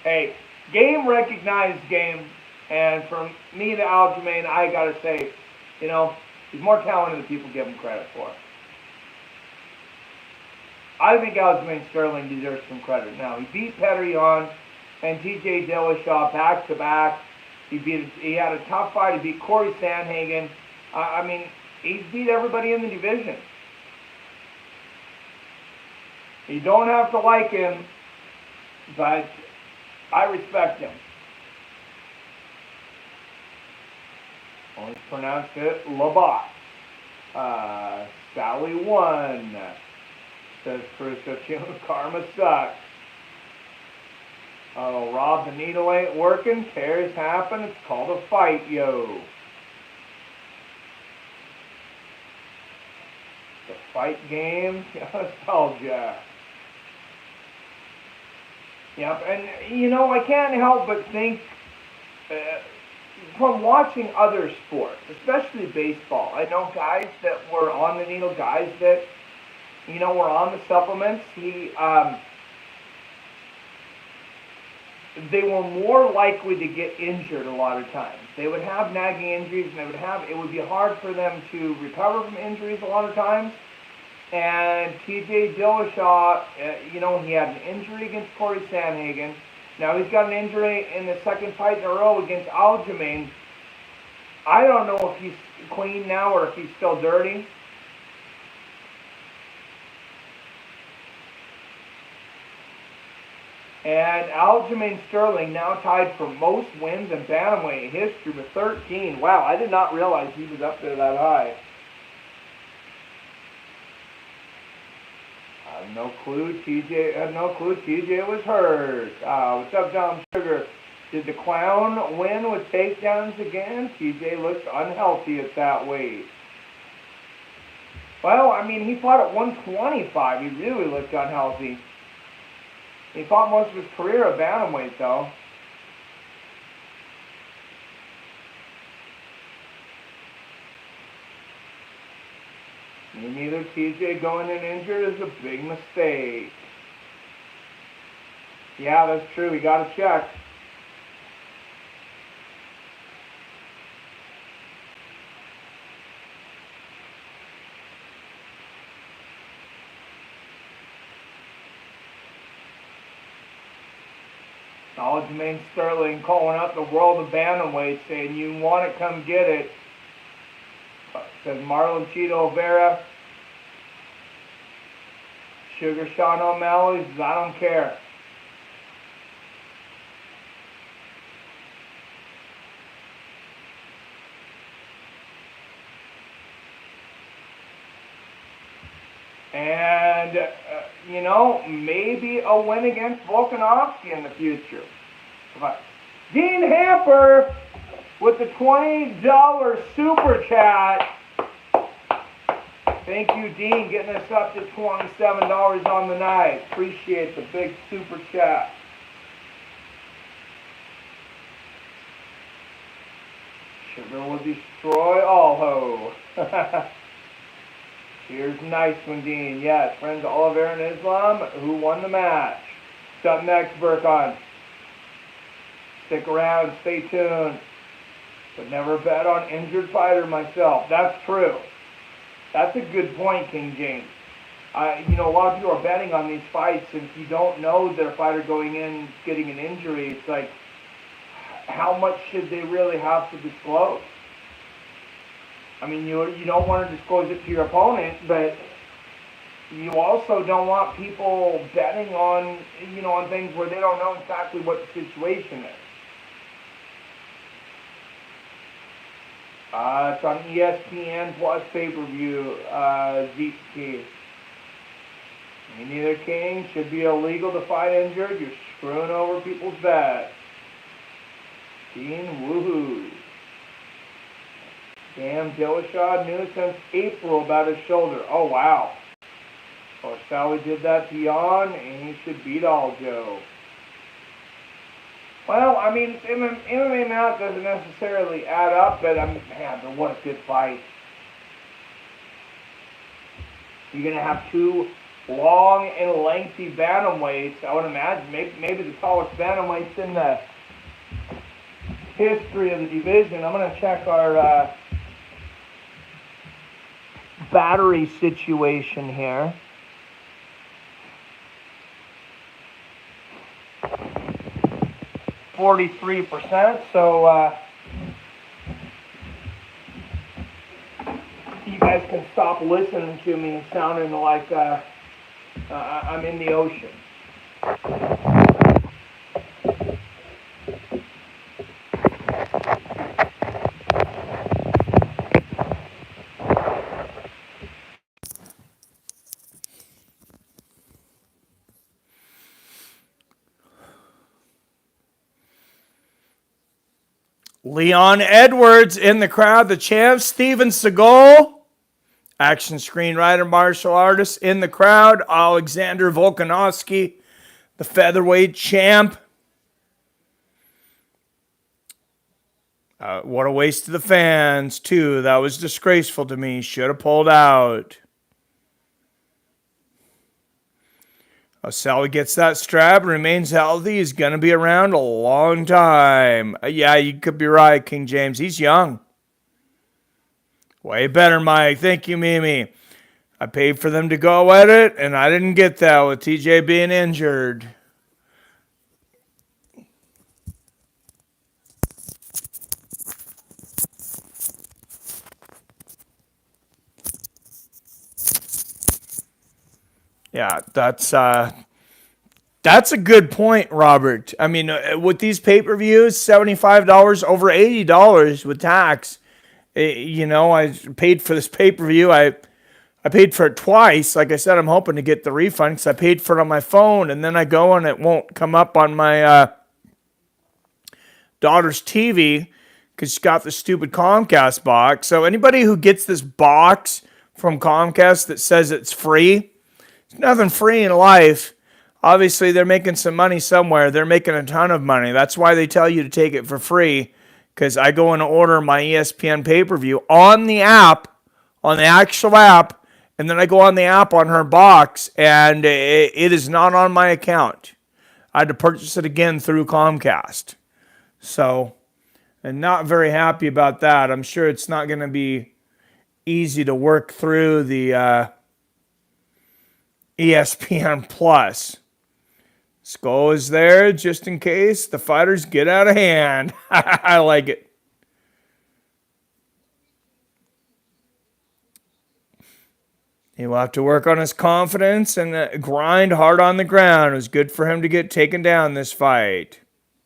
hey, game recognized game, and from me to Aljamain, I gotta say, he's more talented than people give him credit for. I think Aljamain Sterling deserves some credit. Now, he beat Petr Yan and TJ Dillashaw back to back. He had a tough fight. He beat Corey Sandhagen. He's beat everybody in the division. You don't have to like him, but I respect him. Always pronounced it Labatt. Sally won. Says Crusoe, karma sucks. Oh, Rob, the needle ain't working. Tears happen. It's called a fight, yo. The fight game, nostalgia. Yep, and I can't help but think from watching other sports, especially baseball. I know guys that were on the needle, guys that were on the supplements. They were more likely to get injured a lot of times. They would have nagging injuries, and it would be hard for them to recover from injuries a lot of times. And TJ Dillashaw, he had an injury against Corey Sandhagen. Now he's got an injury in the second fight in a row against Aljamain. I don't know if he's clean now or if he's still dirty. And Aljamain Sterling now tied for most wins in Bantamweight history with 13. Wow, I did not realize he was up there that high. I had no clue TJ was hurt. What's up, Dom Sugar? Did the clown win with takedowns again? TJ looks unhealthy at that weight. Well, he fought at 125. He really looked unhealthy. He fought most of his career at bantamweight, though. Me neither. TJ going in injured is a big mistake. Yeah, that's true. We got to check. Aljamain Sterling calling up the world of bantamweight, saying, you want it, come get it. Says Marlon Cheeto Oliveira. Sugar Sean O'Malley says, I don't care. And, maybe a win against Volkanovski in the future. But Dean Hamper with the $20 super chat. Thank you, Dean, getting us up to $27 on the night. Appreciate the big super chat. Sugar will destroy all ho. Here's nice one, Dean. Yes, friends Oliveira and Islam, who won the match. What's up next, Burkon? Stick around, stay tuned. But never bet on injured fighter myself. That's true. That's a good point, King James. A lot of people are betting on these fights, and if you don't know their fighter going in getting an injury, it's like, how much should they really have to disclose? I mean, you don't want to disclose it to your opponent, but you also don't want people betting on, on things where they don't know exactly what the situation is. It's on ESPN Plus pay-per-view, ZT. Me neither, King. Should be illegal to fight injured. You're screwing over people's bets. Dean, woohoo. Damn, Dillashaw knew since April about his shoulder. Oh, wow. Well, Sally did that to Jan, and he should beat Aljo. Well, I mean, MMA math doesn't necessarily add up, but but what a good fight. You're going to have two long and lengthy bantamweights. I would imagine maybe the tallest bantamweights in the history of the division. I'm going to check our battery situation here. 43%, so you guys can stop listening to me sounding like I'm in the ocean. Leon Edwards in the crowd, the champ. Steven Seagal, action screenwriter, martial artist in the crowd. Alexander Volkanovski, the featherweight champ. What a waste of the fans, too. That was disgraceful to me. Should have pulled out. Sally gets that strap, remains healthy. He's going to be around a long time. Yeah, you could be right, King James. He's young. Way better, Mike. Thank you, Mimi. I paid for them to go at it, and I didn't get that with TJ being injured. Yeah, that's a good point, Robert. I mean, with these pay-per-views, $75 over $80 with tax. I paid for this pay-per-view. I paid for it twice. Like I said, I'm hoping to get the refund because I paid for it on my phone, and then I go and it won't come up on my daughter's TV because she's got the stupid Comcast box. So anybody who gets this box from Comcast that says it's free, there's nothing free in life. Obviously, they're making some money somewhere. They're making a ton of money. That's why they tell you to take it for free, because I go and order my ESPN pay-per-view on the app, on the actual app, and then I go on the app on her box, and it is not on my account. I had to purchase it again through Comcast. So, I'm not very happy about that. I'm sure it's not going to be easy to work through the ESPN Plus. Skull is there just in case the fighters get out of hand. I like it. He will have to work on his confidence and grind hard on the ground. It was good for him to get taken down this fight.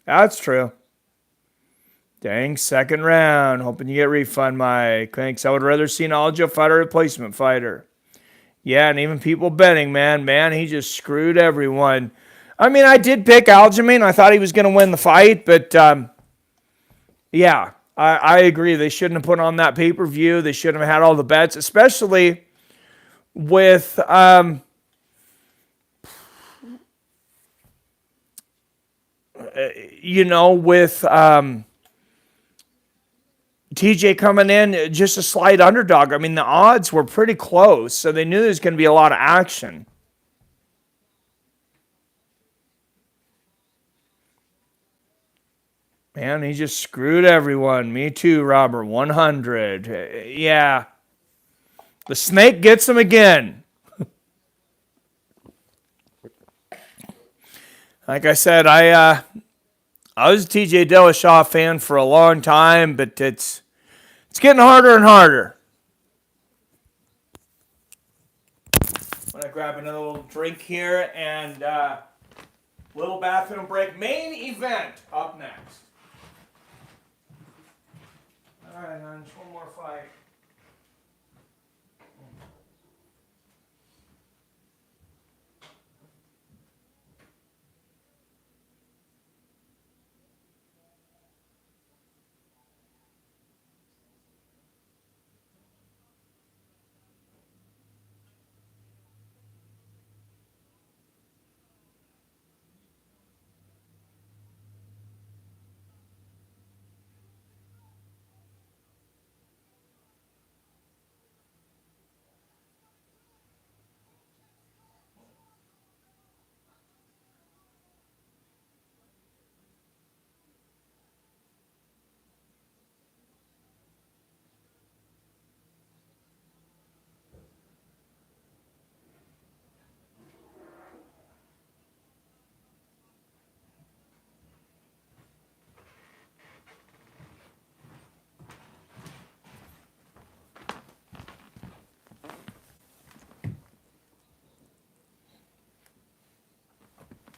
That's true. Dang, second round. Hoping you get refund, Mike. Thanks. I would rather see an Aljo fight a replacement fighter. Yeah, and even people betting, man, he just screwed everyone. I mean, I did pick Aljamain. I thought he was going to win the fight, but yeah, I agree. They shouldn't have put on that pay-per-view. They shouldn't have had all the bets, especially with TJ coming in just a slight underdog. I mean, the odds were pretty close, so they knew there was going to be a lot of action. Man, he just screwed everyone. Me too, Robert. 100. Yeah. The snake gets him again. Like I said, I was a TJ Dillashaw fan for a long time, but it's getting harder and harder. I'm going to grab another little drink here and little bathroom break. Main event up next. All right, man, just one more fight.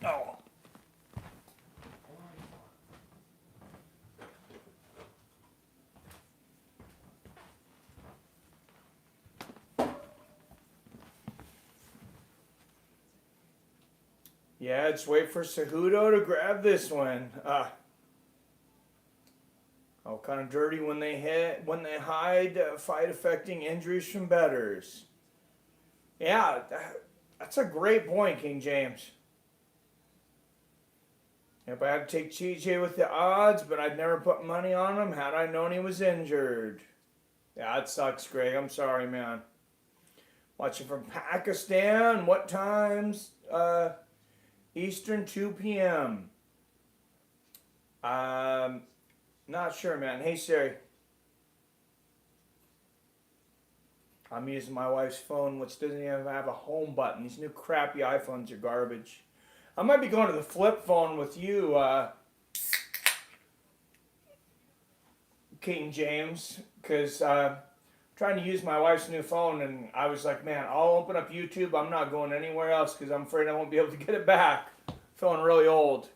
Oh. Yeah, just wait for Cejudo to grab this one. Kind of dirty when they hide fight affecting injuries from bettors. Yeah, that's a great point, King James. If I had to take TJ with the odds, but I'd never put money on him had I known he was injured. Yeah, it sucks, Greg. I'm sorry, man. Watching from Pakistan. What times? Eastern, 2 p.m. Not sure, man. Hey, Siri. I'm using my wife's phone, which doesn't even have a home button. These new crappy iPhones are garbage. I might be going to the flip phone with you, King James, because I'm trying to use my wife's new phone, and I was like, man, I'll open up YouTube. I'm not going anywhere else because I'm afraid I won't be able to get it back. Feeling really old.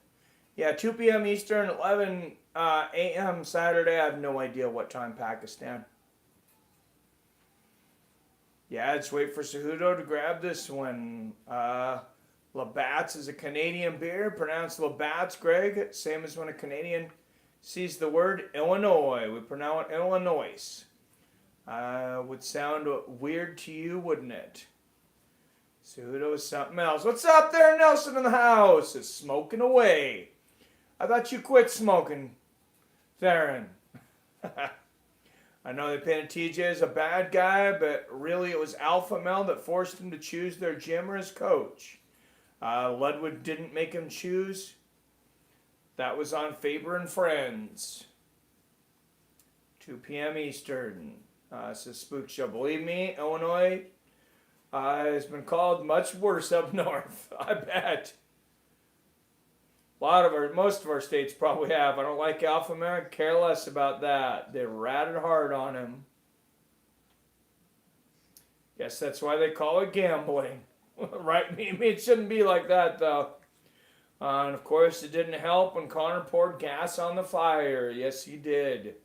Yeah, 2 p.m. Eastern, 11 a.m. Saturday. I have no idea what time Pakistan. Yeah, just wait for Cejudo to grab this one. Labatt's is a Canadian beer, pronounced Labatt's, Greg. Same as when a Canadian sees the word Illinois. We pronounce it Illinois. Would sound weird to you, wouldn't it? Cejudo is something else. What's up there, Nelson in the house? Is smoking away. I thought you quit smoking, Theron. I know they painted TJ as a bad guy, but really it was Alpha Male that forced him to choose their gym or his coach. Ludwig didn't make him choose. That was on Faber and Friends. 2 p.m. Eastern. Says Spook Show. Believe me, Illinois has been called much worse up north. I bet. Most of our states probably have. I don't like Alpha America. Care less about that. They ratted hard on him. Guess that's why they call it gambling. Right? It shouldn't be like that, though. And of course, it didn't help when Connor poured gas on the fire. Yes, he did.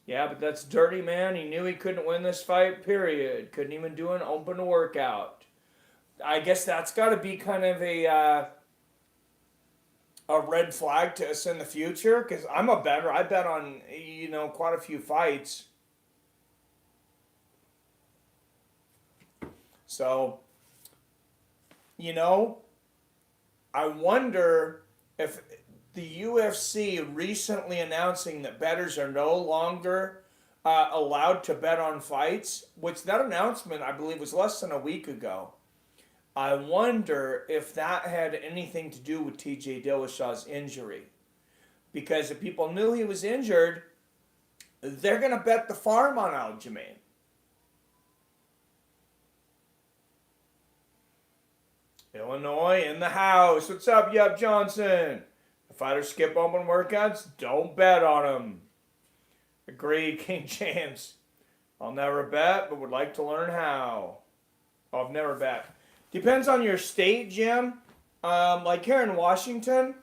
Yeah, but that's dirty, man. He knew he couldn't win this fight, period. Couldn't even do an open workout. I guess that's got to be kind of a red flag to us in the future, because I'm a bettor. I bet on, quite a few fights. So, I wonder if the UFC recently announcing that bettors are no longer allowed to bet on fights, which that announcement, I believe, was less than a week ago. I wonder if that had anything to do with TJ Dillashaw's injury. Because if people knew he was injured, they're going to bet the farm on Aljamain. Illinois in the house. What's up, Yup Johnson? If fighters skip open workouts, don't bet on them. Agree, King James. I'll never bet, but would like to learn how. I've never bet. Depends on your state, Jim. Like here in Washington,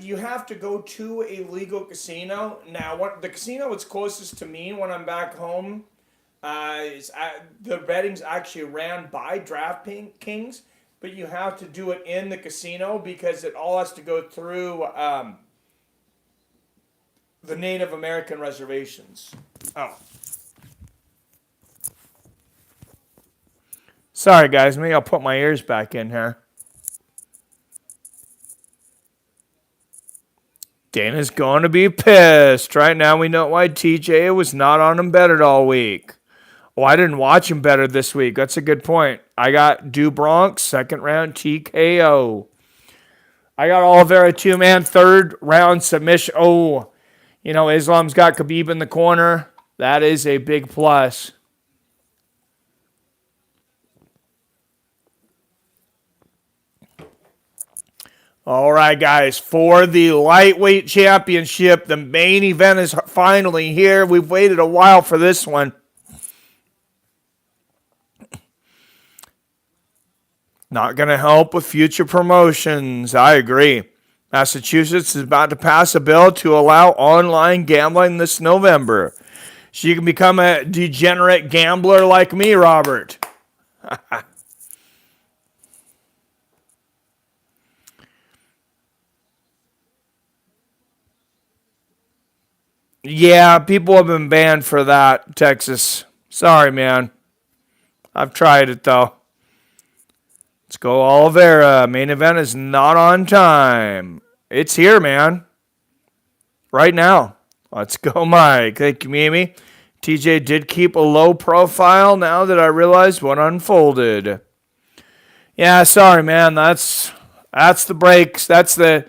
you have to go to a legal casino. Now, the casino that's closest to me when I'm back home, the betting's actually ran by DraftKings, but you have to do it in the casino because it all has to go through the Native American reservations. Oh. Sorry, guys. Maybe I'll put my ears back in here. Dana's going to be pissed. Right now, we know why TJ was not on him betted all week. Oh, I didn't watch him better this week. That's a good point. I got Bronx, second round TKO. I got Oliveira, 2-man, third round submission. Oh, Islam's got Khabib in the corner. That is a big plus. All right, guys, for the lightweight championship, the main event is finally here. We've waited a while for this one. Not going to help with future promotions. I agree. Massachusetts is about to pass a bill to allow online gambling this November. So you can become a degenerate gambler like me, Robert. Yeah, people have been banned for that, Texas. Sorry, man. I've tried it, though. Let's go Oliveira. Main event is not on time. It's here, man. Right now. Let's go, Mike. Thank you, Mimi. TJ did keep a low profile now that I realized what unfolded. Yeah, sorry, man. That's the breaks. That's the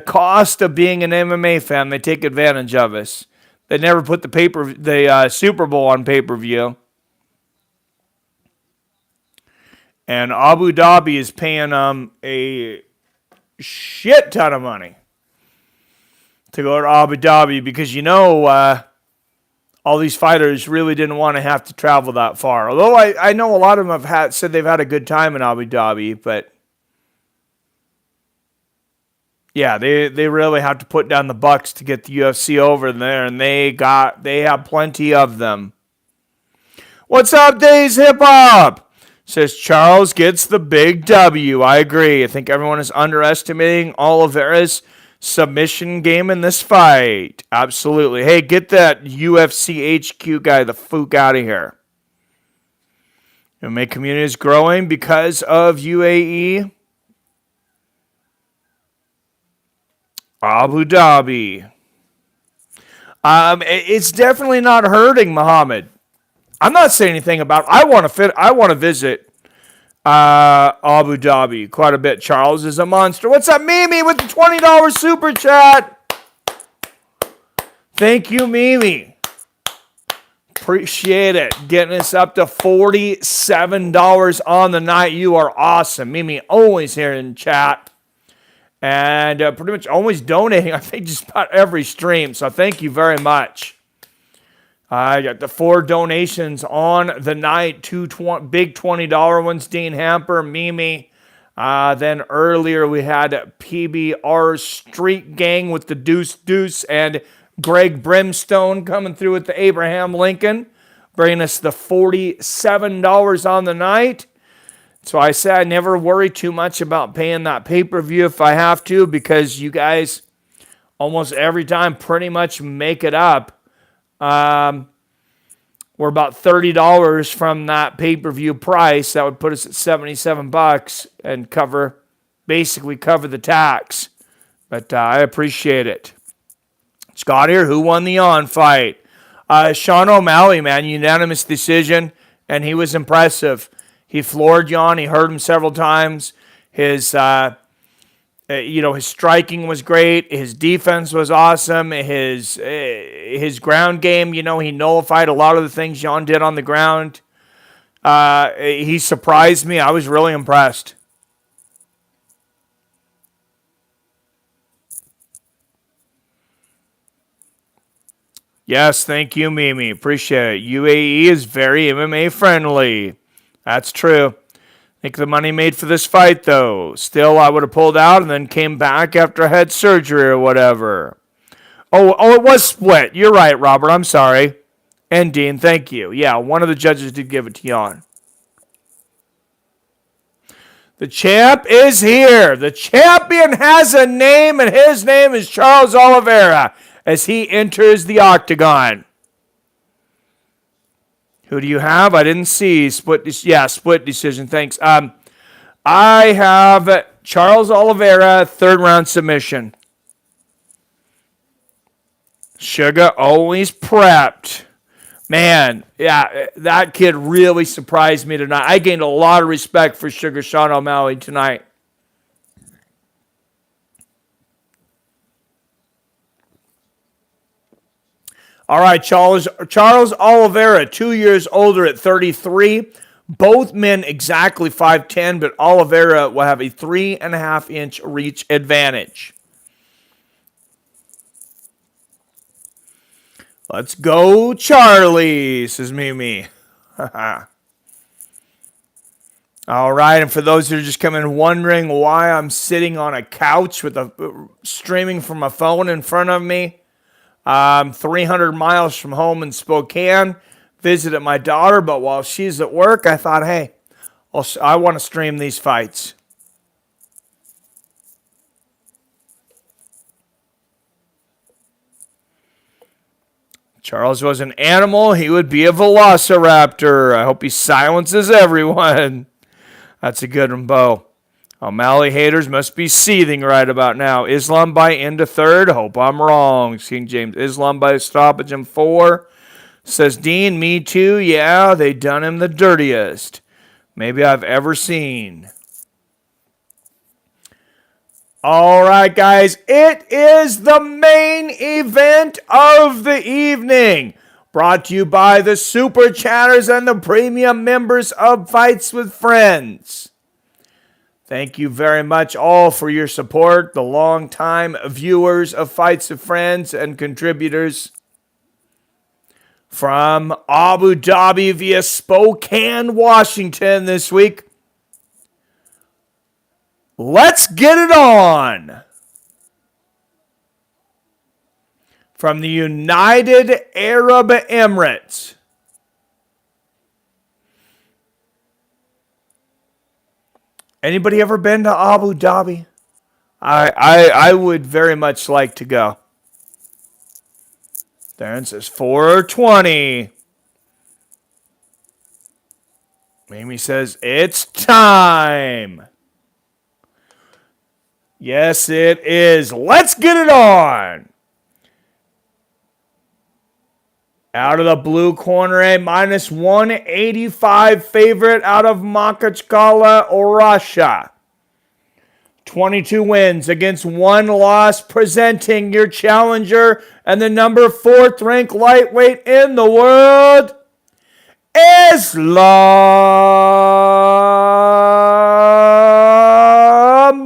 cost of being an MMA fan. They take advantage of us. They never put the Super Bowl on pay-per-view. And Abu Dhabi is paying a shit ton of money to go to Abu Dhabi because, all these fighters really didn't want to have to travel that far. Although I know a lot of them have said they've had a good time in Abu Dhabi, but yeah, they really have to put down the bucks to get the UFC over there, and they have plenty of them. What's up, Days Hip Hop? Says Charles gets the big W. I agree. I think everyone is underestimating Oliveira's submission game in this fight. Absolutely. Hey, get that UFC HQ guy the fuck out of here. MMA community is growing because of UAE. Abu Dhabi. It's definitely not hurting, Muhammad. I'm not saying anything about it. I want to visit Abu Dhabi quite a bit. Charles is a monster. What's up, Mimi, with the $20 super chat? Thank you, Mimi. Appreciate it. Getting us up to $47 on the night. You are awesome. Mimi always here in chat. and pretty much always donating, I think, just about every stream. So thank you very much. I got the 4 donations on the night, 2 big $20 ones, Dean Hamper, Mimi. Then earlier we had PBR Street Gang with the Deuce and Greg Brimstone coming through with the Abraham Lincoln, bringing us the $47 on the night. So I say I never worry too much about paying that pay-per-view if I have to, because you guys almost every time pretty much make it up. We're about $30 from that pay-per-view price. That would put us at $77 and basically cover the tax. But I appreciate it. Scott here, who won the fight? Sean O'Malley, man, unanimous decision, and he was impressive. He floored Jan. He hurt him several times. His striking was great. His defense was awesome. His ground game, he nullified a lot of the things Jan did on the ground. He surprised me. I was really impressed. Yes, thank you, Mimi. Appreciate it. UAE is very MMA friendly. That's true. I think the money made for this fight, though. Still, I would have pulled out and then came back after I had surgery or whatever. Oh, it was split. You're right, Robert. I'm sorry. And Dean, thank you. Yeah, one of the judges did give it to Jan. The champ is here. The champion has a name, and his name is Charles Oliveira as he enters the octagon. Who do you have? I didn't see. Split decision. Thanks. I have Charles Oliveira, 3rd round submission. Sugar always prepped. Man, yeah, that kid really surprised me tonight. I gained a lot of respect for Sugar Sean O'Malley tonight. All right, Charles Oliveira, 2 years older at 33. Both men exactly 5'10", but Oliveira will have a 3.5-inch reach advantage. Let's go, Charlie, says Mimi. All right, and for those who are just coming wondering why I'm sitting on a couch with streaming from a phone in front of me, 300 miles from home in Spokane, visited my daughter, but while she's at work, I thought, hey, I want to stream these fights. Charles was an animal. He would be a velociraptor. I hope he silences everyone. That's a good one, Bo. O'Malley haters must be seething right about now. Islam by into 3rd. Hope I'm wrong. King James. Islam by stoppage in 4. Says Dean, me too. Yeah, they done him the dirtiest maybe I've ever seen. All right, guys. It is the main event of the evening. Brought to you by the Super Chatters and the premium members of Fights with Friends. Thank you very much all for your support, the longtime viewers of Fights with Friends and contributors. From Abu Dhabi via Spokane, Washington this week. Let's get it on. From the United Arab Emirates. Anybody ever been to Abu Dhabi? I would very much like to go. There it says 420. Mimi says it's time. Yes, it is. Let's get it on. Out of the blue corner, a minus 185 favorite out of Makhachev, Russia. 22 wins against 1 loss, presenting your challenger and the number 4th ranked lightweight in the world, Islam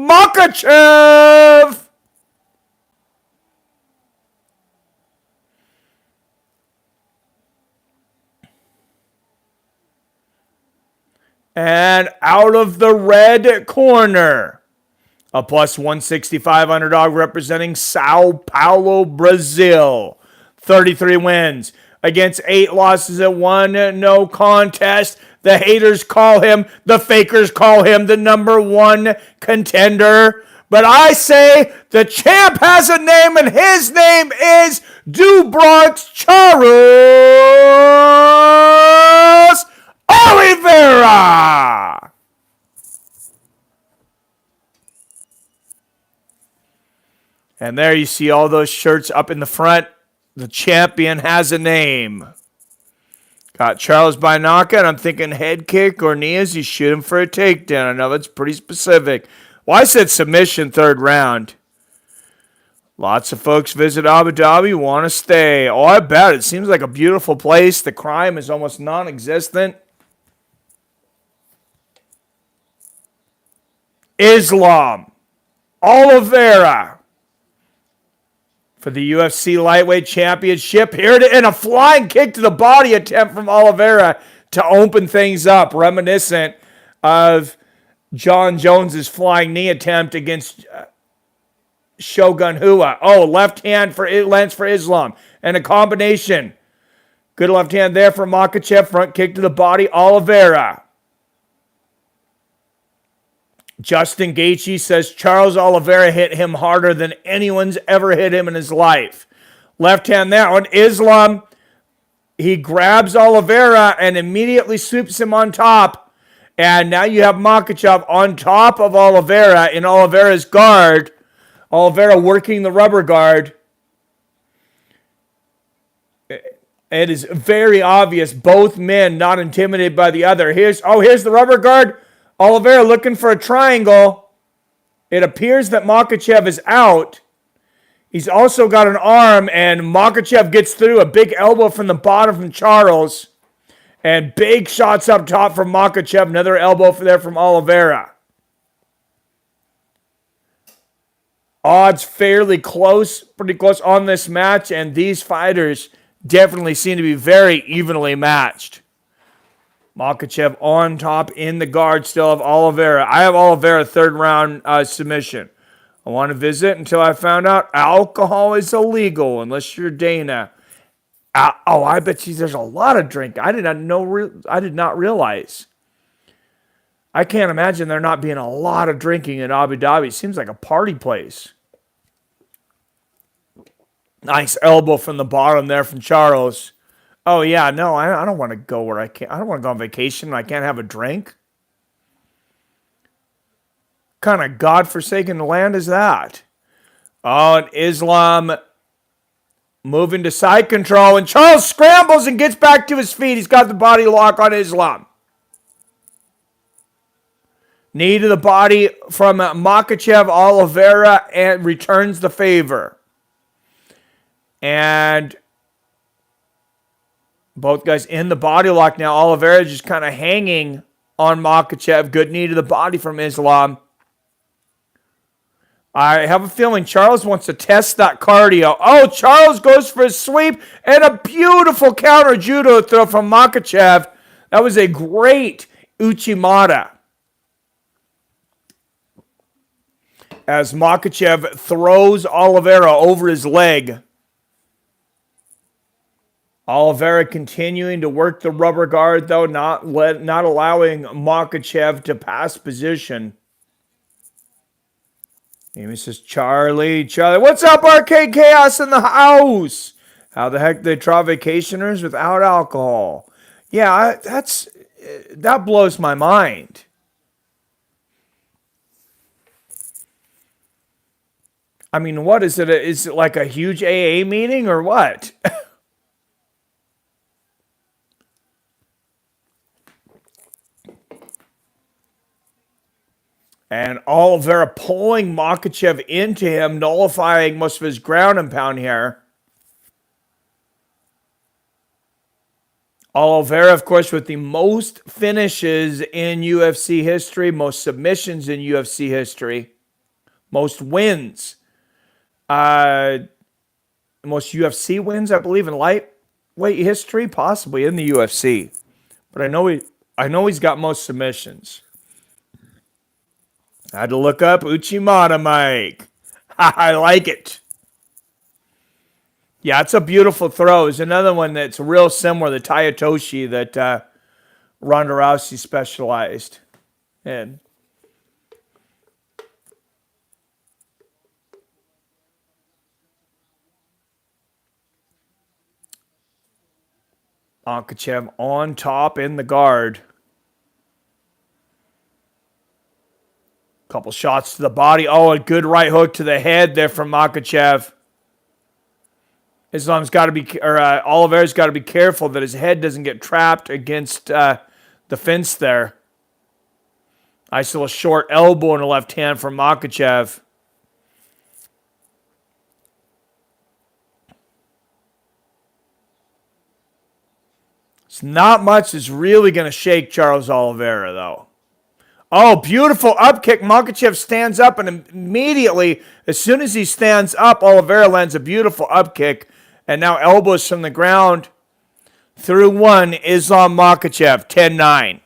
Makhachev. Makhachev. And out of the red corner, a plus 165 underdog representing Sao Paulo, Brazil. 33 wins against 8 losses at 1 no contest. The haters call him, the fakers call him the number 1 contender. But I say the champ has a name, and his name is Bronx Charles Oliveira. And there you see all those shirts up in the front. The champion has a name. Got Charles by knockout. I'm thinking head kick or knee as you shoot him for a takedown. I know that's pretty specific. Well, I said submission 3rd round. Lots of folks visit Abu Dhabi, want to stay. Oh, I bet. It seems like a beautiful place. The crime is almost non-existent. Islam. Oliveira. For the UFC Lightweight Championship. Here in a flying kick to the body attempt from Oliveira to open things up, reminiscent of John Jones's flying knee attempt against Shogun Rua. Oh, left hand for lance for Islam. And a combination. Good left hand there for Makhachev. Front kick to the body, Oliveira. Justin Gaethje says Charles Oliveira hit him harder than anyone's ever hit him in his life. Left hand there on Islam. He grabs Oliveira and immediately sweeps him on top. And now you have Makhachev on top of Oliveira in Oliveira's guard. Oliveira working the rubber guard. It is very obvious both men not intimidated by the other. Here's the rubber guard. Oliveira looking for a triangle. It appears that Makhachev is out. He's also got an arm, and Makhachev gets through a big elbow from the bottom from Charles. And big shots up top from Makhachev. Another elbow from Oliveira. Odds fairly close, pretty close on this match, and these fighters definitely seem to be very evenly matched. Makhachev on top in the guard still of Oliveira. I have Oliveira 3rd round submission. I want to visit until I found out alcohol is illegal unless you're Dana. I bet you there's a lot of drink. I did not realize. I can't imagine there not being a lot of drinking in Abu Dhabi. It seems like a party place. Nice elbow from the bottom there from Charles. Oh, yeah, no, I don't want to go where I can't. I don't want to go on vacation and I can't have a drink. What kind of godforsaken land is that? Oh, and Islam moving to side control. And Charles scrambles and gets back to his feet. He's got the body lock on Islam. Knee to the body from Makhachev, Oliveira, and returns the favor. And both guys in the body lock now. Oliveira just kind of hanging on Makhachev. Good knee to the body from Islam. I have a feeling Charles wants to test that cardio. Oh, Charles goes for a sweep and a beautiful counter judo throw from Makhachev. That was a great Uchimata. As Makhachev throws Oliveira over his leg. Oliveira continuing to work the rubber guard, though, not allowing Makhachev to pass position. Amy says, Charlie, what's up, Arcade Chaos in the house? How the heck they try vacationers without alcohol? Yeah, that blows my mind. I mean, what is it? Is it like a huge AA meeting or what? And Oliveira pulling Makhachev into him, nullifying most of his ground and pound here. Oliveira, of course, with the most finishes in UFC history, most submissions in UFC history. most wins. Most UFC wins, I believe, in lightweight history, possibly in the UFC. But I know he's got most submissions. I had to look up Uchimata Mike. I like it. Yeah, it's a beautiful throw. It's another one that's real similar to Tayatoshi that Ronda Rousey specialized in. Makhachev on top in the guard. Couple shots to the body. Oh, a good right hook to the head there from Makhachev. Oliveira's got to be careful that his head doesn't get trapped against the fence there. Nice little short elbow in the left hand from Makhachev. It's not much is really going to shake Charles Oliveira, though. Oh, beautiful up kick. Makhachev stands up, and immediately, as soon as he stands up, Oliveira lands a beautiful up kick. And now elbows from the ground through one. Islam Makhachev, 10-9.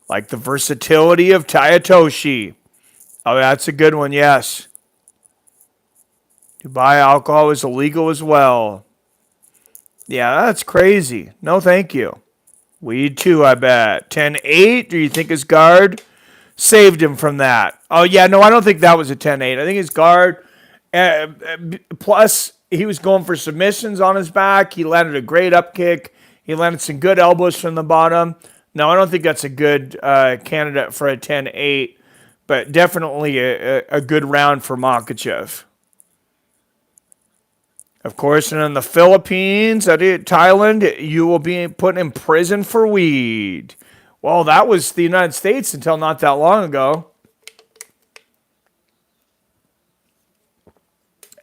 Like the versatility of Tayatoshi. Oh, that's a good one, yes. Dubai alcohol is illegal as well. Yeah, that's crazy. No, thank you. Weed too, I bet. 10-8. Do you think his guard saved him from that? Oh, yeah, no, I don't think that was a 10-8. I think his guard... plus, he was going for submissions on his back. He landed a great up kick. He landed some good elbows from the bottom. No, I don't think that's a good candidate for a 10-8, but definitely a good round for Makhachev. Of course, and in the Philippines, Thailand, you will be put in prison for weed. Well, that was the United States until not that long ago.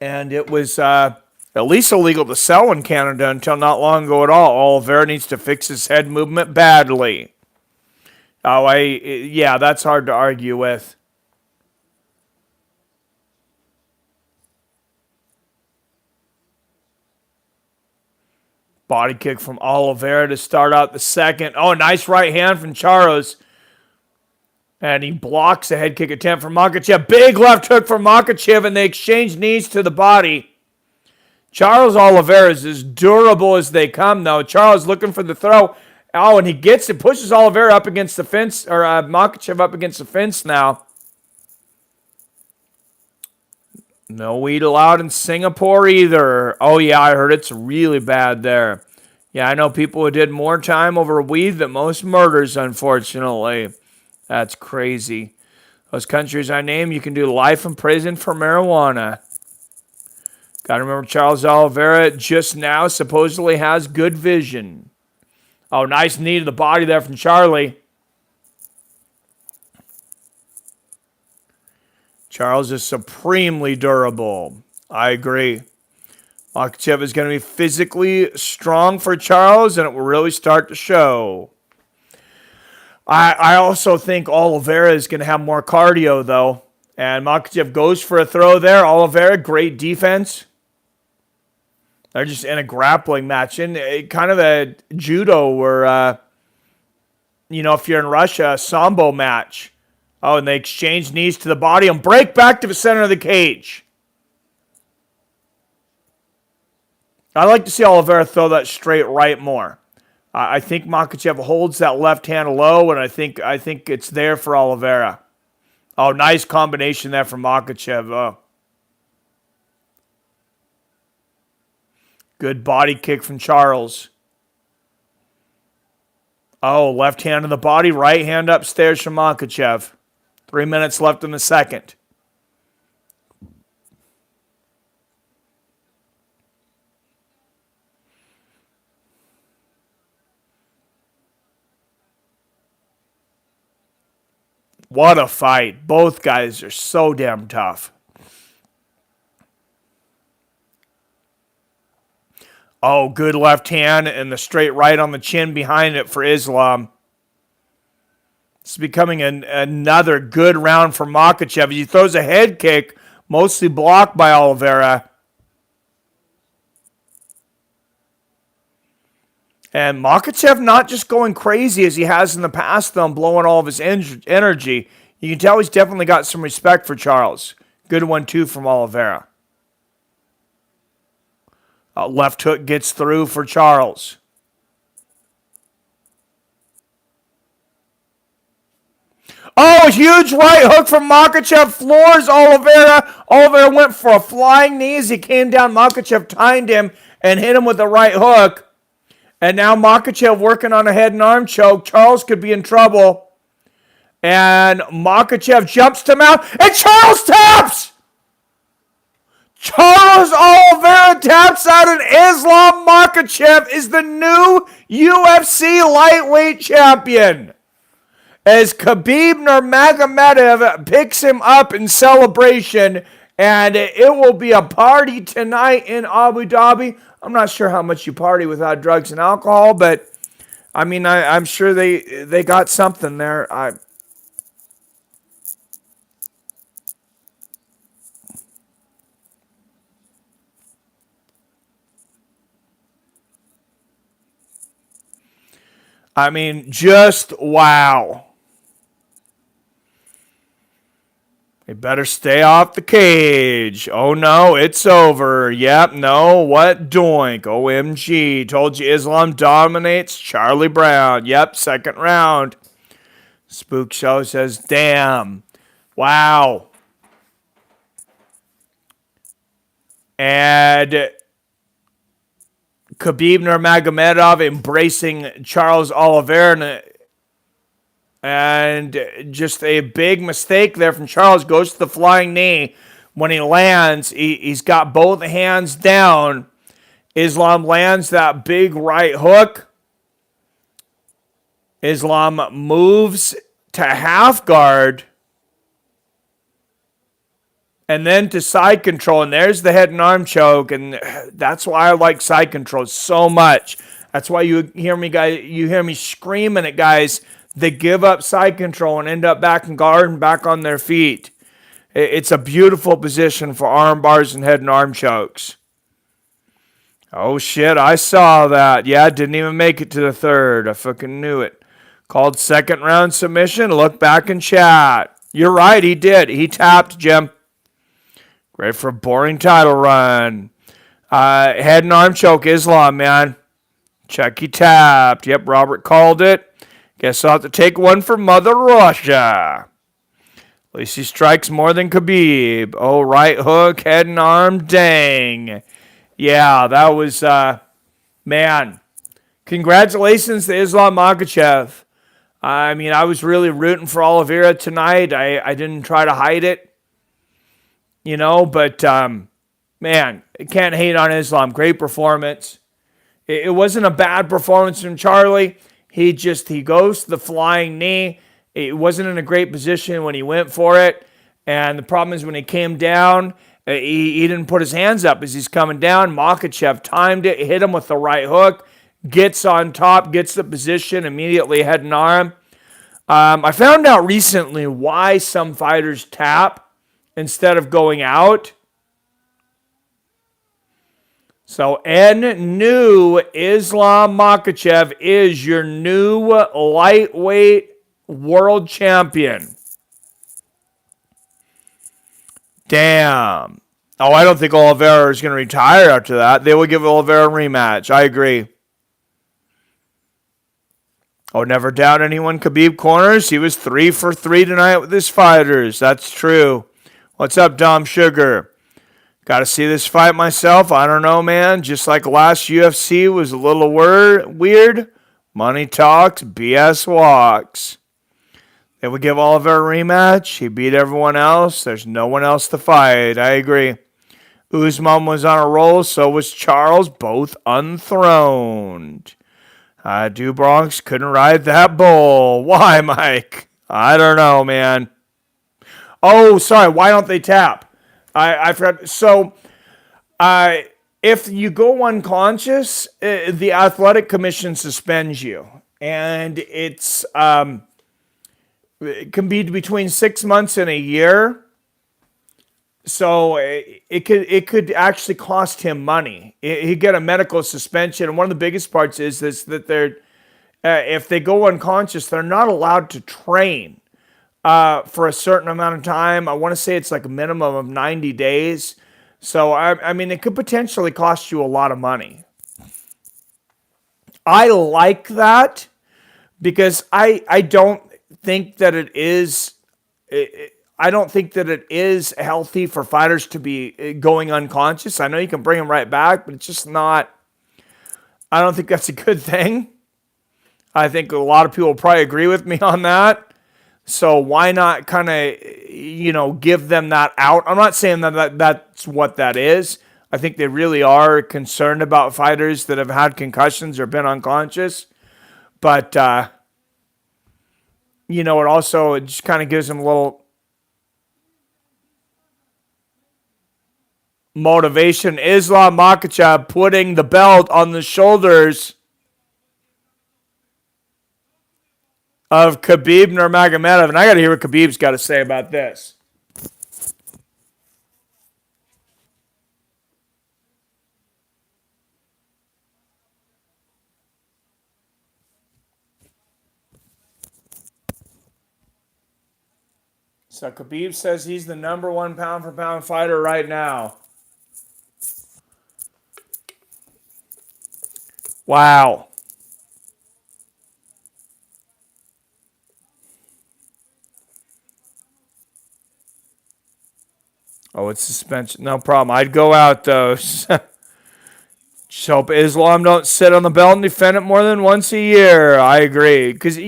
And it was at least illegal to sell in Canada until not long ago at all. Oliveira needs to fix his head movement badly. Yeah, that's hard to argue with. Body kick from Oliveira to start out the second. Oh, nice right hand from Charos. And he blocks a head kick attempt from Makhachev. Big left hook from Makhachev, and they exchange knees to the body. Charles Oliveira is as durable as they come, though. Charles looking for the throw. Oh, and he gets it, pushes Oliveira up against the fence, or Makhachev up against the fence now. No weed allowed in Singapore either. Oh, yeah, I heard it's really bad there. Yeah, I know people who did more time over weed than most murders, unfortunately. That's crazy. Those countries I named, you can do life in prison for marijuana. Got to remember Charles Oliveira just now supposedly has good vision. Oh, nice knee to the body there from Charlie. Charles is supremely durable. I agree. Makhachev is going to be physically strong for Charles, and it will really start to show. I also think Oliveira is going to have more cardio, though. And Makhachev goes for a throw there. Oliveira, great defense. They're just in a grappling match. In kind of a judo or, if you're in Russia, a sambo match. Oh, and they exchange knees to the body and break back to the center of the cage. I'd like to see Oliveira throw that straight right more. I think Makhachev holds that left hand low, and I think it's there for Oliveira. Oh, nice combination there from Makhachev. Oh. Good body kick from Charles. Oh, left hand to the body, right hand upstairs from Makhachev. 3 minutes left in the second. What a fight. Both guys are so damn tough. Oh, good left hand and the straight right on the chin behind it for Islam. It's becoming another good round for Makhachev. He throws a head kick, mostly blocked by Oliveira. And Makhachev not just going crazy as he has in the past, though, blowing all of his energy. You can tell he's definitely got some respect for Charles. Good one, too, from Oliveira. Left hook gets through for Charles. Oh, a huge right hook from Makhachev, floors Oliveira. Oliveira went for a flying knee as he came down. Makhachev timed him and hit him with a right hook. And now Makhachev working on a head and arm choke. Charles could be in trouble. And Makhachev jumps to mount, and Charles taps! Charles Oliveira taps out, and Islam Makhachev is the new UFC lightweight champion. As Khabib Nurmagomedov picks him up in celebration, and it will be a party tonight in Abu Dhabi. I'm not sure how much you party without drugs and alcohol, but I mean, I'm sure they got something there. I mean, just wow. They better stay off the cage. Oh no, it's over. Yep, no, what doink. OMG. Told you Islam dominates Charlie Brown. Yep, second round. Spook Show says, damn. Wow. And Khabib Nurmagomedov embracing Charles Oliveira, and just a big mistake there from Charles. Goes to the flying knee. When he lands, he's got both hands down. Islam lands that big right hook. Islam moves to half guard. And then to side control. And there's the head and arm choke. And that's why I like side control so much. That's why you hear me screaming at guys that give up side control and end up back in guard and back on their feet. It's a beautiful position for arm bars and head and arm chokes. Oh shit, I saw that. Yeah, didn't even make it to the third. I fucking knew it. Called second round submission. Look back in chat. You're right, he did. He tapped, Jim. Great for a boring title run. Head and arm choke, Islam, man. Check, he tapped. Yep, Robert called it. Guess I'll have to take one for Mother Russia. At least he strikes more than Khabib. Oh, right hook, head and arm, dang. Yeah, that was, man. Congratulations to Islam Makhachev. I mean, I was really rooting for Oliveira tonight. I didn't try to hide it. You know, but, man, can't hate on Islam. Great performance. It wasn't a bad performance from Charlie. He goes to the flying knee. It wasn't in a great position when he went for it. And the problem is when he came down, he didn't put his hands up as he's coming down. Makhachev timed it, hit him with the right hook, gets on top, gets the position, immediately head and arm. I found out recently why some fighters tap instead of going out. So, new Islam Makhachev is your new lightweight world champion. Damn. Oh, I don't think Oliveira is going to retire after that. They will give Oliveira a rematch. I agree. Oh, never doubt anyone. Khabib corners. He was 3 for 3 tonight with his fighters. That's true. What's up, Dom Sugar? Got to see this fight myself. I don't know, man. Just like last UFC was a little weird. Money talks, BS walks. They would give Oliver a rematch. He beat everyone else. There's no one else to fight. I agree. Usman was on a roll. So was Charles. Both unthroned. Bronx couldn't ride that bull. Why, Mike? I don't know, man. Oh, sorry. Why don't they tap? I forgot. So, if you go unconscious, the athletic commission suspends you, and it's It can be between 6 months and a year. So it could actually cost him money. He'd get a medical suspension, and one of the biggest parts is this that they're if they go unconscious, they're not allowed to train for a certain amount of time. I want to say it's like a minimum of 90 days. So I mean, it could potentially cost you a lot of money. I like that because I don't think that it is. I don't think that it is healthy for fighters to be going unconscious. I know you can bring them right back, but it's just not. I don't think that's a good thing. I think a lot of people probably agree with me on that. So why not kind of, give them that out? I'm not saying that that's what that is. I think they really are concerned about fighters that have had concussions or been unconscious. But, it also it just kind of gives them a little motivation. Islam Makhachev putting the belt on the shoulders of Khabib Nurmagomedov. And I got to hear what Khabib's got to say about this. So Khabib says he's the number one pound for pound fighter right now. Wow. Oh, it's suspension. No problem. I'd go out, though. Just hope Islam don't sit on the belt and defend it more than once a year. I agree. Because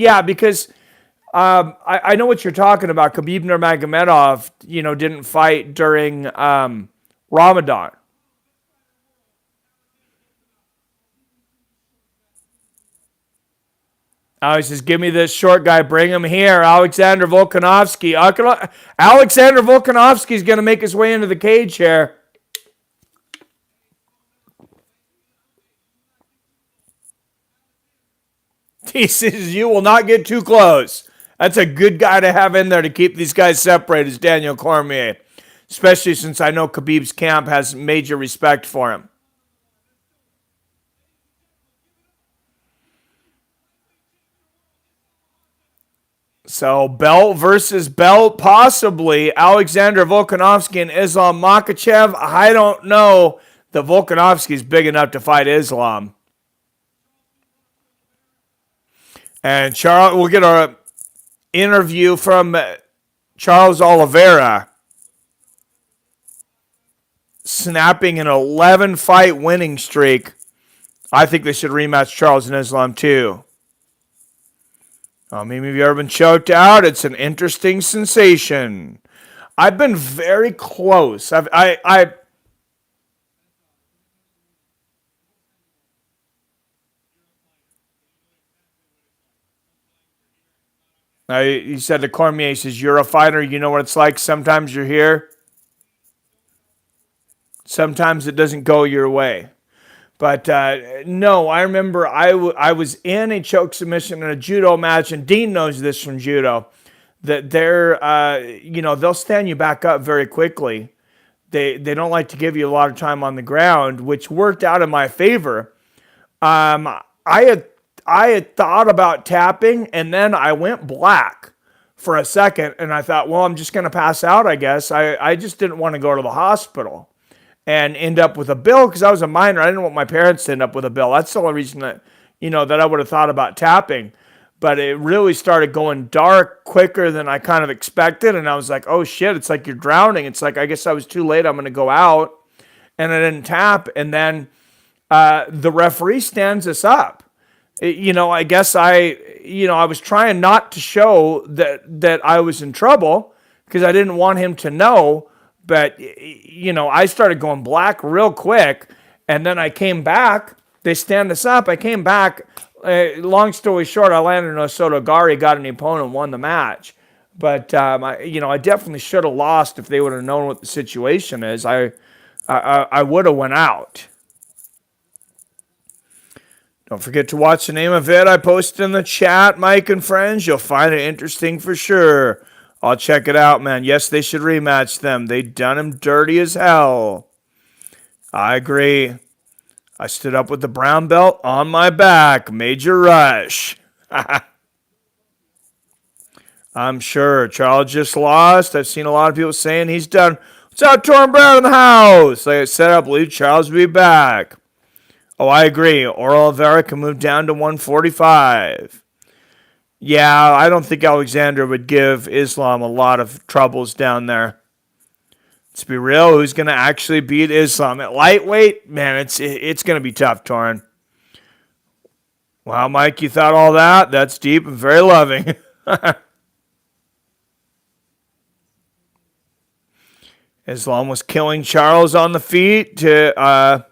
I know what you're talking about. Khabib Nurmagomedov, didn't fight during Ramadan. He says, give me this short guy. Bring him here. Alexander Volkanovski. Alexander Volkanovski is going to make his way into the cage here. He says, you will not get too close. That's a good guy to have in there to keep these guys separated, is Daniel Cormier. Especially since I know Khabib's camp has major respect for him. So belt versus belt, possibly. Alexander Volkanovski and Islam Makhachev. I don't know that Volkanovski's big enough to fight Islam. And Charles, we'll get our interview from Charles Oliveira, snapping an 11-fight winning streak. I think they should rematch Charles and Islam too. Maybe have you ever been choked out? It's an interesting sensation. I've been very close. He said to Cormier, he says, you're a fighter. You know what it's like. Sometimes you're here. Sometimes it doesn't go your way. But no, I remember I was in a choke submission in a judo match, and Dean knows this from judo, that they'll stand you back up very quickly. They don't like to give you a lot of time on the ground, which worked out in my favor. I had thought about tapping, and then I went black for a second, and I thought, well, I'm just going to pass out, I guess. I just didn't want to go to the hospital and end up with a bill because I was a minor. I didn't want my parents to end up with a bill. That's the only reason that, that I would have thought about tapping. But it really started going dark quicker than I kind of expected. And I was like, oh shit, it's like you're drowning. It's like, I guess I was too late. I'm going to go out. And I didn't tap. And then the referee stands us up. I guess I was trying not to show that I was in trouble because I didn't want him to know. But, I started going black real quick, and then I came back. They stand us up. I came back. Long story short, I landed in a Sotogari, got an opponent, and won the match. But, I definitely should have lost if they would have known what the situation is. I would have went out. Don't forget to watch the name of it. I posted in the chat, Mike and friends. You'll find it interesting for sure. I'll check it out, man. Yes, they should rematch them. They done him dirty as hell. I agree. I stood up with the brown belt on my back. Major rush. I'm sure. Charles just lost. I've seen a lot of people saying he's done. What's up, Torn Brown in the house? Like I said, I believe Charles will be back. Oh, I agree. Oliveira can move down to 145. Yeah, I don't think Alexander would give Islam a lot of troubles down there. Let's be real. Who's going to actually beat Islam? At lightweight, man, it's going to be tough, Torn. Wow, Mike, you thought all that? That's deep and very loving. Islam was killing Charles on the feet to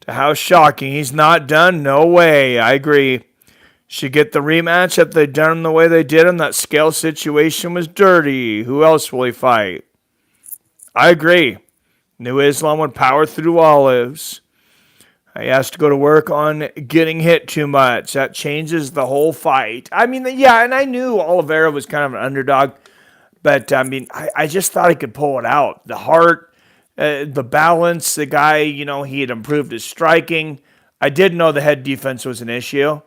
how shocking. He's not done. No way. I agree. Should get the rematch if they'd done him the way they did him. That scale situation was dirty. Who else will he fight? I agree. Knew Islam would power through Olives. He has to go to work on getting hit too much. That changes the whole fight. I mean, yeah, and I knew Oliveira was kind of an underdog. But, I mean, I just thought he could pull it out. The heart, the balance, the guy, he had improved his striking. I did know the head defense was an issue.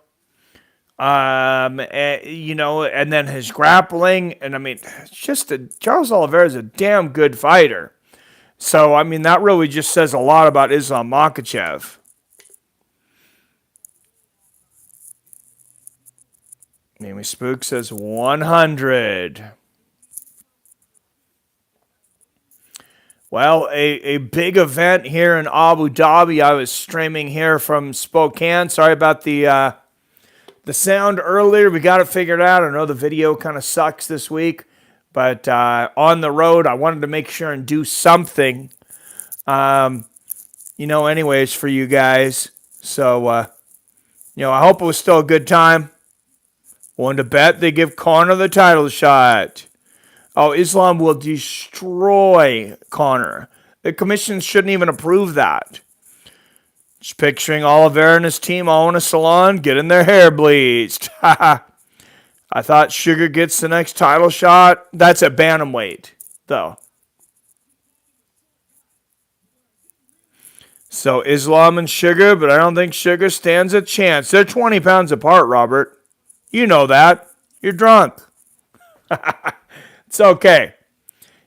And then his grappling. And, I mean, Charles Oliveira is a damn good fighter. So, I mean, that really just says a lot about Islam Makhachev. Amy Spook says 100. Well, a big event here in Abu Dhabi. I was streaming here from Spokane. Sorry about the sound earlier. We got it figured out. I know the video kind of sucks this week. But on the road, I wanted to make sure and do something, anyways, for you guys. So, I hope it was still a good time. Willing to bet they give Conor the title shot. Oh, Islam will destroy Conor. The commission shouldn't even approve that. Just picturing Oliveira and his team all in a salon getting their hair bleached. I thought Sugar gets the next title shot. That's at bantamweight, though. So Islam and Sugar, but I don't think Sugar stands a chance. They're 20 pounds apart, Robert. You know that. You're drunk. It's okay.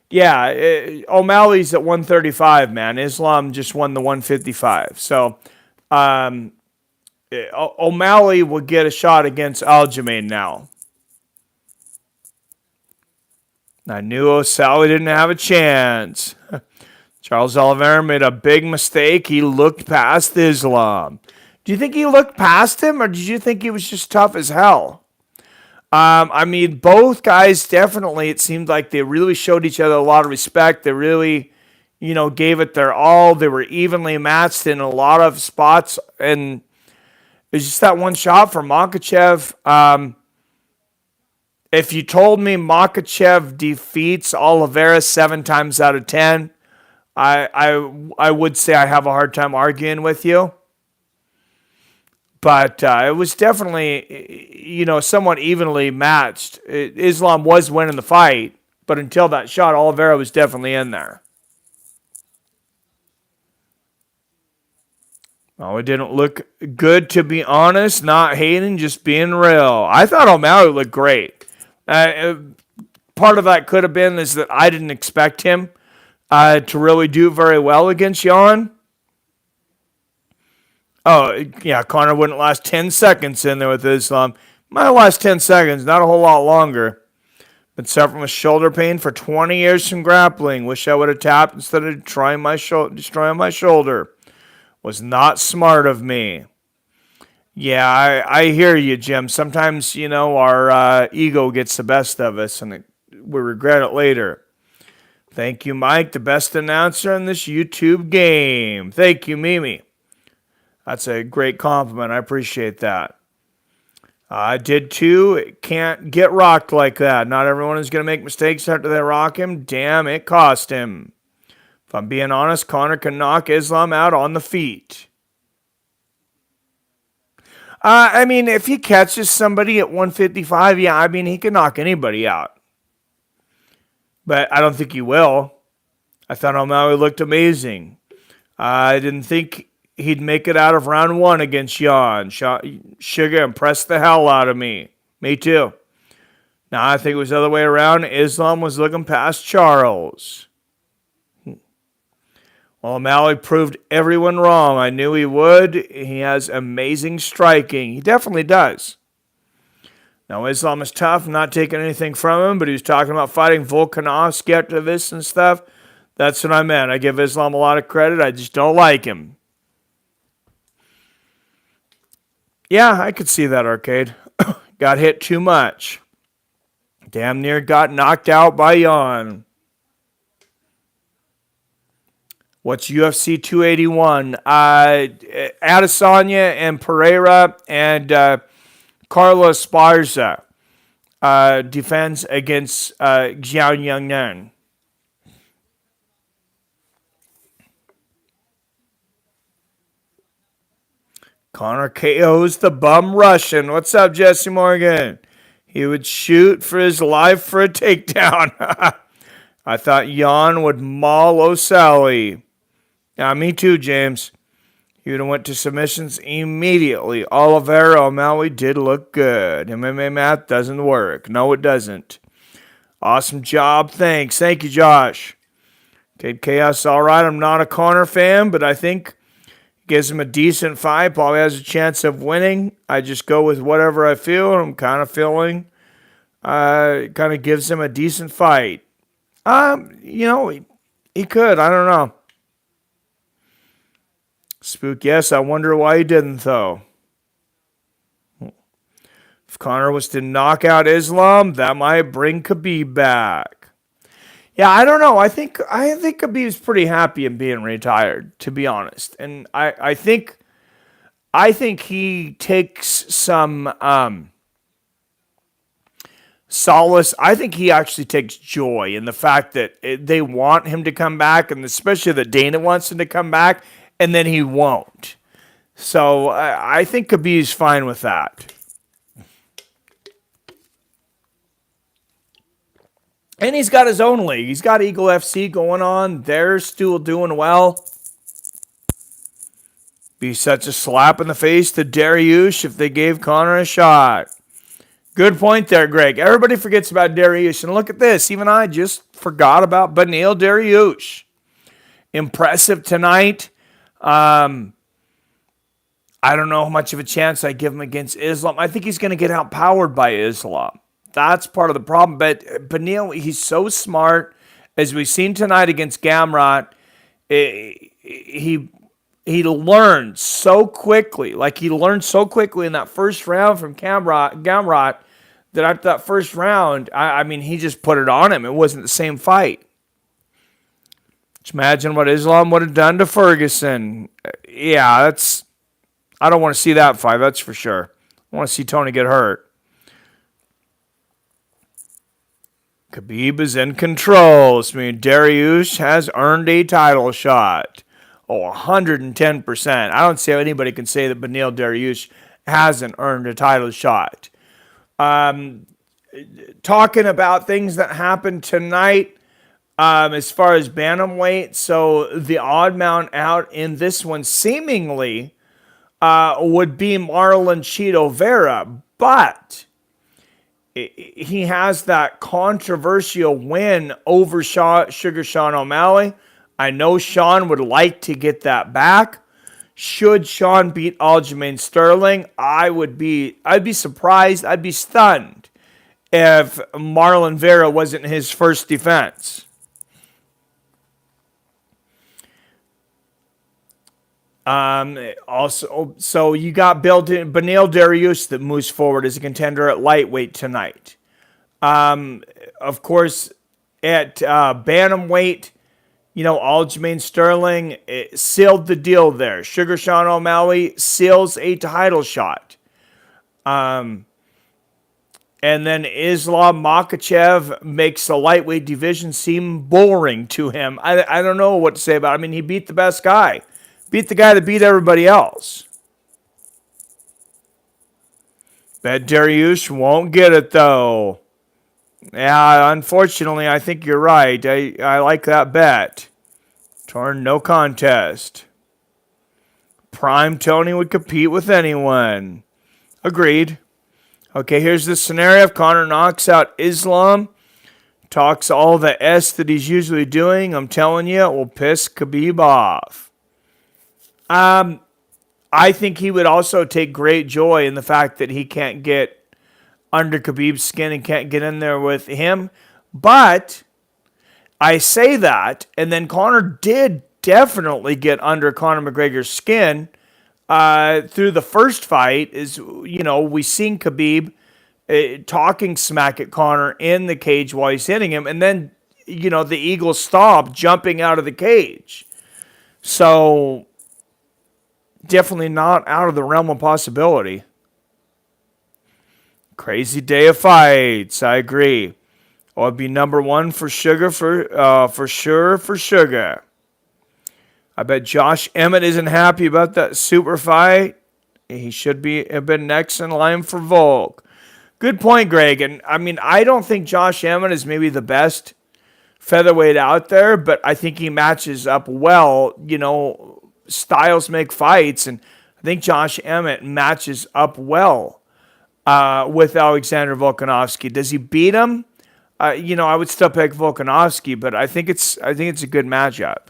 Yeah, O'Malley's at 135, man. Islam just won the 155. So O'Malley will get a shot against Aljamain now. I knew O'Sally didn't have a chance. Charles Oliveira made a big mistake. He looked past Islam. Do you think he looked past him, or did you think he was just tough as hell? I mean, both guys definitely, it seemed like they really showed each other a lot of respect. They really, gave it their all. They were evenly matched in a lot of spots. And it was just that one shot for Makhachev. If you told me Makhachev defeats Oliveira 7 times out of 10, I would say I have a hard time arguing with you. But it was definitely, somewhat evenly matched. Islam was winning the fight, but until that shot, Oliveira was definitely in there. Oh, it didn't look good, to be honest. Not hating, just being real. I thought O'Malley looked great. Part of that could have been is that I didn't expect him to really do very well against Jan. Oh, yeah, Conor wouldn't last 10 seconds in there with Islam. Might last 10 seconds, not a whole lot longer. Been suffering with shoulder pain for 20 years from grappling. Wish I would have tapped instead of destroying my shoulder. Was not smart of me. Yeah, I hear you, Jim. Sometimes, our ego gets the best of us, and we regret it later. Thank you, Mike, the best announcer in this YouTube game. Thank you, Mimi. That's a great compliment. I appreciate that. I did too. It can't get rocked like that. Not everyone is going to make mistakes after they rock him. Damn, it cost him. If I'm being honest, Conor can knock Islam out on the feet. I mean, if he catches somebody at 155, yeah, I mean, he can knock anybody out. But I don't think he will. I thought O'Malley looked amazing. I didn't think he'd make it out of round one against Jan. Sugar impressed the hell out of me. Me too. Now I think it was the other way around. Islam was looking past Charles. Well, O'Malley proved everyone wrong. I knew he would. He has amazing striking. He definitely does. Now, Islam is tough. I'm not taking anything from him, but he was talking about fighting Volkanovski after this and stuff. That's what I meant. I give Islam a lot of credit. I just don't like him. Yeah, I could see that, Arcade. Got hit too much. Damn near got knocked out by Jan. What's UFC 281? Adesanya and Pereira and Carlos Esparza defends against Xiao Yangnan. Connor KO's the bum Russian. What's up, Jesse Morgan? He would shoot for his life for a takedown. I thought Jan would maul O'Sally. Yeah, me too, James. He would have went to submissions immediately. Oliveira O'Malley did look good. MMA math doesn't work. No, it doesn't. Awesome job. Thanks. Thank you, Josh. Kid Chaos, all right. I'm not a Connor fan, but I think gives him a decent fight. Probably has a chance of winning. I just go with whatever I feel. I'm kind of feeling kind of gives him a decent fight. He could. I don't know. Spook, yes. I wonder why he didn't, though. If Connor was to knock out Islam, that might bring Khabib back. Yeah, I don't know. I think Khabib's pretty happy in being retired, to be honest. And I think he takes some solace. I think he actually takes joy in the fact that they want him to come back, and especially that Dana wants him to come back, and then he won't. So I think Khabib's fine with that. And he's got his own league. He's got Eagle FC going on. They're still doing well. Be such a slap in the face to Dariush if they gave Connor a shot. Good point there, Greg. Everybody forgets about Dariush. And look at this. Even I just forgot about Beneil Dariush. Impressive tonight. I don't know how much of a chance I give him against Islam. I think he's going to get outpowered by Islam. That's part of the problem. But Beneil, he's so smart. As we've seen tonight against Gamrot, he learned so quickly. Like he learned so quickly in that first round from Gamrot that after that first round, I mean, he just put it on him. It wasn't the same fight. Just imagine what Islam would have done to Ferguson. Yeah, I don't want to see that fight, that's for sure. I want to see Tony get hurt. Khabib is in control. I mean, Dariush has earned a title shot. 110%. I don't see how anybody can say that Beneil Dariush hasn't earned a title shot. Talking about things that happened tonight, as far as bantamweight, so the odd man out in this one seemingly would be Marlon Chito Vera, but he has that controversial win over Sugar Sean O'Malley. I know Sean would like to get that back. Should Sean beat Aljamain Sterling, I'd be surprised, I'd be stunned if Marlon Vera wasn't his first defense. Also, so you got Beneil Dariush that moves forward as a contender at lightweight tonight. Of course, at bantamweight, Aljamain Sterling sealed the deal there. Sugar Sean O'Malley seals a title shot. And then Islam Makhachev makes the lightweight division seem boring to him. I don't know what to say about it. I mean, he beat the best guy. Beat the guy that beat everybody else. Bet Dariush won't get it, though. Yeah, unfortunately, I think you're right. I like that bet. Turn no contest. Prime Tony would compete with anyone. Agreed. Okay, here's the scenario. If Conor knocks out Islam, talks all the S that he's usually doing, I'm telling you, it will piss Khabib off. I think he would also take great joy in the fact that he can't get under Khabib's skin and can't get in there with him. But I say that, and then Conor did definitely get under Conor McGregor's skin through the first fight. We seen Khabib talking smack at Conor in the cage while he's hitting him, and then, the Eagle stomp jumping out of the cage. So, definitely not out of the realm of possibility. Crazy day of fights. I agree. I'll be number one for Sugar for Sugar. I bet Josh Emmett isn't happy about that super fight. He should have been next in line for Volk. Good point, Greg. And I don't think Josh Emmett is maybe the best featherweight out there, but I think he matches up well. Styles make fights, and I think Josh Emmett matches up well with Alexander Volkanovski. Does he beat him? I would still pick Volkanovski, but I think it's a good matchup.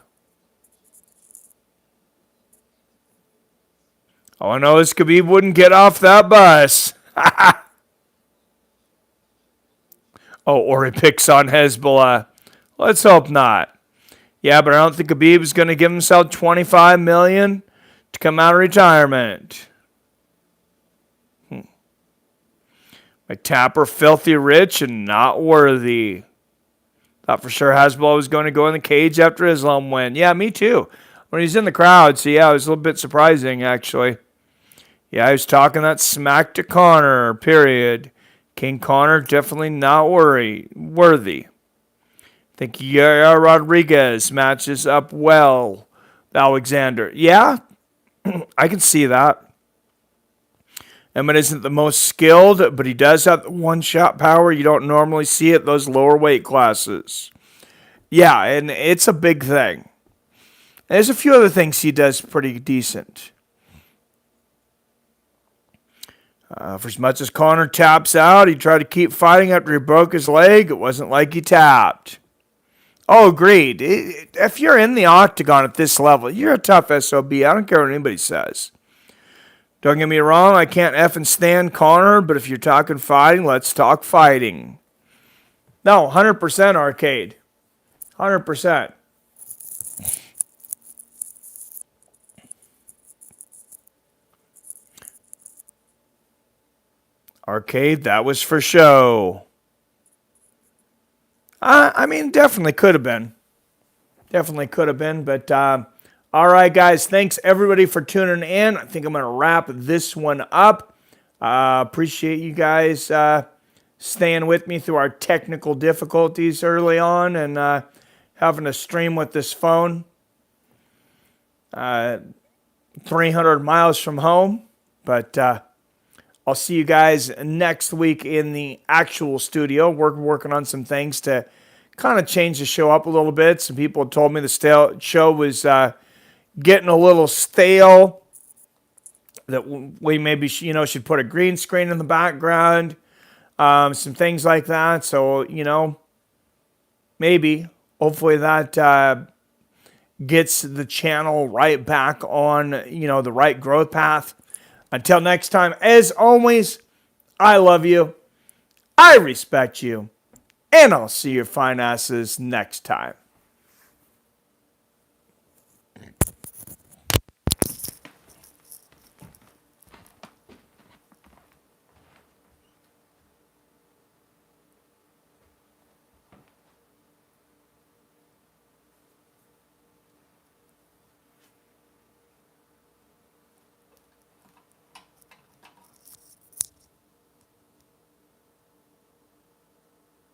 All I know is Khabib wouldn't get off that bus. Or he picks on Hezbollah. Let's hope not. Yeah, but I don't think Khabib is going to give himself $25 million to come out of retirement. Like Tapper, filthy rich and not worthy. Thought for sure Hezbollah was going to go in the cage after Islam win. Yeah, me too. When he's in the crowd, so yeah, it was a little bit surprising, actually. Yeah, he was talking that smack to Conor, period. King Conor definitely not worthy. I think Yair Rodriguez matches up well with Alexander. Yeah, I can see that. Emmett isn't the most skilled, but he does have the one-shot power. You don't normally see it those lower weight classes. Yeah, and it's a big thing. There's a few other things he does pretty decent. For as much as Conor taps out, he tried to keep fighting after he broke his leg. It wasn't like he tapped. Oh, agreed. If you're in the octagon at this level, you're a tough SOB. I don't care what anybody says. Don't get me wrong, I can't effing stand Conor, but if you're talking fighting, let's talk fighting. No, 100% Arcade. 100%. Arcade, that was for show. Definitely could have been. Definitely could have been, but all right, guys, thanks everybody for tuning in. I think I'm going to wrap this one up. Appreciate you guys staying with me through our technical difficulties early on and having to stream with this phone 300 miles from home. But I'll see you guys next week in the actual studio. We're working on some things to kind of change the show up a little bit. Some people told me the show was getting a little stale, that we maybe should put a green screen in the background, some things like that. So, hopefully that gets the channel right back on, the right growth path. Until next time, as always, I love you, I respect you, and I'll see your fine asses next time.